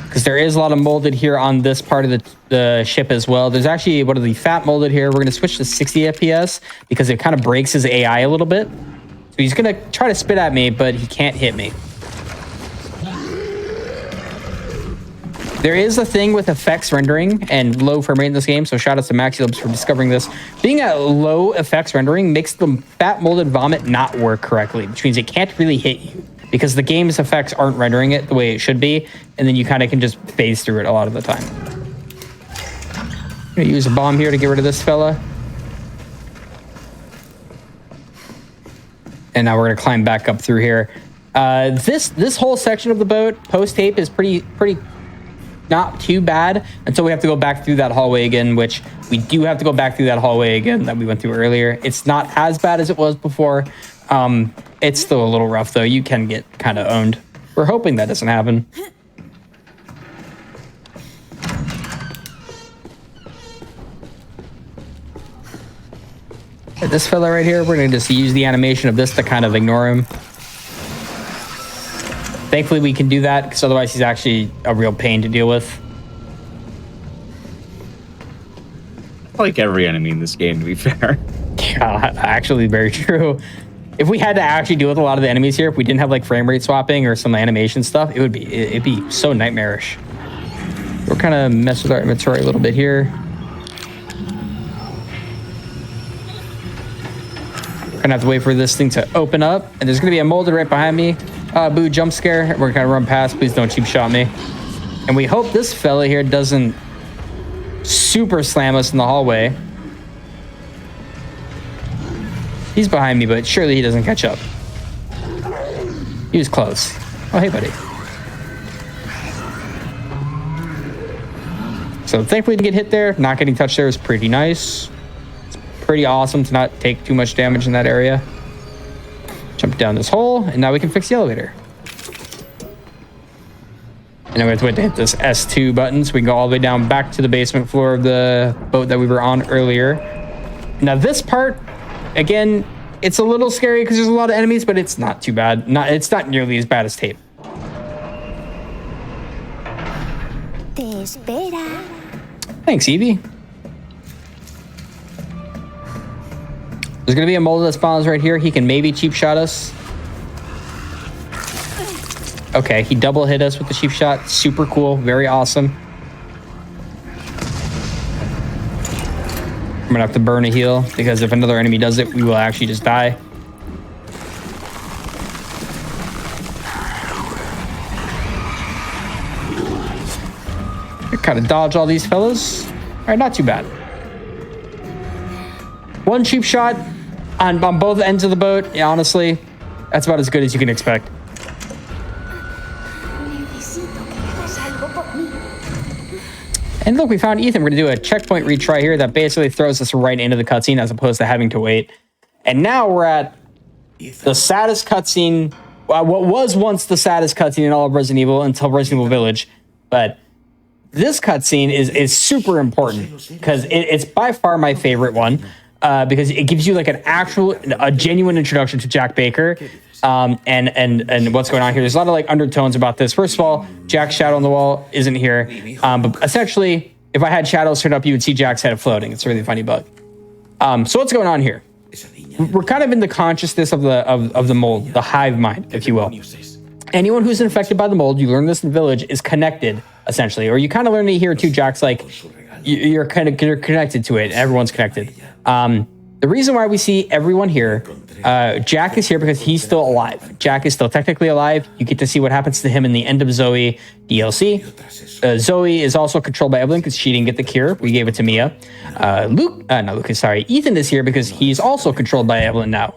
because there is a lot of molded here on this part of the ship as well. There's actually one of the fat molded here. We're going to switch to 60 FPS because it kind of breaks his AI a little bit. So he's going to try to spit at me, but he can't hit me. There is a thing with effects rendering and low frame rate in this game, so shout out to Maxilibs for discovering this. Being at low effects rendering makes the fat molded vomit not work correctly, which means it can't really hit you because the game's effects aren't rendering it the way it should be, and then you kind of can just phase through it a lot of the time. I'm gonna use a bomb here to get rid of this fella. And now we're gonna climb back up through here. This whole section of the boat, post-tape, is pretty not too bad until we have to go back through that hallway again, which we do have to go back through that hallway again that we went through earlier. It's not as bad as it was before. It's still a little rough though. You can get kind of owned. We're hoping that doesn't happen. This fella right here, we're gonna just use the animation of this to kind of ignore him. Thankfully, we can do that, because otherwise he's actually a real pain to deal with. I like every enemy in this game, to be fair. Yeah, actually very true. If we had to actually deal with a lot of the enemies here, if we didn't have like frame rate swapping or some animation stuff, it'd be so nightmarish. We're kind of mess with our inventory a little bit here. We're gonna have to wait for this thing to open up, and there's gonna be a molded right behind me. Boo, jump scare. We're gonna run past. Please don't cheap shot me. And we hope this fella here doesn't super slam us in the hallway. He's behind me, but surely he doesn't catch up. He was close. Oh, hey, buddy. So thankfully to get hit there, not getting touched there is pretty nice. It's pretty awesome to not take too much damage in that area. Jump down this hole, and now we can fix the elevator. And then we have to wait to hit this S2 button so we can go all the way down back to the basement floor of the boat that we were on earlier. Now this part, again, it's a little scary because there's a lot of enemies, but it's not too bad. It's not nearly as bad as tape. Te espera. Thanks, Evie. There's going to be a mold that spawns right here. He can maybe cheap shot us. Okay, he double hit us with the cheap shot. Super cool. Very awesome. I'm going to have to burn a heal because if another enemy does it, we will actually just die. I kind of dodge all these fellas. All right, not too bad. One cheap shot on both ends of the boat. Yeah, honestly, that's about as good as you can expect. And look, we found Ethan. We're going to do a checkpoint retry here that basically throws us right into the cutscene as opposed to having to wait. And now we're at the saddest cutscene, what was once the saddest cutscene in all of Resident Evil until Resident Evil Village. But this cutscene is super important because it's by far my favorite one. Because it gives you like a genuine introduction to Jack Baker. and what's going on here. There's a lot of like undertones about this. First of all, Jack's shadow on the wall isn't here. But essentially, if I had shadows turned up, you would see Jack's head floating. It's a really funny bug. So what's going on here? We're kind of in the consciousness of the mold, the hive mind, if you will. Anyone who's infected by the mold, you learn this in Village, is connected, essentially. Or you kind of learn it here too, Jack's like, you're connected to it. Everyone's connected. The reason why we see everyone here, Jack is here because he's still alive. Jack is still technically alive. You get to see what happens to him in the End of Zoe DLC. Zoe is also controlled by Evelyn because she didn't get the cure. We gave it to Mia. Ethan is here because he's also controlled by Evelyn now.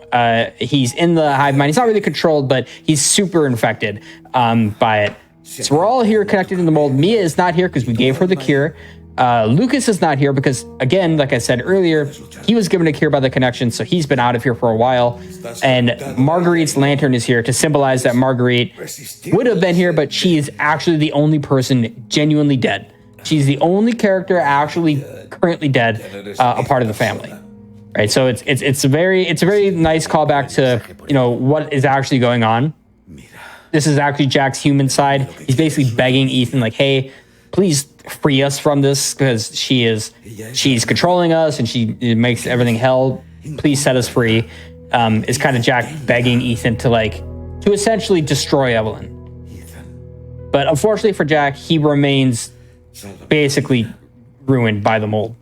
He's in the hive mind. He's not really controlled, but he's super infected by it. So we're all here connected in the mold. Mia is not here because we gave her the cure. Lucas is not here because, again, like I said earlier, he was given a cure by the connection, so he's been out of here for a while. And Marguerite's lantern is here to symbolize that Marguerite would have been here, but she is actually the only person genuinely dead. She's the only character actually currently dead, a part of the family. Right, so it's a very nice callback to what is actually going on. This is actually Jack's human side. He's basically begging Ethan, like, hey, please free us from this because she's controlling us and she makes everything hell. Please set us free. Is kind of Jack begging Ethan to essentially destroy Evelyn. But unfortunately for Jack, he remains basically ruined by the mold.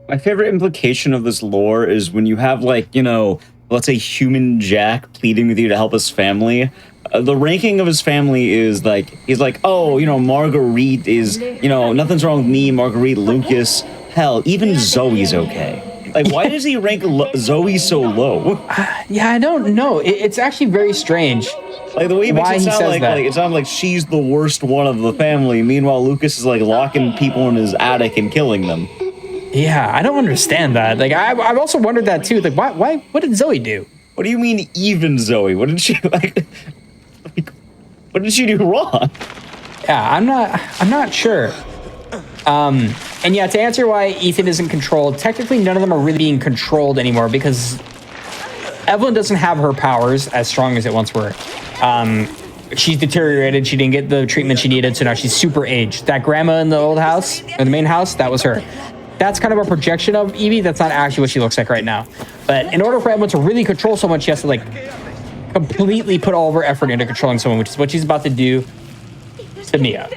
My favorite implication of this lore is when you have let's say human Jack pleading with you to help his family. The ranking of his family is he's Marguerite is, nothing's wrong with me, Marguerite, Lucas, hell, even Zoe's okay. Why does he rank Zoe so low? Yeah, I don't know. It's actually very strange. The way he makes it sound it sounds like she's the worst one of the family. Meanwhile, Lucas is locking people in his attic and killing them. Yeah, I don't understand that. I've also wondered that too. Why? What did Zoe do? What do you mean, even Zoe? What did she what did she do wrong? Yeah, I'm not sure. And yeah, to answer why Ethan isn't controlled, technically none of them are really being controlled anymore because Evelyn doesn't have her powers as strong as it once were. She's deteriorated. She didn't get the treatment she needed, so now she's super aged. That grandma in the old house, or the main house, that was her. That's kind of a projection of Evie. That's not actually what she looks like right now. But in order for Evelyn to really control someone, she has to completely put all of her effort into controlling someone, which is what she's about to do to Mia.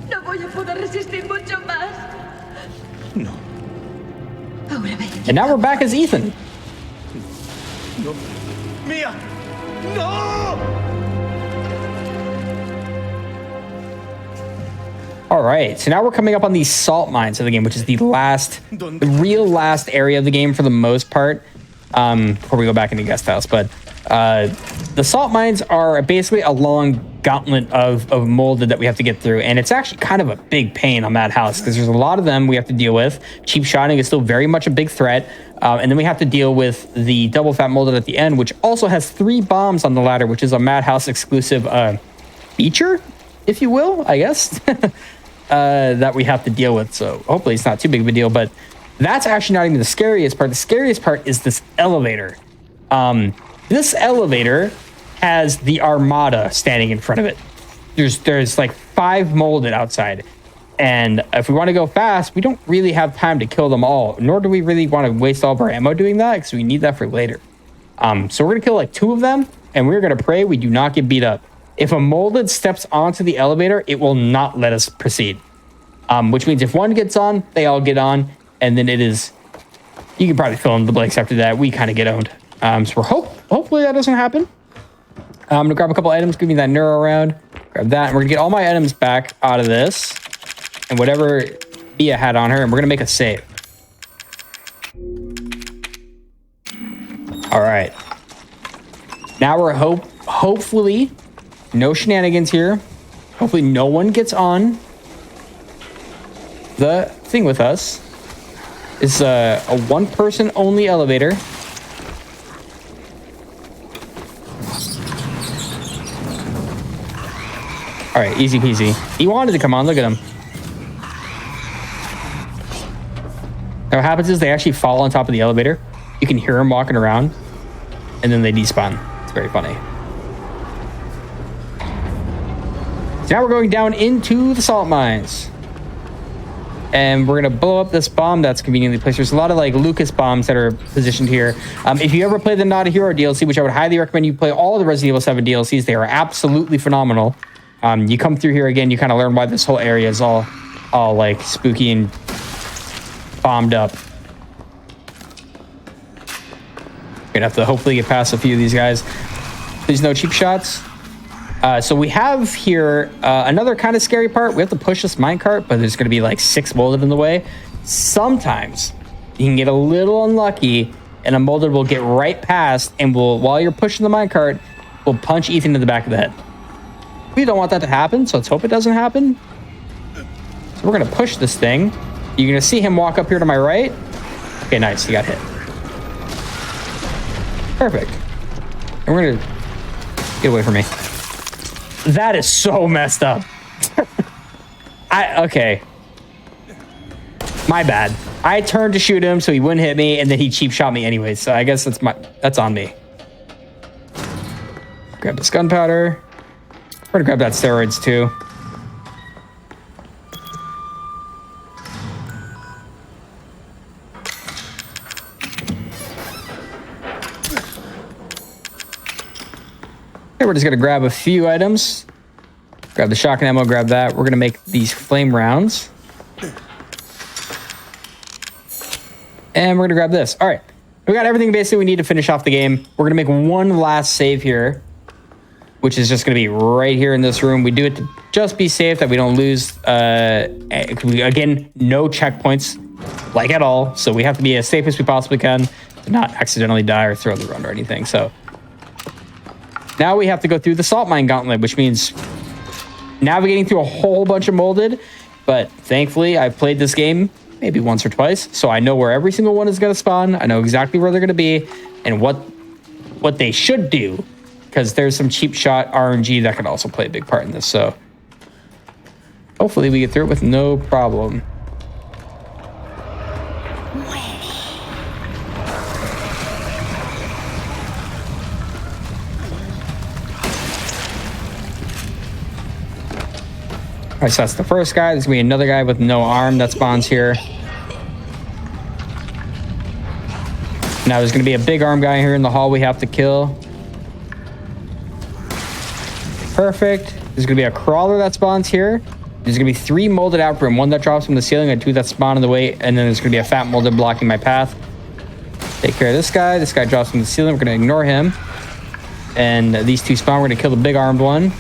No voy a poder resistir mucho más. No. Ahora ve. And now we're back as Ethan. No. Mia! No! All right, so now we're coming up on the salt mines of the game, which is the real last area of the game for the most part, before we go back into guest house. But the salt mines are basically a long gauntlet of molded that we have to get through, and it's actually kind of a big pain on that house because there's a lot of them we have to deal with. Cheap shotting is still very much a big threat, and then we have to deal with the double fat molded at the end, which also has 3 bombs on the ladder, which is a Madhouse exclusive feature, if you will, I guess. That we have to deal with, so hopefully it's not too big of a deal. But that's actually not even the scariest part. The scariest part is this elevator. This elevator has the Armada standing in front of it. There's 5 molded outside, and if we want to go fast, we don't really have time to kill them all, nor do we really want to waste all of our ammo doing that because we need that for later. So we're gonna kill 2 of them, and we're gonna pray we do not get beat up. If a molded steps onto the elevator, it will not let us proceed. Which means if one gets on, they all get on, and then it is... You can probably fill in the blanks after that. We kind of get owned. So hopefully that doesn't happen. I'm going to grab a couple items, give me that neuro round. Grab that, and we're going to get all my items back out of this. And whatever Mia had on her, and we're going to make a save. All right. Now we're hopefully... No shenanigans here. Hopefully no one gets on the thing with us. It's a 1-person only elevator. All right, easy peasy. He wanted to come on, look at him. Now what happens is they actually fall on top of the elevator. You can hear him walking around. and then they despawn. It's very funny. So now we're going down into the salt mines. And we're going to blow up this bomb that's conveniently placed. There's a lot of like Lucas bombs that are positioned here. If you ever play the Not a Hero DLC, which I would highly recommend you play all the Resident Evil 7 DLCs, they are absolutely phenomenal. You come through here again, you kind of learn why this whole area is all like spooky and bombed up. Gonna have to hopefully get past a few of these guys. Please no cheap shots. So we have here another kind of scary part. We have to push this minecart, but there's going to be like 6 molded in the way. Sometimes you can get a little unlucky and a molded will get right past and will, while you're pushing the minecart, will punch Ethan in the back of the head. We don't want that to happen, so let's hope it doesn't happen. So we're going to push this thing. You're going to see him walk up here to my right. Okay, nice. He got hit. Perfect. And we're going to get away from me. That is so messed up. Okay. My bad. I turned to shoot him so he wouldn't hit me, and then he cheap shot me anyway. So I guess that's on me. Grab this gunpowder. We're gonna grab that steroids too. Okay, we're just gonna grab a few items. Grab the shotgun ammo, grab that. We're gonna make these flame rounds. And we're gonna grab this. All right, we got everything basically we need to finish off the game. We're gonna make one last save here, which is just gonna be right here in this room. We do it to just be safe that we don't lose, again, no checkpoints, like at all. So we have to be as safe as we possibly can to not accidentally die or throw the run or anything, so. Now we have to go through the salt mine gauntlet, which means navigating through a whole bunch of molded. But thankfully, I've played this game maybe once or twice, so I know where every single one is going to spawn. I know exactly where they're going to be and what they should do, because there's some cheap shot RNG that can also play a big part in this. So hopefully we get through it with no problem. All right, so that's the first guy. There's gonna be another guy with no arm that spawns here. Now there's gonna be a big arm guy here in the hall we have to kill. Perfect. There's gonna be a crawler that spawns here. There's gonna be 3 molded out from 1 that drops from the ceiling and 2 that spawn in the way, and then there's gonna be a fat molded blocking my path. Take care of this guy. This guy drops from the ceiling. We're gonna ignore him. And these 2 spawn. We're gonna kill the big armed one.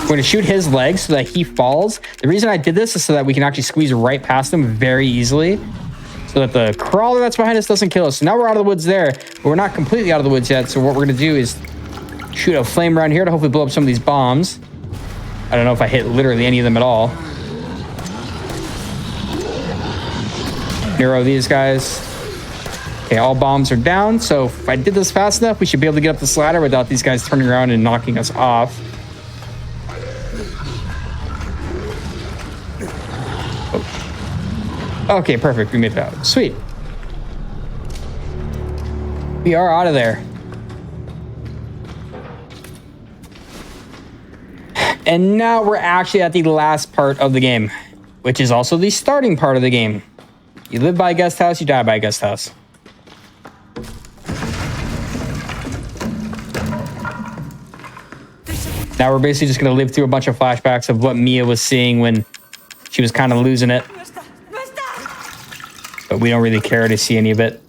We're going to shoot his legs so that he falls. The reason I did this is so that we can actually squeeze right past him very easily, so that the crawler that's behind us doesn't kill us. So now we're out of the woods there, but we're not completely out of the woods yet. So what we're going to do is shoot a flame around here to hopefully blow up some of these bombs. I don't know if I hit literally any of them at all. Neuro these guys. Okay, all bombs are down. So if I did this fast enough, we should be able to get up this ladder without these guys turning around and knocking us off. Okay, perfect. We made it out. Sweet. We are out of there. And now we're actually at the last part of the game, which is also the starting part of the game. You live by a guest house, you die by a guest house. Now we're basically just going to live through a bunch of flashbacks of what Mia was seeing when she was kind of losing it. But we don't really care to see any of it.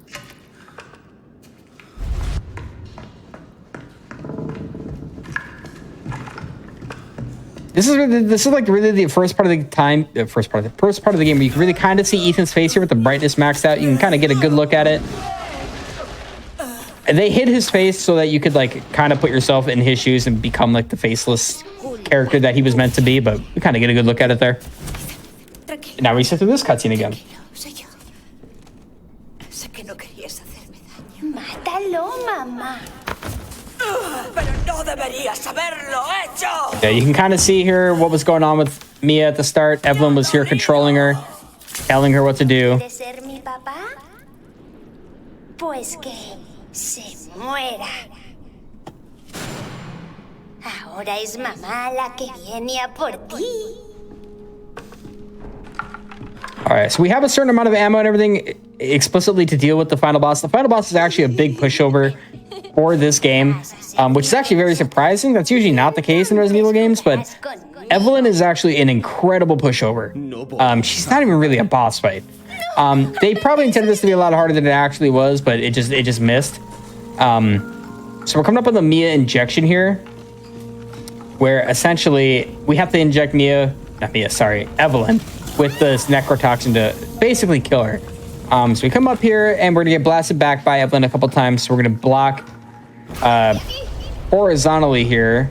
This is like really the first part of the time, first part of the game where you can really kind of see Ethan's face here with the brightness maxed out. You can kind of get a good look at it. And they hid his face so that you could like kind of put yourself in his shoes and become like the faceless character that he was meant to be. But we kind of get a good look at it there. And now we sit through this cutscene again. Mátalo, mamá. Pero no deberías haberlo hecho. Yeah, you can kind of see here what was going on with Mia at the start. Evelyn was here controlling her, telling her what to do. ¿Quieres ser mi papá? Pues que se muera. Ahora es mamá la que viene a por ti. All right, so we have a certain amount of ammo and everything explicitly to deal with the final boss. The final boss is actually a big pushover for this game, which is actually very surprising. That's usually not the case in Resident Evil games, but Evelyn is actually an incredible pushover. She's not even really a boss fight. They probably intended this to be a lot harder than it actually was, but it just missed. So we're coming up with a Mia injection here, where essentially we have to inject Evelyn with this necrotoxin to basically kill her. So we come up here and we're gonna get blasted back by Evelyn a couple times. So we're gonna block horizontally here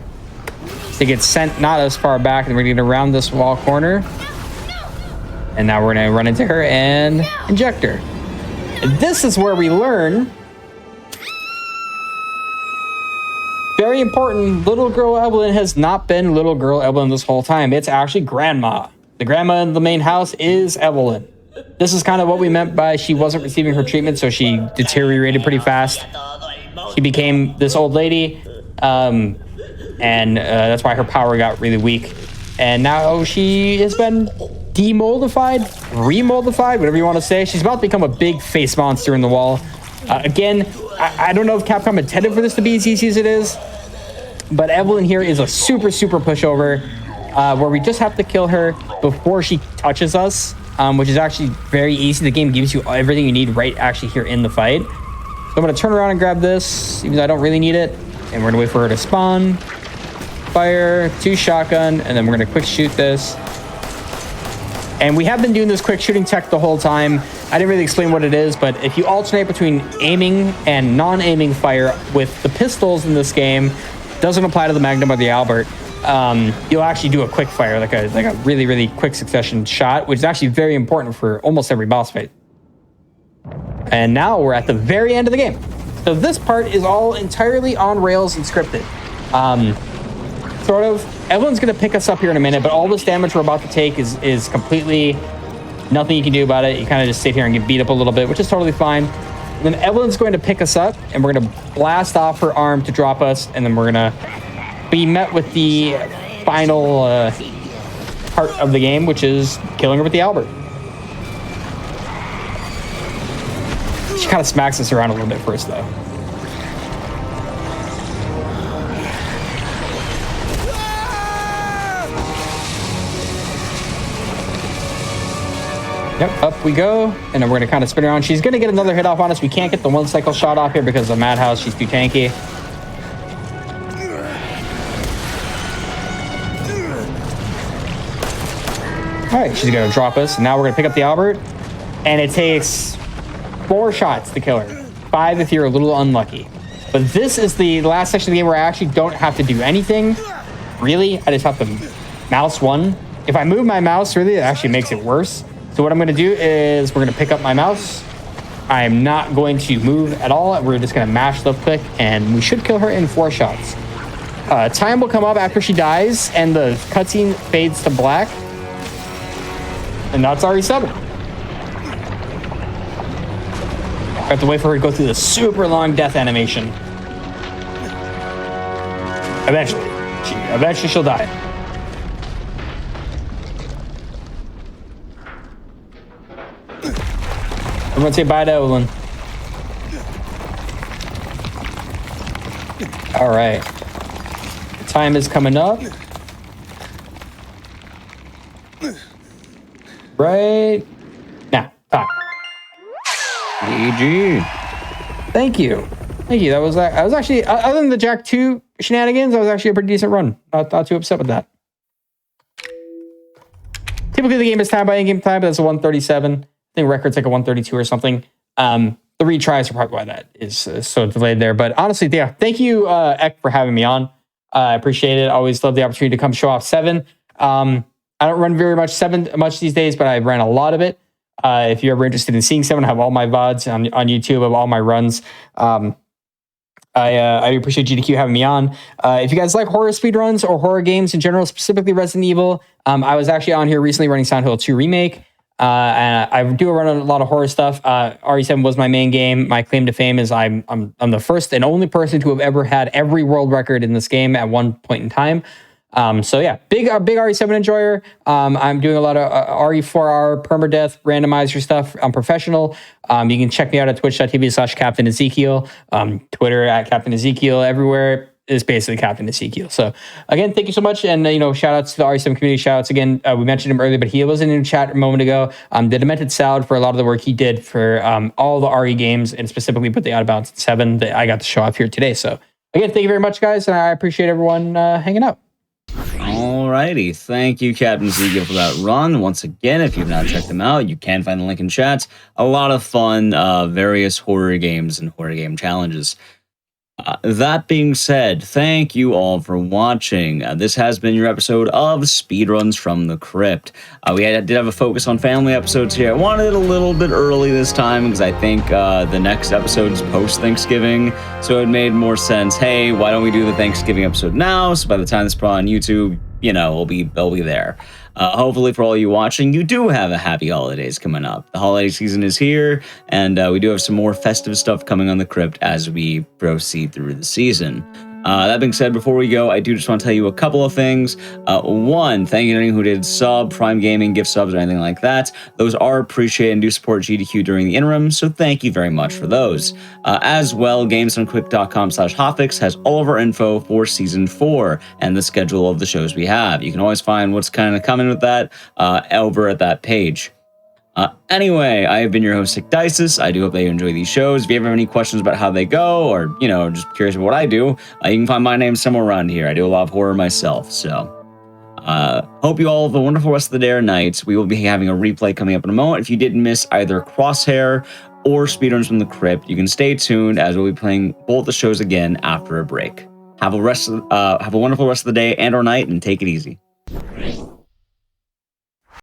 to get sent not as far back, and we're gonna get around this wall corner. And now we're gonna run into her and inject her. And this is where we learn, very important, little girl Evelyn has not been little girl Evelyn this whole time. It's actually grandma. The grandma in the main house is Evelyn. This is kind of what we meant by she wasn't receiving her treatment, so she deteriorated pretty fast. She became this old lady, and that's why her power got really weak. And now she has been demoldified, remoldified, whatever you want to say. She's about to become a big face monster in the wall. Again, I don't know if Capcom intended for this to be as easy as it is, but Evelyn here is a super pushover, where we just have to kill her before she touches us, which is actually very easy. The game gives you everything you need right actually here in the fight. So I'm going to turn around and grab this, even though I don't really need it, and we're going to wait for her to spawn, fire, 2 shotgun, and then we're going to quick shoot this. And we have been doing this quick shooting tech the whole time. I didn't really explain what it is, but if you alternate between aiming and non-aiming fire with the pistols in this game, doesn't apply to the Magnum or the Albert, you'll actually do a quick fire, like a really quick succession shot, which is actually very important for almost every boss fight. And now we're at the very end of the game. So this part is all entirely on rails and scripted. Sort of. Evelyn's going to pick us up here in a minute, but all this damage we're about to take is completely nothing you can do about it. You kind of just sit here and get beat up a little bit, which is totally fine. And then Evelyn's going to pick us up, and we're going to blast off her arm to drop us, and then we're going to be met with the final part of the game, which is killing her with the Albert. She kind of smacks us around a little bit first, though. Yep, up we go, and then we're gonna kind of spin around. She's gonna get another hit off on us. We can't get the 1 cycle shot off here because of Madhouse. She's too tanky. All right, she's gonna drop us. And now we're gonna pick up the Albert, and it takes 4 shots to kill her. 5 if you're a little unlucky. But this is the last section of the game where I actually don't have to do anything. Really, I just have to mouse 1. If I move my mouse, really, it actually makes it worse. So what I'm going to do is we're going to pick up my mouse. I am not going to move at all. We're just going to mash left click, and we should kill her in 4 shots. Time will come up after she dies, and the cutscene fades to black. And that's RE7. I have to wait for her to go through the super long death animation. Eventually she'll die. I'm gonna say bye to Evelyn. All right. The time is coming up. Right now. Time. GG. Thank you. That was actually, other than the Jack 2 shenanigans, that was actually a pretty decent run. Not too upset with that. Typically the game is timed by in-game time, but that's a 137. I think record's like a 132 or something. The retries are probably why that is so delayed there. But honestly, yeah, thank you, Ek, for having me on. I appreciate it. Always love the opportunity to come show off 7. I don't run very much 7 much these days, but I ran a lot of it. If you're ever interested in seeing 7, I have all my VODs on YouTube of all my runs. I appreciate GDQ having me on. If you guys like horror speedruns or horror games in general, specifically Resident Evil, I was actually on here recently running Silent Hill 2 Remake. And I do run a lot of horror stuff. RE7 was my main game. My claim to fame is I'm the first and only person to have ever had every world record in this game at one point in time. So yeah, big RE7 enjoyer. I'm doing a lot of RE4R permadeath randomizer stuff. I'm professional. You can check me out at twitch.tv/Captain Ezekiel. Twitter at Captain Ezekiel. Everywhere is basically Captain Ezekiel. So again, thank you so much. And, shout outs to the RE7 community. Shout outs again. We mentioned him earlier, but he was in the chat a moment ago. The Demented Salad for a lot of the work he did for all the RE games, and specifically put the Out of Bounds 7 that I got to show off here today. So again, thank you very much, guys. And I appreciate everyone hanging out. Alrighty, thank you, Captain Ezekiel, for that run. Once again, if you've not checked them out, you can find the link in chat. A lot of fun, various horror games and horror game challenges. That being said, thank you all for watching. This has been your episode of Speedruns from the Crypt. We did have a focus on family episodes here. I wanted it a little bit early this time because I think the next episode's post-Thanksgiving, so it made more sense. Hey, why don't we do the Thanksgiving episode now? So by the time this is put on YouTube, it'll be there. Hopefully for all you watching, you do have a happy holidays coming up. The holiday season is here, and we do have some more festive stuff coming on the Crypt as we proceed through the season. That being said, before we go, I do just want to tell you a couple of things. One, thank you to anyone who did sub, Prime Gaming, gift subs, or anything like that. Those are appreciated and do support GDQ during the interim, so thank you very much for those. As well, gamesdonequick.com/Hotfix has all of our info for Season 4 and the schedule of the shows we have. You can always find what's kind of coming with that over at that page. Anyway, I have been your host, Dices. I do hope that you enjoy these shows. If you ever have any questions about how they go, or, just curious about what I do, you can find my name somewhere around here. I do a lot of horror myself, so hope you all have a wonderful rest of the day or night. We will be having a replay coming up in a moment. If you didn't miss either Crosshair or Speedruns from the Crypt, you can stay tuned as we'll be playing both the shows again after a break. Have a wonderful rest of the day and or night, and take it easy.